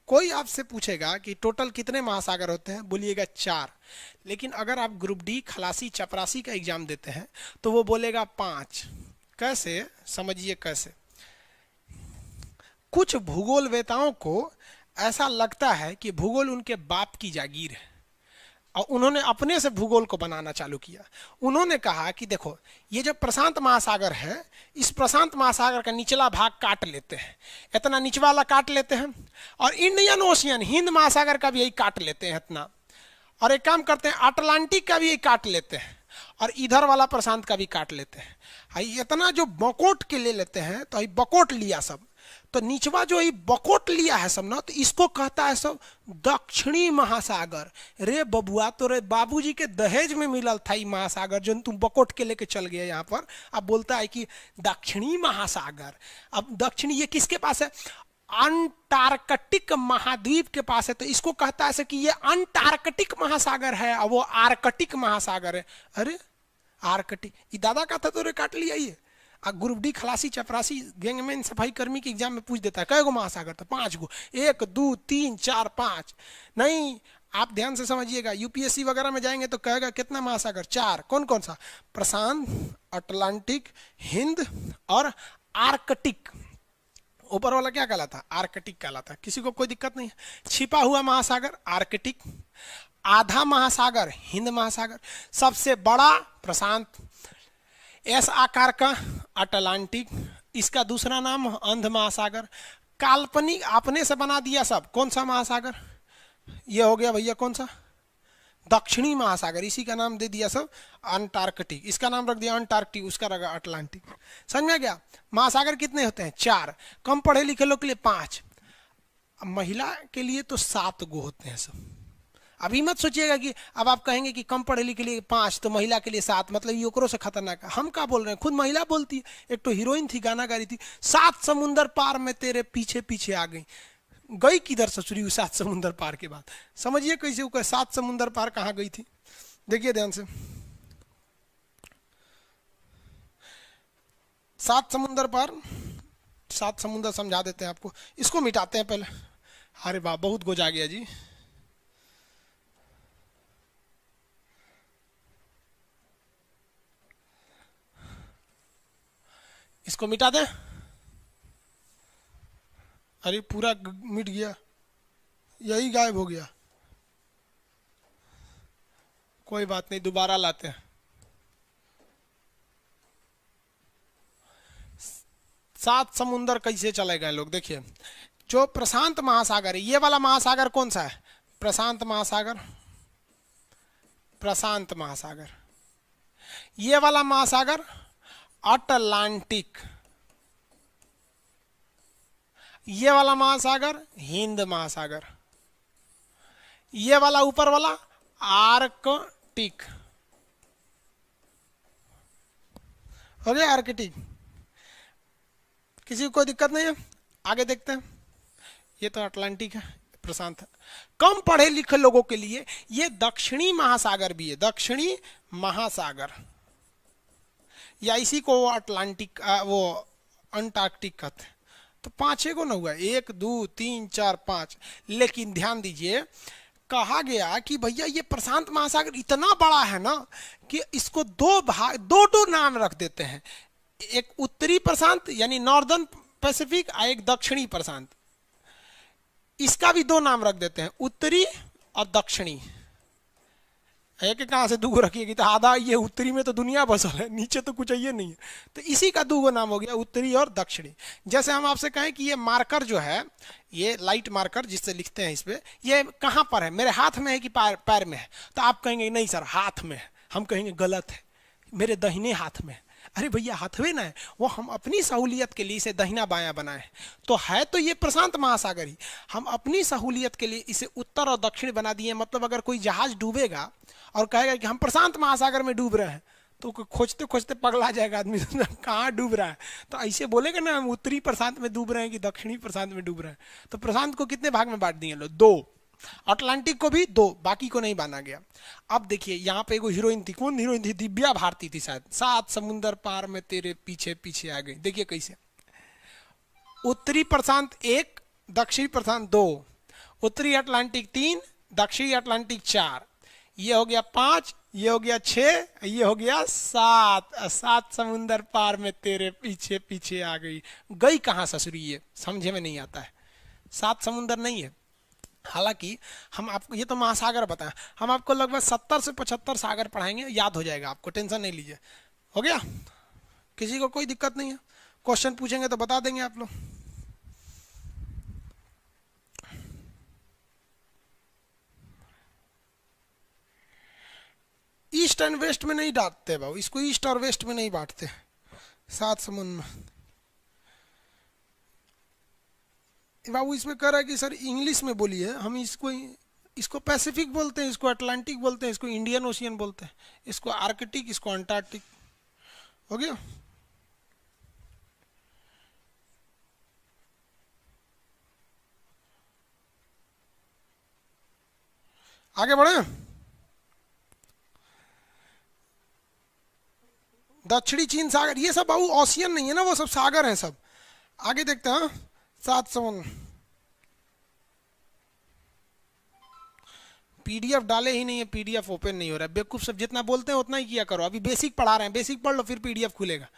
कोई आपसे पूछेगा कि टोटल कितने महासागर होते हैं, बोलिएगा 4। लेकिन अगर आप ग्रुप डी खलासी चपरासी का एग्जाम देते हैं तो वो बोलेगा 5। कैसे? समझिए कैसे। कुछ भूगोलवेताओं को ऐसा लगता है कि भूगोल उनके बाप की जागीर है और उन्होंने अपने से भूगोल को बनाना चालू किया। उन्होंने कहा कि देखो, ये जो प्रशांत महासागर है, इस प्रशांत महासागर का निचला भाग काट लेते हैं, इतना निचला वाला काट लेते हैं, और इंडियन ओशियन हिंद महासागर का भी यही काट लेते हैं इतना, और एक काम करते हैं अटलांटिक का भी यही काट लेते हैं, और इधर वाला प्रशांत का भी काट लेते हैं। इतना जो बकोट के ले लेते हैं, तो बकोट लिया सब, तो निचवा जो ये बकोट लिया है सब ना, तो इसको कहता है सब दक्षिणी महासागर। रे बबुआ, तो रे बाबूजी के दहेज में मिलल था ये महासागर जो तुम बकोट के लेके चल गए यहाँ पर। अब बोलता है कि दक्षिणी महासागर। अब दक्षिणी ये किसके पास है? अंटार्कटिक महाद्वीप के पास है, तो इसको कहता है कि ये अंटार्कटिक महासागर है और वो आर्कटिक महासागर है। अरे आर्कटिक, ये दादा का था तो रे काट लिया ये। ग्रुप डी खलासी चपरासी गैंगमैन सफाई कर्मी के एग्जाम में पूछ देता है कई गो महासागर? तो 5 गो। 1 2 3 4 5 नहीं, आप ध्यान से समझिएगा, यूपीएससी वगैरह में जाएंगे तो कहेगा कितना महासागर? 4। कौन कौन सा? प्रशांत, अटलांटिक, हिंद और आर्कटिक। ऊपर वाला क्या कहलाता? आर्कटिक कहलाता। किसी को कोई दिक्कत नहीं है। छिपा हुआ महासागर आर्कटिक, आधा महासागर हिंद महासागर, सबसे बड़ा प्रशांत, एस आकार का अटलांटिक, इसका दूसरा नाम अंध महासागर। काल्पनिक आपने से बना दिया सब। कौन सा महासागर? ये हो गया भैया कौन सा? दक्षिणी महासागर, इसी का नाम दे दिया सब अंटार्कटिक, इसका नाम रख दिया अंटार्कटिक, उसका रखा अटलांटिक। समझ में गया? महासागर कितने होते हैं? 4। कम पढ़े लिखे लोग के लिए 5, महिला के लिए तो 7 गो होते हैं सब। अभी मत सोचिएगा कि अब आप कहेंगे कि कम पढ़े लिखे के लिए 5 तो महिला के लिए 7, मतलब ये ओकरों से खतरनाक है। हम क्या बोल रहे हैं? खुद महिला बोलती है। एक तो हीरोइन थी, गाना गा रही थी, 7 समुंदर पार में तेरे पीछे पीछे आ गई। गई किधर ससुरी 7 समुंदर पार के बाद? समझिए कैसे वो 7 समुंदर पार कहाँ गई थी। देखिए ध्यान से, 7 समुंदर पार, 7 समुंदर समझा देते हैं आपको। इसको मिटाते हैं पहले। अरे वाह, बहुत गोजा गया जी। इसको मिटा दें। अरे पूरा मिट गया, यही गायब हो गया। कोई बात नहीं, दोबारा लाते हैं। 7 समुंदर कैसे चले गए लोग? देखिए, जो प्रशांत महासागर है, ये वाला महासागर कौन सा है? प्रशांत महासागर, प्रशांत महासागर। ये वाला महासागर अटलांटिक, ये वाला महासागर हिंद महासागर, ये वाला ऊपर वाला आर्कटिक। हो गया आर्कटिक। किसी को कोई दिक्कत नहीं है? आगे देखते हैं। ये तो अटलांटिक है, प्रशांत है। कम पढ़े लिखे लोगों के लिए ये दक्षिणी महासागर भी है, दक्षिणी महासागर, या इसी को वो अटलांटिक वो अंटार्कटिक कहते हैं। तो 5 को ना हुआ, 1 2 3 4 5। लेकिन ध्यान दीजिए, कहा गया कि भैया ये प्रशांत महासागर इतना बड़ा है ना कि इसको 2 भाग, 2 नाम रख देते हैं। एक उत्तरी प्रशांत यानी नॉर्दर्न पैसिफिक, और एक दक्षिणी प्रशांत। इसका भी 2 नाम रख देते हैं, उत्तरी और दक्षिणी। एक कहाँ से 2 रखिएगी? तो आधा ये उत्तरी में तो दुनिया बसल है, नीचे तो कुछ ये नहीं है। तो इसी का 2 नाम हो गया, उत्तरी और दक्षिणी। जैसे हम आपसे कहें कि ये मार्कर जो है, ये लाइट मार्कर जिससे लिखते हैं इस पे, ये कहाँ पर है? मेरे हाथ में है कि पैर में है? तो आप कहेंगे नहीं सर हाथ में है। हम कहेंगे गलत है, मेरे दाहिने हाथ में है। अरे भैया हाथवे ना है, वो हम अपनी सहूलियत के लिए इसे दहिना बायां बनाए, तो है तो ये प्रशांत महासागर ही, हम अपनी सहूलियत के लिए इसे उत्तर और दक्षिण बना दिए। मतलब अगर कोई जहाज डूबेगा और कहेगा कि हम प्रशांत महासागर में डूब रहे हैं, तो खोजते खोजते पगला जाएगा आदमी, कहाँ डूब रहा है। तो ऐसे बोलेगा ना हम उत्तरी प्रशांत में डूब रहे हैं कि दक्षिणी प्रशांत में डूब रहे हैं। तो प्रशांत को कितने भाग में बांट दिए लोग? 2। अटलांटिक को भी 2, बाकी को नहीं माना गया। अब देखिए यहाँ पे एगो हीरोइन थी, कौन हीरोइन थी? दिव्या भारती थी शायद। 7 समुंदर पार में तेरे पीछे पीछे आ गई। देखिए कैसे उत्तरी प्रशांत 1, दक्षिणी प्रशांत 2, उत्तरी अटलांटिक 3, दक्षिणी अटलांटिक 4, ये हो गया 5, ये हो गया 6, ये हो गया 7। 7 समुंदर पार में तेरे पीछे पीछे आ गई। गई कहाँ ससुरी, ये समझे में नहीं आता है। 7 समुंदर नहीं है। हालांकि हम आपको ये तो महासागर बताएं, हम आपको लगभग 70 से 75 सागर पढ़ाएंगे, याद हो जाएगा आपको, टेंशन नहीं लीजिए। हो गया? किसी को कोई दिक्कत नहीं है? क्वेश्चन पूछेंगे तो बता देंगे आप लोग। ईस्ट एंड वेस्ट में नहीं बांटते बाबू, इसको ईस्ट और वेस्ट में नहीं बांटते। 7 समुद्र में बाबू इसमें कह रहा है कि सर इंग्लिश में बोलिए। हम इसको पैसिफिक बोलते हैं, इसको अटलांटिक बोलते हैं, इसको इंडियन ओशियन बोलते हैं, इसको आर्कटिक, इसको अंटार्कटिक। हो गया? आगे बढ़े। दक्षिणी चीन सागर, ये सब बाबू ओशियन नहीं है ना, वो सब सागर हैं सब। आगे देखते हैं। 7 समुद्र। पीडीएफ डाले ही नहीं है, पीडीएफ ओपन नहीं हो रहा है। बेवकूफ सब जितना बोलते हैं उतना ही किया करो। अभी बेसिक पढ़ा रहे हैं, बेसिक पढ़ लो फिर पीडीएफ खुलेगा।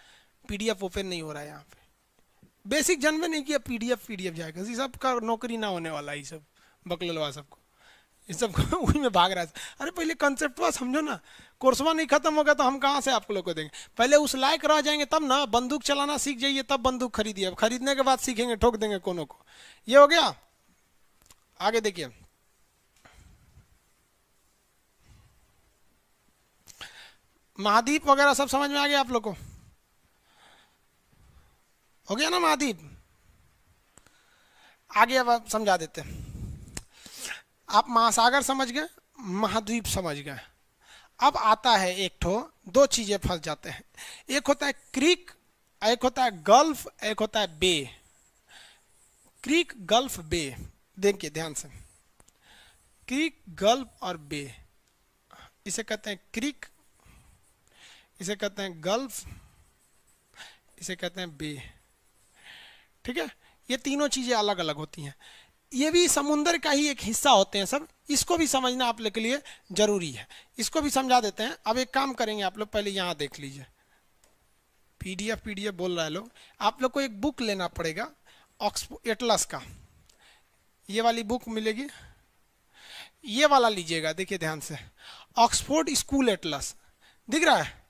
पीडीएफ ओपन नहीं हो रहा है यहाँ पे। बेसिक जन्म में नहीं किया, पीडीएफ जाएगा। इसी सब का नौकरी ना होने वाला, ये सब बकलवा सबको, ये सब वही में भाग रहा है। अरे पहले कंसेप्ट समझो ना, कोर्सवा नहीं खत्म होगा तो हम कहाँ से आप लोग को देंगे। पहले उस लायक रह जाएंगे तब ना, बंदूक चलाना सीख जाइए तब बंदूक खरीदिए। अब खरीदने के बाद सीखेंगे, ठोक देंगे कोनो को। ये हो गया। आगे देखिए, महाद्वीप वगैरह सब समझ में आ गया आप लोग को? हो गया ना महाद्वीप? आगे अब आप समझा देते हैं। आप महासागर समझ गए, महाद्वीप समझ गए। अब आता है एक ठो, 2 चीजें फंस जाते हैं। एक होता है क्रीक, एक होता है गल्फ, एक होता है बे। क्रीक, गल्फ, बे, देखिए ध्यान से। क्रीक, गल्फ और बे, इसे कहते हैं क्रीक, इसे कहते हैं गल्फ, इसे कहते हैं बे। ठीक है? ये तीनों चीजें अलग अलग होती हैं। ये भी समुंदर का ही एक हिस्सा होते हैं सब। इसको भी समझना आप लोग के लिए जरूरी है। इसको भी समझा देते हैं। अब एक काम करेंगे, आप लोग पहले यहाँ देख लीजिए। पीडीएफ बोल रहा है लोग। आप लोग को एक बुक लेना पड़ेगा ऑक्सफोर्ड एटलस का। ये वाली बुक मिलेगी, ये वाला लीजिएगा। देखिए ध्यान से, ऑक्सफोर्ड स्कूल एटलस दिख रहा है,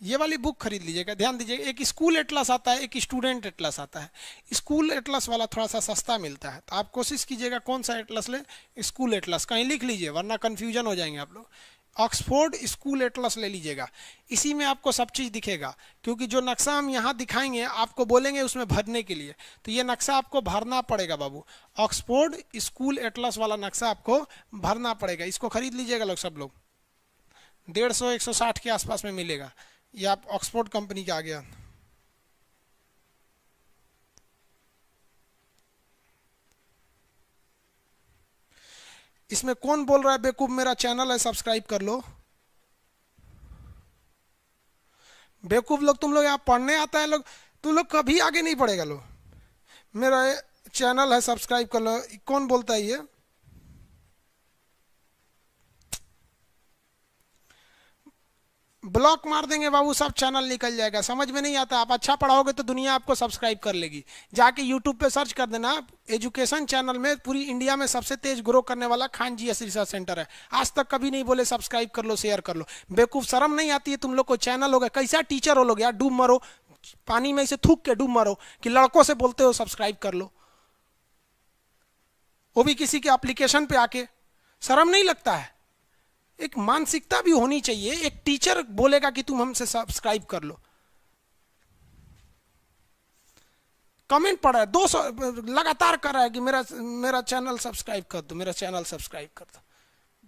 ये वाली बुक खरीद लीजिएगा। ध्यान दीजिएगा, एक स्कूल एटलस आता है, एक स्टूडेंट एटलस आता है। स्कूल एटलस वाला थोड़ा सा सस्ता मिलता है, तो आप कोशिश कीजिएगा कौन सा एटलस ले, स्कूल एटलस। कहीं लिख लीजिए वरना कंफ्यूजन हो जाएंगे आप लोग। ऑक्सफोर्ड स्कूल एटलस ले लीजिएगा। इसी में आपको सब चीज़ दिखेगा, क्योंकि जो नक्शा हम यहाँ दिखाएंगे आपको बोलेंगे उसमें भरने के लिए, तो ये नक्शा आपको भरना पड़ेगा बाबू। ऑक्सफोर्ड स्कूल एटलस वाला नक्शा आपको भरना पड़ेगा। इसको खरीद लीजिएगा लोग, सब लोग। 150-160 के आसपास में मिलेगा। ये आप ऑक्सफोर्ड कंपनी का आ गया। इसमें कौन बोल रहा है बेवकूफ, मेरा चैनल है सब्सक्राइब कर लो। बेवकूफ लोग, तुम लोग यहाँ पढ़ने आता है लोग, तुम लोग कभी आगे नहीं पढ़ेगा लोग। मेरा चैनल है सब्सक्राइब कर लो, कौन बोलता है ये? ब्लॉक मार देंगे बाबू, सब चैनल निकल जाएगा। समझ में नहीं आता। आप अच्छा पढ़ाओगे तो दुनिया आपको सब्सक्राइब कर लेगी। जाके यूट्यूब पे सर्च कर देना, एजुकेशन चैनल में पूरी इंडिया में सबसे तेज ग्रो करने वाला खान जी रिसर्च सेंटर है। आज तक कभी नहीं बोले सब्सक्राइब कर लो, शेयर कर लो। बेवकूफ, शर्म नहीं आती है तुम लोग को? चैनल हो गया, कैसा टीचर हो लोग यार? डूब मरो पानी में, इसे थूक के डूब मरो कि लड़कों से बोलते हो सब्सक्राइब कर लो, वो भी किसी के एप्लीकेशन पे आके। शर्म नहीं लगता है? एक मानसिकता भी होनी चाहिए। एक टीचर बोलेगा कि तुम हमसे सब्सक्राइब कर लो, कमेंट पड़ रहा है 200 लगातार कर रहा है कि मेरा मेरा चैनल सब्सक्राइब कर दो, मेरा चैनल सब्सक्राइब कर दो।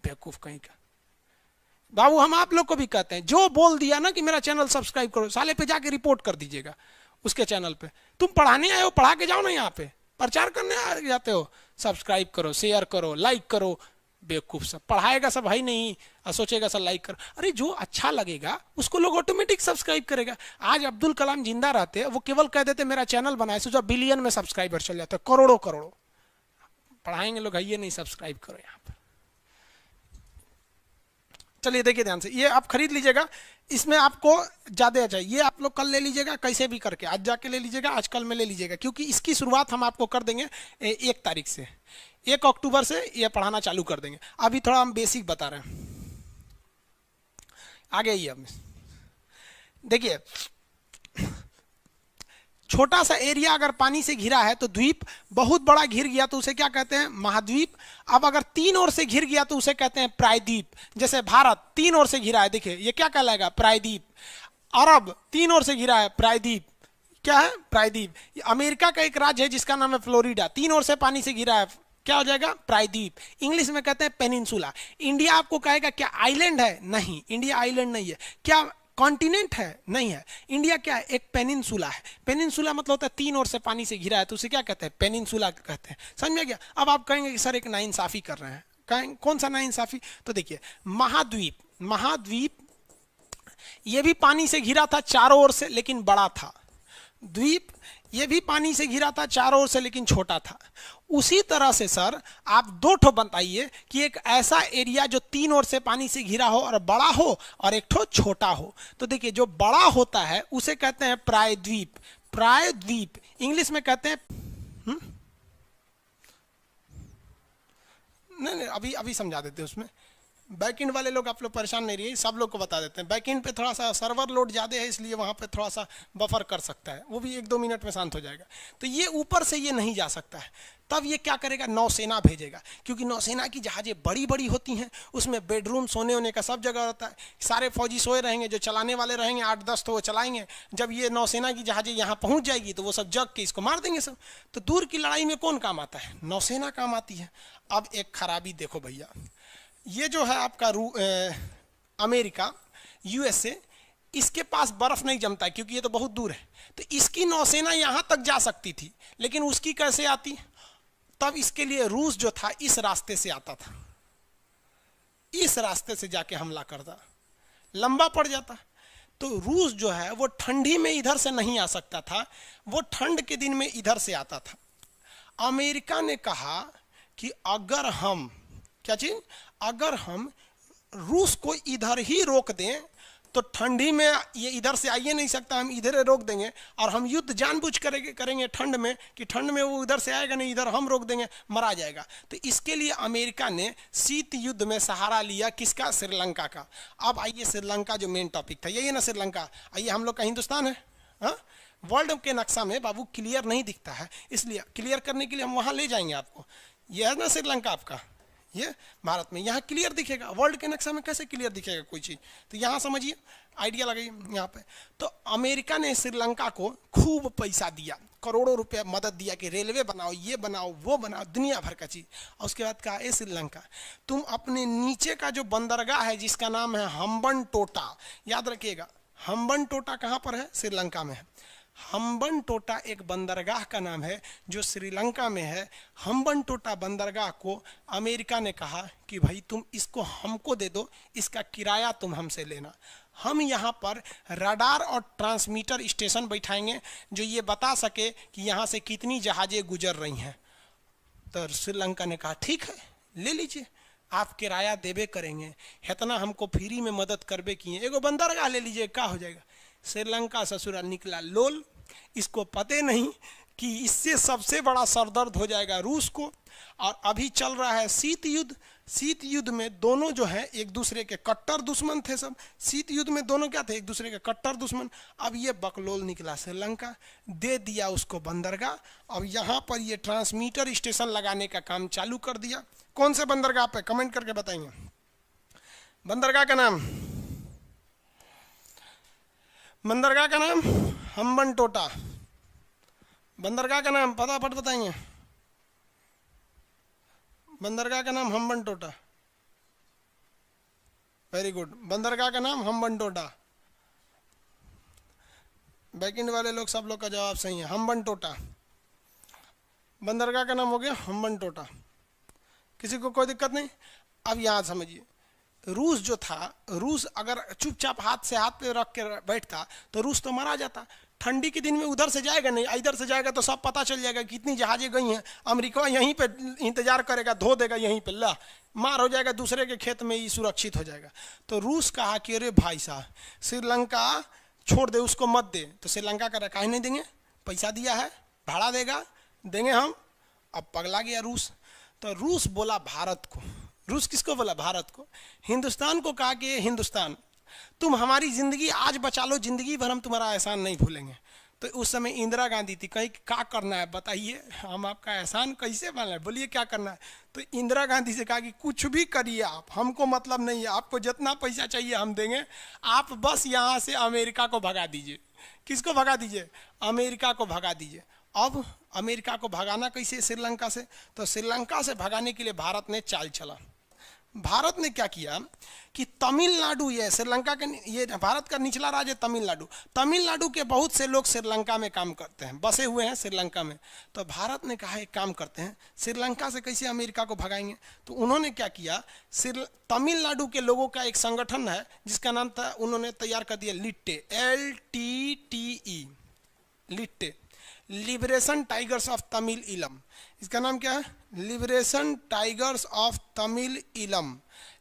बेवकूफ कहीं का। बाबू हम आप लोग को भी कहते हैं, जो बोल दिया ना कि मेरा चैनल सब्सक्राइब करो, साले पे जाके रिपोर्ट कर दीजिएगा उसके चैनल पे। तुम पढ़ाने आए हो, पढ़ा के जाओ ना, यहाँ पे प्रचार करने आ जाते हो, सब्सक्राइब करो, शेयर करो, लाइक करो। बेवकूफ सब पढ़ाएगा सब है नहीं, और सोचेगा सब लाइक करो। अरे जो अच्छा लगेगा उसको लोग ऑटोमेटिक सब्सक्राइब करेगा। आज अब्दुल कलाम जिंदा रहते, वो केवल कह देते मेरा चैनल बनाए, सोचो बिलियन में सब्सक्राइबर चल जाते, करोड़ों करोड़ों। पढ़ाएंगे लोग, है ये नहीं, सब्सक्राइब करो यहाँ पर। चलिए देखिए ध्यान से, ये आप खरीद लीजिएगा, इसमें आपको ज्यादा चाहिए, ये आप लोग कल ले लीजिएगा, कैसे भी करके आज जाके ले लीजिएगा, आज कल में ले लीजिएगा, क्योंकि इसकी शुरुआत हम आपको कर देंगे 1 तारीख से, 1 अक्टूबर से ये पढ़ाना चालू कर देंगे। अभी थोड़ा हम बेसिक बता रहे हैं, आगे आइए। अब देखिए, छोटा सा एरिया अगर पानी से घिरा है तो द्वीप, बहुत बड़ा घिर गया तो उसे क्या कहते हैं, महाद्वीप। अब अगर 3 ओर से घिर गया तो उसे कहते हैं प्रायद्वीप। जैसे भारत 3 ओर से घिरा है, देखिए ये क्या कहलाएगा, प्रायद्वीप। अरब 3 ओर से घिरा है, प्रायद्वीप। क्या है, प्रायद्वीप। अमेरिका का एक राज्य है जिसका नाम है फ्लोरिडा, 3 ओर से पानी से घिरा है, क्या हो जाएगा, प्रायद्वीप। इंग्लिश में कहते हैं पेनिनसुला। इंडिया आपको कहेगा क्या आइलैंड है, नहीं, इंडिया आइलैंड नहीं है। क्या कॉन्टिनेंट है, नहीं है। इंडिया क्या है, एक पेनिनसुला है। पेनिनसुला मतलब होता है 3 ओर से पानी से घिरा है, तो उसे क्या कहते हैं, पेनिनसुला कहते हैं। समझ में गया। अब आप कहेंगे कि सर एक नाइंसाफी कर रहे हैं, कहेंगे कौन सा नाइंसाफी, तो देखिए महाद्वीप, महाद्वीप ये भी पानी से घिरा था चारों ओर से, लेकिन बड़ा था। द्वीप ये भी पानी से घिरा था चारों ओर से, लेकिन छोटा था। उसी तरह से सर आप 2 ठो बताइए कि एक ऐसा एरिया जो 3 ओर से पानी से घिरा हो और बड़ा हो, और एक ठो छोटा हो। तो देखिए जो बड़ा होता है उसे कहते हैं प्रायद्वीप। प्रायद्वीप इंग्लिश में कहते हैं नहीं, अभी समझा देते हैं उसमें। बैकएंड वाले लोग आप लोग परेशान नहीं रहिए, सब लोग को बता देते हैं। बैकएंड पे थोड़ा सा सर्वर लोड ज़्यादा है, इसलिए वहाँ पे थोड़ा सा बफर कर सकता है, वो भी 1-2 मिनट में शांत हो जाएगा। तो ये ऊपर से ये नहीं जा सकता है, तब ये क्या करेगा, नौसेना भेजेगा। क्योंकि नौसेना की जहाज़ें बड़ी बड़ी होती हैं, उसमें बेडरूम, सोने होने का सब जगह होता है। सारे फौजी सोए रहेंगे, जो चलाने वाले रहेंगे 8-10 तो वो चलाएंगे। जब ये नौसेना की जहाज़ें यहाँ पहुँच जाएगी तो वो सब जग के इसको मार देंगे सब। तो दूर की लड़ाई में कौन काम आता है, नौसेना काम आती है। अब एक खराबी देखो भैया, ये जो है आपका अमेरिका, यूएसए, इसके पास बर्फ नहीं जमता है क्योंकि ये तो बहुत दूर है। तो इसकी नौसेना यहाँ तक जा सकती थी, लेकिन उसकी कैसे आती, तब इसके लिए रूस जो था इस रास्ते से आता था, इस रास्ते से जाके हमला करता, लंबा पड़ जाता। तो रूस जो है वो ठंडी में इधर से नहीं आ सकता था, वो ठंड के दिन में इधर से आता था। अमेरिका ने कहा कि अगर हम, क्या चीज, अगर हम रूस को इधर ही रोक दें तो ठंडी में ये इधर से आइए नहीं सकता, हम इधर रोक देंगे। और हम युद्ध जानबूझ करेंगे ठंड में, कि ठंड में वो इधर से आएगा नहीं, इधर हम रोक देंगे, मरा जाएगा। तो इसके लिए अमेरिका ने शीत युद्ध में सहारा लिया, किसका, श्रीलंका का। अब आइए श्रीलंका जो मेन टॉपिक था, यही ना श्रीलंका। आइए, हम लोग का हिंदुस्तान है, हाँ, वर्ल्ड के नक्शा में बाबू क्लियर नहीं दिखता है, इसलिए क्लियर करने के लिए हम वहाँ ले जाएंगे आपको। यह है ना श्रीलंका आपका, ये भारत में, यहाँ क्लियर दिखेगा। वर्ल्ड के नक्शा में कैसे क्लियर दिखेगा कोई चीज़, तो यहाँ समझिए, आइडिया लगाइए यहाँ पे। तो अमेरिका ने श्रीलंका को खूब पैसा दिया, करोड़ों रुपए मदद दिया कि रेलवे बनाओ, ये बनाओ, वो बनाओ, दुनिया भर का चीज़। और उसके बाद कहा, ए श्रीलंका, तुम अपने नीचे का जो बंदरगाह है जिसका नाम है हम्बनटोटा, याद रखिएगा, हम्बनटोटा कहाँ पर है, श्रीलंका में है। हम्बनटोटा एक बंदरगाह का नाम है जो श्रीलंका में है। हम्बनटोटा बंदरगाह को अमेरिका ने कहा कि भाई तुम इसको हमको दे दो, इसका किराया तुम हमसे लेना। हम यहाँ पर रडार और ट्रांसमीटर स्टेशन बैठाएंगे जो ये बता सके कि यहाँ से कितनी जहाज़ें गुजर रही हैं। तो श्रीलंका ने कहा ठीक है, ले लीजिए, आप किराया देवे करेंगे, इतना हमको फ्री में मदद करबे किए, एगो बंदरगाह ले लीजिए, क्या हो जाएगा। श्रीलंका ससुरा निकला लोल, इसको पते नहीं कि इससे सबसे बड़ा सरदर्द हो जाएगा रूस को। और अभी चल रहा है शीत युद्ध। शीत युद्ध में दोनों जो है एक दूसरे के कट्टर दुश्मन थे सब। शीत युद्ध में दोनों क्या थे, एक दूसरे के कट्टर दुश्मन। अब ये बकलोल निकला श्रीलंका, दे दिया उसको बंदरगाह। अब यहाँ पर ये ट्रांसमीटर स्टेशन लगाने का काम चालू कर दिया। कौन से बंदरगाह पे, कमेंट करके बताएंगे बंदरगाह का नाम, बंदरगाह का नाम हम्बनटोटा बंदरगाह का नाम फटाफट बताएंगे। बंदरगाह का नाम हम्बनटोटा। Very good. बंदरगाह का नाम हम्बनटोटा। बैकेंड वाले लोग सब लोग का जवाब सही है, हम्बनटोटा। बंदरगाह का नाम हो गया हम्बनटोटा। किसी को कोई दिक्कत नहीं। अब यहाँ समझिए, रूस जो था, रूस अगर चुपचाप हाथ से हाथ पे रख के बैठता तो रूस तो मारा जाता। ठंडी के दिन में उधर से जाएगा नहीं, इधर से जाएगा तो सब पता चल जाएगा कितनी जहाजें गई हैं। अमेरिका यहीं पे इंतजार करेगा, धो देगा यहीं पे, ला मार हो जाएगा, दूसरे के खेत में ही सुरक्षित हो जाएगा। तो रूस कहा कि अरे भाई साहब श्रीलंका छोड़ दे, उसको मत दे। तो श्रीलंका का काहे नहीं देंगे, पैसा दिया है, भाड़ा देगा, देंगे हम। अब पगला गया रूस। तो रूस बोला भारत को, रूस किसको बोला, भारत को। हिंदुस्तान को कहा कि हिंदुस्तान तुम हमारी ज़िंदगी आज बचा लो, ज़िंदगी भर हम तुम्हारा एहसान नहीं भूलेंगे। तो उस समय इंदिरा गांधी थी, कहीं क्या करना है बताइए, हम आपका एहसान कैसे भूलें, बोलिए क्या करना है। तो इंदिरा गांधी से कहा कि कुछ भी करिए आप, हमको मतलब नहीं है, आपको जितना पैसा चाहिए हम देंगे, आप बस यहाँ से अमेरिका को भगा दीजिए। किसको भगा दीजिए, अमेरिका को भगा दीजिए। अब अमेरिका को भगाना कैसे श्रीलंका से, तो श्रीलंका से भगाने के लिए भारत ने चाल चला। भारत ने क्या किया कि तमिलनाडु, ये श्रीलंका के, ये भारत का निचला राज्य है तमिलनाडु, तमिलनाडु के बहुत से लोग श्रीलंका में काम करते हैं, बसे हुए हैं श्रीलंका में। तो भारत ने कहा एक काम करते हैं, श्रीलंका से कैसे अमेरिका को भगाएंगे। तो उन्होंने क्या किया, तमिलनाडु के लोगों का एक संगठन है जिसका नाम था, उन्होंने तैयार कर दिया लिट्टे, LTTE, LTTE, liberation tigers of Tamil इलम। इसका नाम क्या है, लिबरेशन टाइगर्स ऑफ तमिल इलम,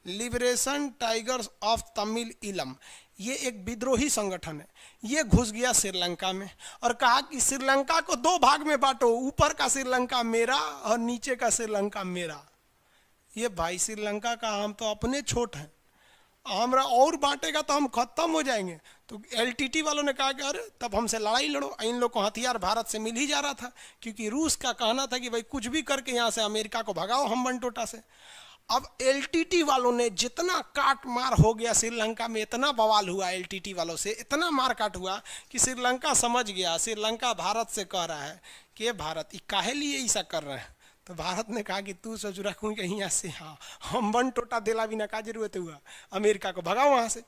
लिबरेशन टाइगर्स ऑफ तमिल इलम। ये एक विद्रोही संगठन है। ये घुस गया श्रीलंका में और कहा कि श्रीलंका को दो भाग में बांटो, ऊपर का श्रीलंका मेरा और नीचे का श्रीलंका मेरा। ये भाई श्रीलंका का हम तो अपने छोट हैं, हमरा और बांटेगा तो हम खत्म हो जाएंगे। तो LTT वालों ने कहा कि अरे तब हमसे लड़ाई लड़ो। इन लोग को हथियार भारत से मिल ही जा रहा था, क्योंकि रूस का कहना था कि भाई कुछ भी करके यहाँ से अमेरिका को भगाओ हम्बनटोटा से। अब LTT वालों ने जितना काट मार हो गया श्रीलंका में, इतना बवाल हुआ LTT वालों से, इतना मार काट हुआ कि श्रीलंका समझ गया, श्रीलंका भारत से कह रहा है कि भारत काहे लिए ऐसा कर रहे हैं। तो भारत ने कहा कि तू सोच रखूँ कि यहाँ से, हाँ हम्बनटोटा दिला बिना का जरूरत हुआ, अमेरिका को भगाओ वहाँ से।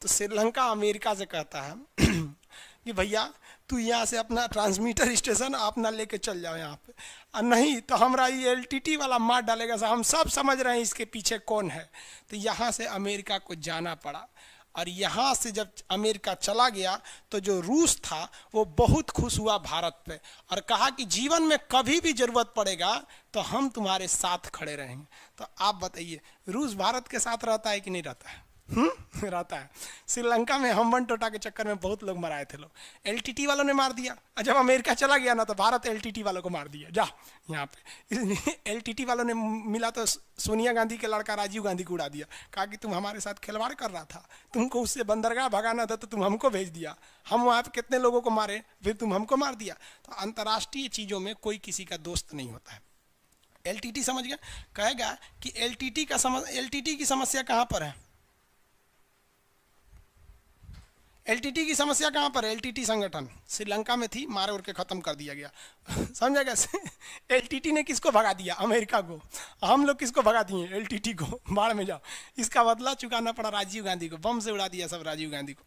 तो श्रीलंका अमेरिका से कहता है कि भैया तू यहाँ से अपना ट्रांसमीटर स्टेशन अपना लेके चल जाओ यहाँ पे, और नहीं तो हमारा ये LTT वाला मार डालेगा, हम सब समझ रहे हैं इसके पीछे कौन है। तो यहाँ से अमेरिका को जाना पड़ा। और यहाँ से जब अमेरिका चला गया तो जो रूस था वो बहुत खुश हुआ भारत पे और कहा कि जीवन में कभी भी ज़रूरत पड़ेगा तो हम तुम्हारे साथ खड़े रहेंगे। तो आप बताइए रूस भारत के साथ रहता है कि नहीं रहता है? रहता है। श्रीलंका में हम्बनटोटा के चक्कर में बहुत लोग मराए थे लोग, LTT वालों ने मार दिया। और जब अमेरिका चला गया ना तो भारत LTT वालों को मार दिया, जा यहाँ पे। इसलिए LTT वालों ने मिला तो सोनिया गांधी के लड़का राजीव गांधी को उड़ा दिया, कहा कि तुम हमारे साथ खिलवाड़ कर रहा था, तुमको उससे बंदरगाह भगाना था तो तुम हमको भेज दिया, हम वहाँ पे कितने लोगों को मारे, फिर तुम हमको मार दिया। तो अंतर्राष्ट्रीय चीज़ों में कोई किसी का दोस्त नहीं होता है। LTT समझ गया, कहेगा कि LTT की समस्या कहाँ पर है, LTT की समस्या कहाँ पर है? LTT संगठन श्रीलंका में थी, मारे उड़ के खत्म कर दिया गया। समझा कैसे? LTT ने किसको भगा दिया? अमेरिका को। हम लोग किसको भगा दिए? LTT को। बाढ़ में जाओ। इसका बदला चुकाना पड़ा राजीव गांधी को, बम से उड़ा दिया सब राजीव गांधी को।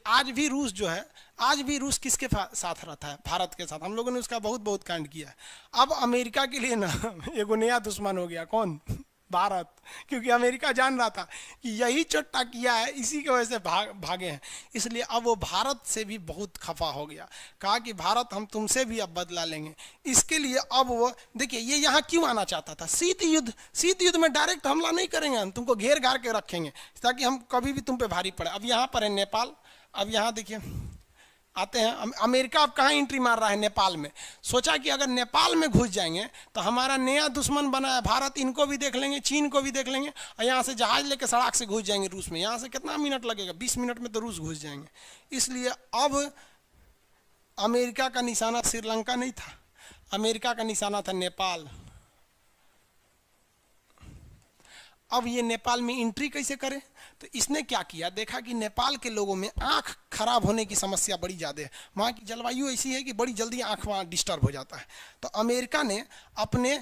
आज भी रूस जो है, आज भी रूस किसके साथ रहता है? भारत के साथ। हम लोगों ने उसका बहुत बहुत कांड किया है। अब अमेरिका के लिए ना एगो नया दुश्मन हो गया, कौन? भारत। क्योंकि अमेरिका जान रहा था कि यही चोट्टा किया है, इसी की वजह से भागे हैं, इसलिए अब वो भारत से भी बहुत खफा हो गया। कहा कि भारत हम तुमसे भी अब बदला लेंगे। इसके लिए अब वो देखिए ये यहाँ क्यों आना चाहता था? शीत युद्ध में डायरेक्ट हमला नहीं करेंगे हम, तुमको घेर घार के रखेंगे ताकि हम कभी भी तुम पे भारी पड़े। अब यहाँ पर है नेपाल, अब यहाँ देखिए आते हैं अमेरिका अब कहाँ एंट्री मार रहा है? नेपाल में। सोचा कि अगर नेपाल में घुस जाएंगे तो हमारा नया दुश्मन बना है भारत, इनको भी देख लेंगे, चीन को भी देख लेंगे, और यहाँ से जहाज लेके सड़क से घुस जाएंगे रूस में। यहाँ से कितना मिनट लगेगा? 20 मिनट में तो रूस घुस जाएंगे। इसलिए अब अमेरिका का निशाना श्रीलंका नहीं था, अमेरिका का निशाना था नेपाल। अब ये नेपाल में एंट्री कैसे करे? तो इसने क्या किया, देखा कि नेपाल के लोगों में आंख खराब होने की समस्या बड़ी ज़्यादा है, वहाँ की जलवायु ऐसी है कि बड़ी जल्दी आंख वहाँ डिस्टर्ब हो जाता है। तो अमेरिका ने अपने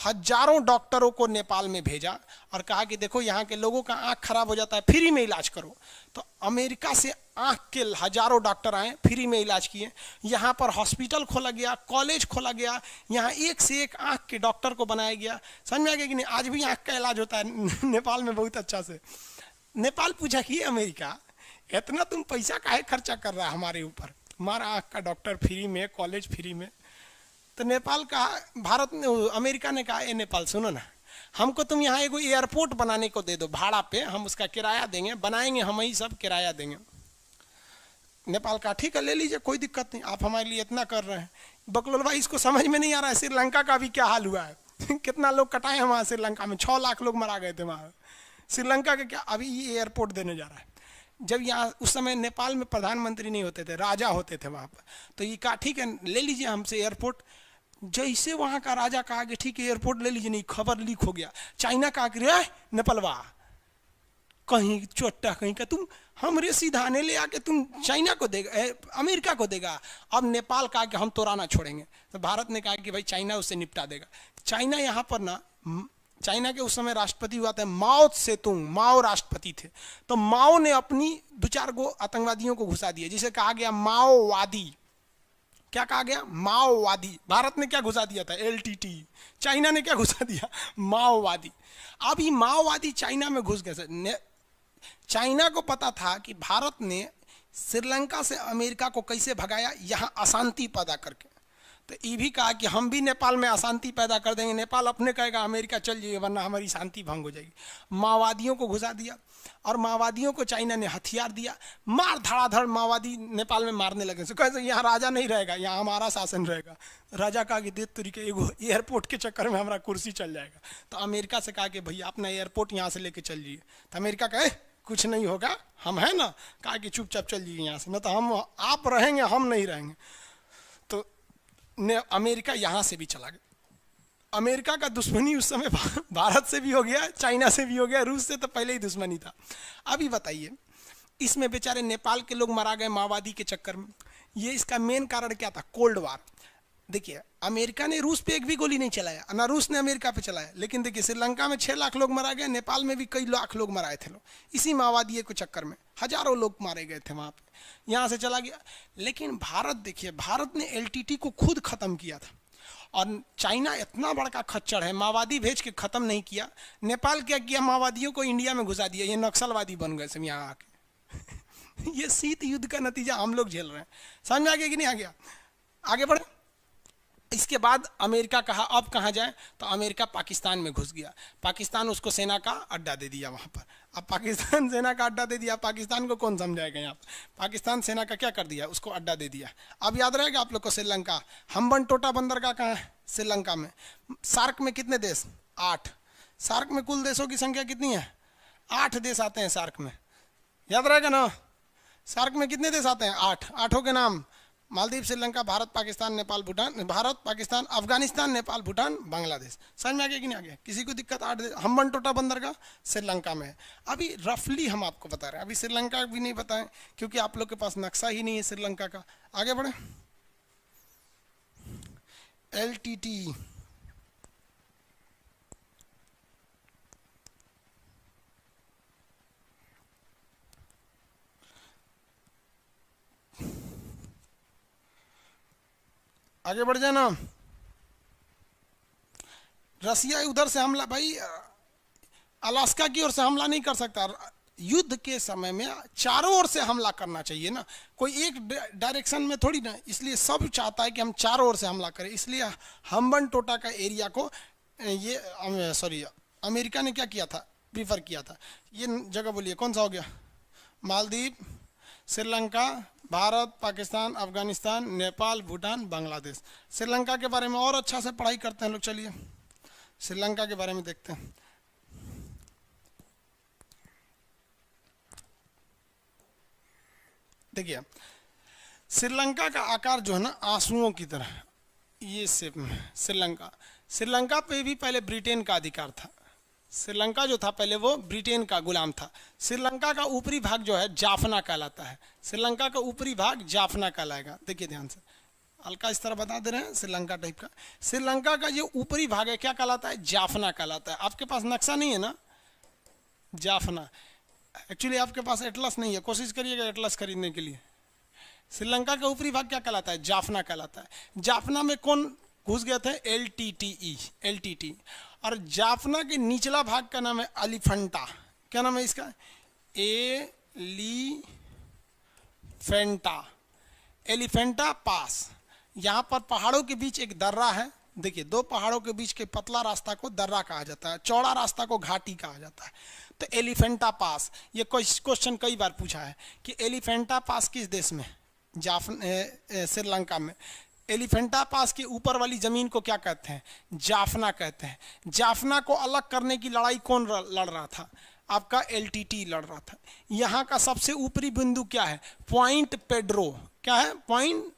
हजारों डॉक्टरों को नेपाल में भेजा और कहा कि देखो यहाँ के लोगों का आंख खराब हो जाता है, फ्री में इलाज करो। तो अमेरिका से आंख के हजारों डॉक्टर आए, फ्री में इलाज किए। यहाँ पर हॉस्पिटल खोला गया, कॉलेज खोला गया, यहाँ एक से एक आंख के डॉक्टर को बनाया गया। समझ में आ गया कि नहीं? आज भी आंख का इलाज होता है नेपाल में बहुत अच्छा से। नेपाल पूछा कि अमेरिका इतना तुम पैसा काहे खर्चा कर रहा है हमारे ऊपर, हमारा आंख का डॉक्टर फ्री में, कॉलेज फ्री में। तो नेपाल का, भारत ने, अमेरिका ने कहा ए नेपाल सुनो ना, हमको तुम यहाँ एगो एयरपोर्ट बनाने को दे दो भाड़ा पे, हम उसका किराया देंगे, बनाएंगे हम ही सब, किराया देंगे। नेपाल का ठीक है ले लीजिए, कोई दिक्कत नहीं, आप हमारे लिए इतना कर रहे हैं। बकलोलवा इसको समझ में नहीं आ रहा है श्रीलंका का भी क्या हाल हुआ है कितना लोग कटाए हैं वहाँ श्रीलंका में, 6 लाख लोग मारा गए थे वहाँ। श्रीलंका का क्या, अभी ये एयरपोर्ट देने जा रहा है। जब यहाँ उस समय नेपाल में प्रधानमंत्री नहीं होते थे, राजा होते थे वहाँ पर, तो ये कहा ठीक है ले लीजिए हमसे एयरपोर्ट। जैसे वहाँ का राजा कहा कि ठीक है एयरपोर्ट ले लीजिए, नहीं खबर लीक हो गया, चाइना कहा कि नेपालवा कहीं चोट्टा कहीं का, तुम हमरे सीधाने ले आके तुम चाइना को देगा, अमेरिका को देगा। अब नेपाल कहा कि हम तोड़ा ना छोड़ेंगे। तो भारत ने कहा कि भाई चाइना उससे निपटा देगा। चाइना यहाँ पर ना, चाइना के उस समय राष्ट्रपति हुआ था माओ त्से-तुंग, माओ राष्ट्रपति थे। तो माओ ने अपनी 2-4 गो आतंकवादियों को घुसा दिया, जिसे कहा गया माओवादी। क्या कहा गया? माओवादी। भारत ने क्या घुसा दिया था? LTT। चाइना ने क्या घुसा दिया? माओवादी। अब ये माओवादी चाइना में घुस गए। चाइना को पता था कि भारत ने श्रीलंका से अमेरिका को कैसे भगाया, यहाँ अशांति पैदा करके। तो ये भी कहा कि हम भी नेपाल में अशांति पैदा कर देंगे, नेपाल अपने कहेगा अमेरिका चल जाइए वरना हमारी शांति भंग हो जाएगी। माओवादियों को घुसा दिया और माओवादियों को चाइना ने हथियार दिया, मार धड़ाधड़ माओवादी नेपाल में मारने लगे। तो कैसे यहाँ राजा नहीं रहेगा, यहाँ हमारा शासन रहेगा। राजा कहा कि दे तरीके एगो एयरपोर्ट के चक्कर में हमारा कुर्सी चल जाएगा। तो अमेरिका से कहा कि भैया अपना एयरपोर्ट यहाँ से लेके चल जाइए। तो अमेरिका कहे कुछ नहीं होगा, हम है ना, कहा कि चुपचाप चल जाइए यहाँ से, न तो हम आप रहेंगे हम नहीं रहेंगे। तो अमेरिका यहाँ से भी चला गया। अमेरिका का दुश्मनी उस समय भारत से भी हो गया, चाइना से भी हो गया, रूस से तो पहले ही दुश्मनी था। अभी बताइए इसमें बेचारे नेपाल के लोग मारा गए माओवादी के चक्कर में। ये इसका मेन कारण क्या था? Cold war. देखिए अमेरिका ने रूस पे एक भी गोली नहीं चलाया, ना रूस ने अमेरिका पे चलाया। लेकिन देखिए श्रीलंका में 6 लाख लोग मारा गए, नेपाल में भी कई लाख लोग मराए थे लोग, इसी माओवादी के चक्कर में हजारों लोग मारे गए थे वहाँ पे, यहाँ से चला गया। लेकिन भारत देखिए, भारत ने LTT को खुद खत्म किया था। और चाइना इतना बड़का खच्चर है, माओवादी भेज के खत्म नहीं किया। नेपाल क्या किया, माओवादियों को इंडिया में घुसा दिया, ये नक्सलवादी बन गए सब यहाँ आके ये शीत युद्ध का नतीजा हम लोग झेल रहे हैं। समझ में आ गया कि नहीं आ गया? आगे बढ़े। इसके बाद अमेरिका कहा अब कहाँ जाए, तो अमेरिका पाकिस्तान में घुस गया। पाकिस्तान उसको सेना का अड्डा दे दिया वहाँ पर। अब पाकिस्तान सेना का अड्डा दे दिया, पाकिस्तान को कौन समझाएगा यहाँ पर? पाकिस्तान सेना का क्या कर दिया, उसको अड्डा दे दिया। अब याद रहेगा आप लोग को श्रीलंका, हम्बनटोटा बंदरगाह कहाँ है? श्रीलंका में। सार्क में कितने देश? 8। सार्क में कुल देशों की संख्या कितनी है? 8 देश आते हैं सार्क में, याद रहेगा ना। सार्क में कितने देश आते हैं? 8। 8 के नाम मालदीव, श्रीलंका, भारत, पाकिस्तान, नेपाल, भूटान, भारत, पाकिस्तान, अफगानिस्तान, नेपाल, भूटान, बांग्लादेश। समझ में आ गया कि नहीं आ गया? किसी को दिक्कत? 8 देश। हम्बनटोटा बंदरगाह श्रीलंका में है। अभी रफली हम आपको बता रहे हैं, अभी श्रीलंका भी नहीं बताएं क्योंकि आप लोग के पास नक्शा ही नहीं है श्रीलंका का। आगे बढ़े। LTT आगे बढ़ जाना। रसिया उधर से हमला, भाई अलास्का की ओर से हमला नहीं कर सकता। युद्ध के समय में चारों ओर से हमला करना चाहिए ना, कोई एक डायरेक्शन में थोड़ी ना। इसलिए सब चाहता है कि हम चारों ओर से हमला करें। इसलिए हम्बनटोटा का एरिया को ये अमेरिका ने क्या किया था, प्रीफर किया था। ये जगह बोलिए कौन सा हो गया? मालदीव, श्रीलंका, भारत, पाकिस्तान, अफगानिस्तान, नेपाल, भूटान, बांग्लादेश। श्रीलंका के बारे में और अच्छा से पढ़ाई करते हैं लोग। चलिए श्रीलंका के बारे में देखते हैं। देखिए श्रीलंका का आकार जो है ना आंसुओं की तरह, ये शेप में श्रीलंका। श्रीलंका पे भी पहले ब्रिटेन का अधिकार था, श्रीलंका जो था पहले वो ब्रिटेन का गुलाम था। श्रीलंका का ऊपरी भाग जो है जाफना कहलाता है। श्रीलंका का ऊपरी भाग जाफना कहलाएगा। देखिए ध्यान से, हल्का इस तरह बता दे रहे हैं श्रीलंका टाइप का। श्रीलंका का जो ऊपरी भाग है क्या कहलाता है? जाफना कहलाता है। आपके पास नक्शा नहीं है ना, जाफना। एक्चुअली आपके पास एटलस नहीं है, कोशिश करिएगा एटलस खरीदने के लिए। श्रीलंका का ऊपरी भाग क्या कहलाता है? जाफना कहलाता है। जाफना में कौन घुस गए थे? एलटीटी। और जाफना के निचला भाग का नाम है एलिफेंटा। क्या नाम है इसका? एलिफेंटा पास। यहाँ पर पहाड़ों के बीच एक दर्रा है। देखिए, दो पहाड़ों के बीच के पतला रास्ता को दर्रा कहा जाता है, चौड़ा रास्ता को घाटी कहा जाता है। तो एलिफेंटा पास, ये क्वेश्चन कई बार पूछा है कि एलिफेंटा पास किस देश में? श्रीलंका में। एलिफेंटा पास के ऊपर वाली जमीन को क्या कहते हैं? जाफना कहते हैं। जाफना को अलग करने की लड़ाई कौन लड़ रहा था? आपका एलटीटी लड़ रहा था। यहाँ का सबसे ऊपरी बिंदु क्या है? Point Pedro. क्या है? Point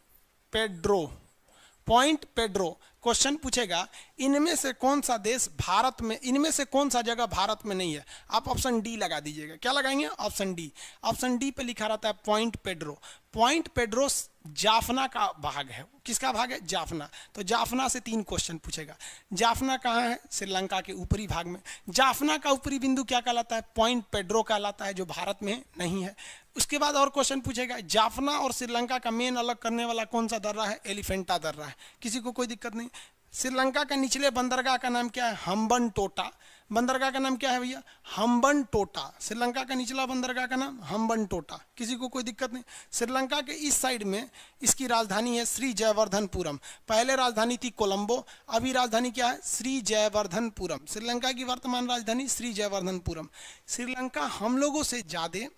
Pedro. क्वेश्चन पूछेगा इनमें से कौन सा देश भारत में, इनमें से कौन सा जगह भारत में नहीं है? आप ऑप्शन डी लगा दीजिएगा। क्या लगाएंगे? Option D. ऑप्शन डी पे लिखा रहता है point Pedro. Point Pedro Jaffna का भाग है। किसका भाग है? जाफना। तो जाफना से 3 क्वेश्चन पूछेगा। जाफना कहाँ है? श्रीलंका के ऊपरी भाग में। जाफना का ऊपरी बिंदु क्या कहलाता है? पॉइंट पेड्रो कहलाता है, जो भारत में नहीं है। उसके बाद और क्वेश्चन पूछेगा जाफना और श्रीलंका का मेन अलग करने वाला कौन सा दर्रा है? एलिफेंटा दर्रा है। किसी को कोई दिक्कत नहीं। श्रीलंका का निचले बंदरगाह का नाम क्या है? हम्बनटोटा। बंदरगाह का नाम क्या है भैया? हम्बनटोटा। श्रीलंका का निचला बंदरगाह का नाम हम्बनटोटा। किसी को कोई दिक्कत नहीं। श्रीलंका के इस साइड में इसकी राजधानी है श्री जयवर्धनपुरम। पहले राजधानी थी कोलंबो, अभी राजधानी क्या है? श्री जयवर्धनपुरम। श्रीलंका की वर्तमान राजधानी श्री जयवर्धनपुरम। श्रीलंका हम लोगों से ज़्यादा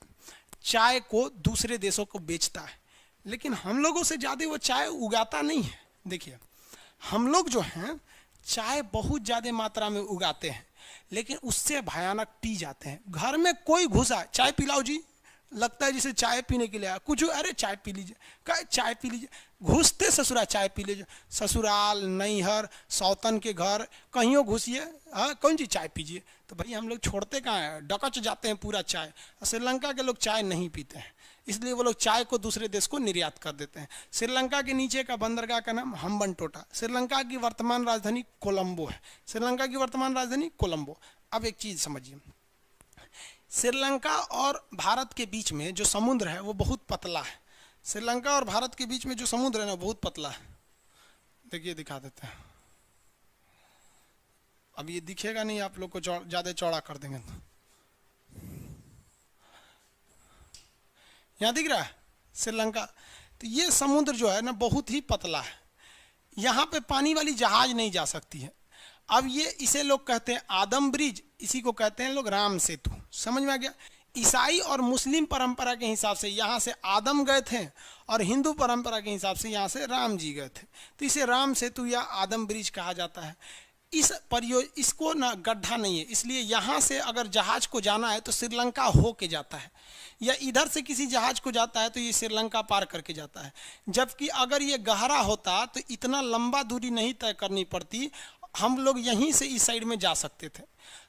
चाय को दूसरे देशों को बेचता है, लेकिन हम लोगों से ज़्यादा वो चाय उगाता नहीं है। देखिए, हम लोग जो हैं चाय बहुत ज़्यादा मात्रा में उगाते हैं, लेकिन उससे भयानक पी जाते हैं। घर में कोई घुसा, चाय पिलाओ जी, लगता है जैसे चाय पीने के लिए आया। कुछ अरे चाय पी लीजिए, कहे चाय पी लीजिए, घुसते ससुराल चाय पी लीजिए। ससुराल, नैहर, सौतन के घर, कहीं घुसिए, हाँ कौन जी चाय पीजिए। तो भाई हम लोग छोड़ते कहाँ हैं, डकच जाते हैं पूरा चाय। श्रीलंका के लोग चाय नहीं पीते हैं, इसलिए वो लोग चाय को दूसरे देश को निर्यात कर देते हैं। श्रीलंका के नीचे का बंदरगाह का नाम हम्बनटोटा। श्रीलंका की वर्तमान राजधानी कोलंबो है। श्रीलंका की वर्तमान राजधानी कोलंबो। अब एक चीज़ समझिए, श्रीलंका और भारत के बीच में जो समुद्र है वो बहुत पतला है। श्रीलंका और भारत के बीच में जो समुद्र है ना बहुत पतला है। देखिए, दिखा देते हैं। अब ये दिखेगा नहीं, आप लोग को ज़्यादा चौड़ा कर देंगे तो। यहाँ दिख रहा है श्रीलंका। तो ये समुद्र जो है ना बहुत ही पतला है, यहाँ पे पानी वाली जहाज नहीं जा सकती है। अब ये इसे लोग कहते हैं आदम ब्रिज, इसी को कहते हैं लोग राम सेतु। समझ में आ गया? ईसाई और मुस्लिम परंपरा के हिसाब से यहाँ से आदम गए थे और हिंदू परंपरा के हिसाब से यहाँ से राम जी गए थे, तो इसे राम सेतु या आदम ब्रिज कहा जाता है। इसको ना गड्ढा नहीं है, इसलिए यहाँ से अगर जहाज को जाना है तो श्रीलंका हो के जाता है, या इधर से किसी जहाज को जाता है तो ये श्रीलंका पार करके जाता है। जबकि अगर ये गहरा होता तो इतना लंबा दूरी नहीं तय करनी पड़ती, हम लोग यहीं से इस साइड में जा सकते थे।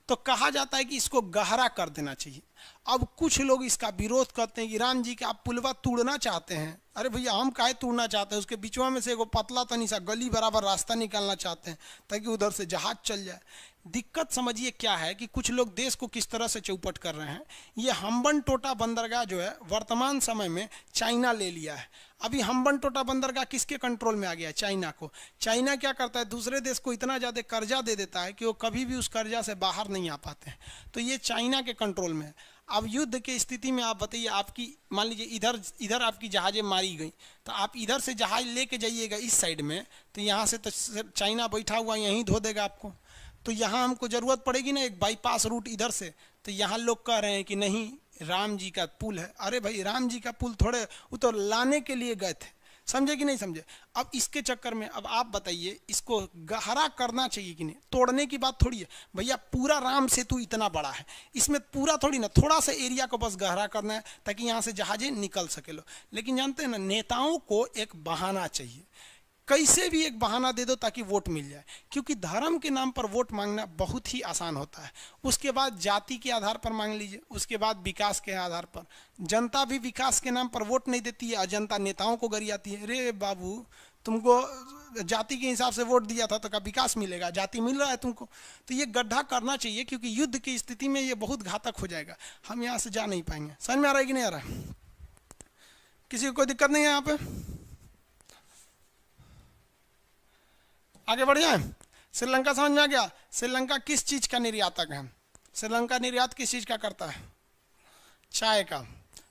तो कहा जाता है कि इसको गहरा कर देना चाहिए। अब कुछ लोग इसका विरोध करते हैं कि राम जी के आप पुलवा तोड़ना चाहते हैं। अरे भैया, हम काहे तोड़ना चाहते हैं? उसके बीचवा में से एगो पतला तनी सा गली बराबर रास्ता निकालना चाहते हैं ताकि उधर से जहाज चल जाए। दिक्कत समझिए क्या है कि कुछ लोग देश को किस तरह से चौपट कर रहे हैं। ये हम्बनटोटा बंदरगाह जो है वर्तमान समय में चाइना ले लिया है। अभी हम्बनटोटा बंदरगाह किसके कंट्रोल में आ गया है? चाइना को। चाइना क्या करता है, दूसरे देश को इतना ज़्यादा कर्जा दे देता है कि वो कभी भी उस कर्जा से बाहर नहीं आ पाते हैं। तो ये चाइना के कंट्रोल में है। अब युद्ध की स्थिति में आप बताइए, आपकी मान लीजिए इधर आपकी जहाज़ें मारी गई, तो आप इधर से जहाज़ लेके जाइएगा इस साइड में, तो यहाँ से तो चाइना बैठा हुआ यहीं धो देगा आपको। तो यहाँ हमको ज़रूरत पड़ेगी ना एक बाईपास रूट इधर से। तो यहाँ लोग कह रहे हैं कि नहीं, राम जी का पुल है। अरे भाई, राम जी का पुल थोड़े, वो तो लाने के लिए गए थे। समझे कि नहीं समझे? अब इसके चक्कर में अब आप बताइए, इसको गहरा करना चाहिए कि नहीं? तोड़ने की बात थोड़ी है भैया, पूरा राम सेतु इतना बड़ा है, इसमें पूरा थोड़ी ना, थोड़ा सा एरिया को बस गहरा करना है ताकि यहाँ से जहाजें निकल सके लो। लेकिन जानते हैं ना, नेताओं को एक बहाना चाहिए। कैसे भी एक बहाना दे दो ताकि वोट मिल जाए, क्योंकि धर्म के नाम पर वोट मांगना बहुत ही आसान होता है। उसके बाद जाति के आधार पर मांग लीजिए, उसके बाद विकास के आधार पर। जनता भी विकास के नाम पर वोट नहीं देती है, जनता नेताओं को गरियाती है। रे बाबू, तुमको जाति के हिसाब से वोट दिया था तो क्या विकास मिलेगा? जाति मिल रहा है तुमको। तो ये गड्ढा करना चाहिए, क्योंकि युद्ध की स्थिति में ये बहुत घातक हो जाएगा, हम यहाँ से जा नहीं पाएंगे। समझ में आ रहा है कि नहीं आ रहा है? किसी को कोई दिक्कत नहीं है यहाँ पे? आगे बढ़ जाए। श्रीलंका समझ में आ गया? श्रीलंका किस चीज का निर्यातक है? श्रीलंका निर्यात किस चीज का करता है? चाय का।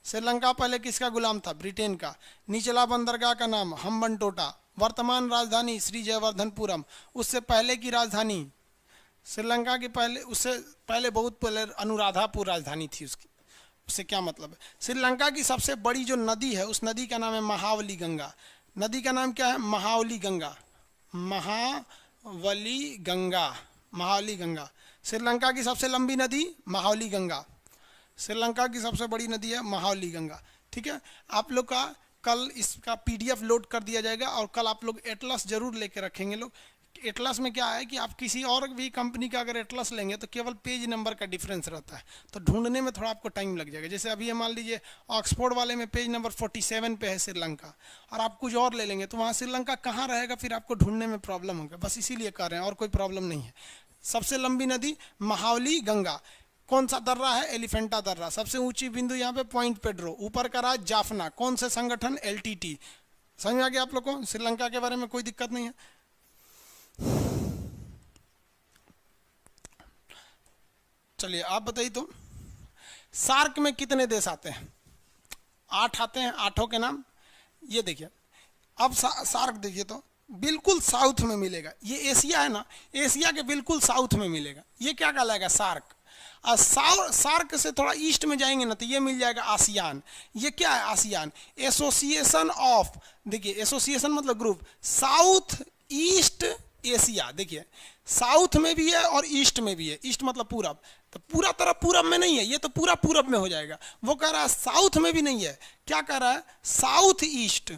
श्रीलंका पहले किसका गुलाम था? ब्रिटेन का। निचला बंदरगाह का नाम हम्बनटोटा। वर्तमान राजधानी श्री जयवर्धनपुरम। उससे पहले की राजधानी श्रीलंका की पहले, उससे पहले बहुत पहले अनुराधापुर राजधानी थी उसकी। उससे क्या मतलब है? श्रीलंका की सबसे बड़ी जो नदी है, उस नदी का नाम है महावली गंगा। नदी का नाम क्या है? महावली गंगा। महावली गंगा, महावली गंगा। श्रीलंका की सबसे लंबी नदी महावली गंगा। श्रीलंका की सबसे बड़ी नदी है महावली गंगा। ठीक है, आप लोग का कल इसका PDF लोड कर दिया जाएगा, और कल आप लोग एटलस जरूर लेके रखेंगे लोग। एटलस में क्या है कि आप किसी और भी कंपनी का अगर एटलस लेंगे तो केवल पेज नंबर का डिफरेंस रहता है, तो ढूंढने में थोड़ा आपको टाइम लग जाएगा। जैसे अभी मान लीजिए ऑक्सफोर्ड वाले में पेज नंबर 47 पे है श्रीलंका, और आप कुछ और ले लेंगे तो वहाँ श्रीलंका कहाँ रहेगा, फिर आपको ढूंढने में प्रॉब्लम होगा। बस इसीलिए कर रहे हैं, और कोई प्रॉब्लम नहीं है। सबसे लंबी नदी महावली गंगा। कौन सा दर्रा है? एलिफेंटा दर्रा। सबसे ऊंची बिंदु यहाँ पे पॉइंट पेड्रो। ऊपर का राज जाफना। कौन से संगठन? LTT। समझ में आ गया आप लोग को? श्रीलंका के बारे में कोई दिक्कत नहीं है। चलिए आप बताइए तो, सार्क में कितने देश आते हैं? 8 आते हैं। 8 के नाम ये देखिए। अब सार्क देखिए तो बिल्कुल साउथ में मिलेगा। ये एशिया है ना, एशिया के बिल्कुल साउथ में मिलेगा। ये क्या कहलाएगा? सार्क। और सार्क से थोड़ा ईस्ट में जाएंगे ना तो ये मिल जाएगा आसियान। ये क्या है? आसियान एसोसिएशन ऑफ, देखिए एसोसिएशन मतलब ग्रुप, साउथ ईस्ट एशिया। देखिए साउथ में भी है और ईस्ट में भी है। ईस्ट मतलब पूरब, तो पूरा तरफ पूरब में नहीं है, ये तो पूरा पूरब में हो जाएगा। वो कह रहा है साउथ में भी नहीं है। क्या कह रहा है? South east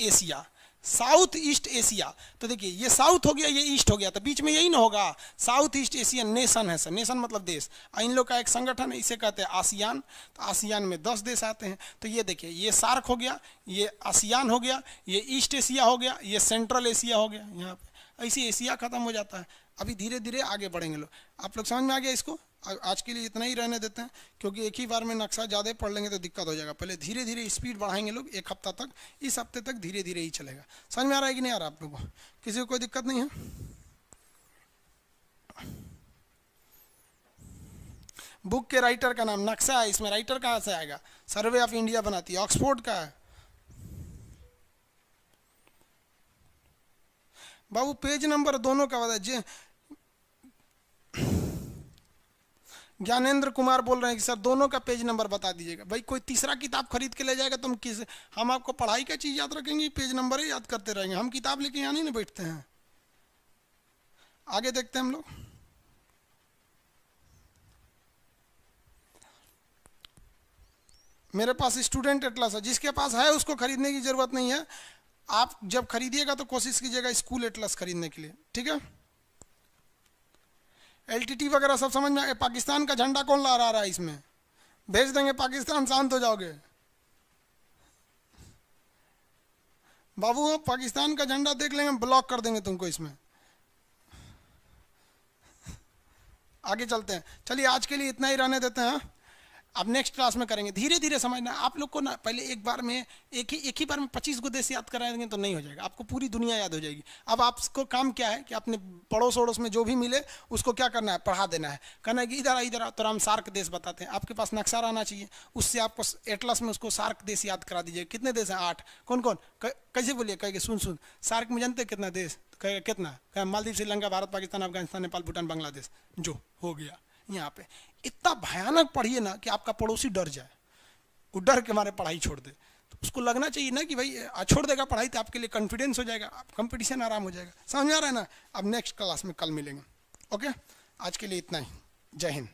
Asia, south east Asia. तो देखिए ये साउथ हो गया, ये ईस्ट हो गया, तो बीच में यही ना होगा। साउथ ईस्ट एशियन नेशन है सर, नेशन मतलब देश। इन लोग का एक संगठन है, इसे कहते हैं आसियान। तो आसियान में 10 देश आते हैं। तो ये देखिए, ये सार्क हो गया, ये आसियान हो गया, ये ईस्ट एशिया हो गया, ये सेंट्रल एशिया हो गया। यहाँ पे ऐसे एशिया खत्म हो जाता है। अभी धीरे धीरे आगे बढ़ेंगे लोग। आप लोग समझ में आ गया इसको? आज के लिए इतना ही रहने देते हैं, क्योंकि एक ही बार में नक्शा ज़्यादा पढ़ लेंगे तो दिक्कत हो जाएगा। पहले धीरे धीरे स्पीड बढ़ाएंगे लोग, एक हफ्ता तक। इस हफ्ते तक धीरे धीरे ही चलेगा। समझ में आ रहा है कि नहीं आ रहा आप लोगों को? किसी को कोई दिक्कत नहीं है? बुक के राइटर का नाम, नक्शा है इसमें, राइटर कहाँ से आएगा? सर्वे ऑफ इंडिया बनाती है, ऑक्सफोर्ड का है। बाबू पेज नंबर दोनों का बता। ज्ञानेंद्र कुमार बोल रहे हैं कि सर दोनों का पेज नंबर बता दीजिएगा। भाई कोई तीसरा किताब खरीद के ले जाएगा तो हम आपको पढ़ाई का चीज़ याद रखेंगे, पेज नंबर ही याद करते रहेंगे। हम किताब लेके यहाँ नहीं ना बैठते हैं। आगे देखते हैं हम लोग। मेरे पास स्टूडेंट एटलस है, जिसके पास है उसको खरीदने की जरूरत नहीं है। आप जब खरीदिएगा तो कोशिश कीजिएगा स्कूल एटलस खरीदने के लिए, ठीक है? LTT वगैरह सब समझ में। पाकिस्तान का झंडा कौन ला रहा है इसमें? भेज देंगे पाकिस्तान, शांत हो जाओगे बाबू। हम पाकिस्तान का झंडा देख लेंगे, ब्लॉक कर देंगे तुमको इसमें। आगे चलते हैं। चलिए आज के लिए इतना ही रहने देते हैं। अब नेक्स्ट क्लास में करेंगे। धीरे धीरे समझना। आप लोग को ना पहले एक बार में एक ही बार में 25 गो देश याद कराएंगे तो नहीं हो जाएगा, आपको पूरी दुनिया याद हो जाएगी। अब आपको काम क्या है कि अपने पड़ोस वड़ोस में जो भी मिले उसको क्या करना है? पढ़ा देना है। कहना है कि इधर तो हम सार्क देश बताते हैं। आपके पास नक्शा रहना चाहिए, उससे आपको एटलस में उसको सार्क देश याद करा दीजिए। कितने देश हैं? 8। कौन कौन? कैसे बोलिए? कहेंगे सुन सार्क में जानते कितना देश? कहेगा कितना? मालदीव, श्रीलंका, भारत, पाकिस्तान, अफगानिस्तान, नेपाल, भूटान, बांग्लादेश। जो हो गया यहाँ पे। इतना भयानक पढ़िए ना कि आपका पड़ोसी डर जाए, वो डर के हमारे पढ़ाई छोड़ दे। तो उसको लगना चाहिए ना कि भाई छोड़ देगा पढ़ाई तो आपके लिए कॉन्फिडेंस हो जाएगा, कंपटीशन आराम हो जाएगा। समझ आ रहा है ना? अब नेक्स्ट क्लास में कल मिलेंगे। ओके, आज के लिए इतना ही। जय हिंद।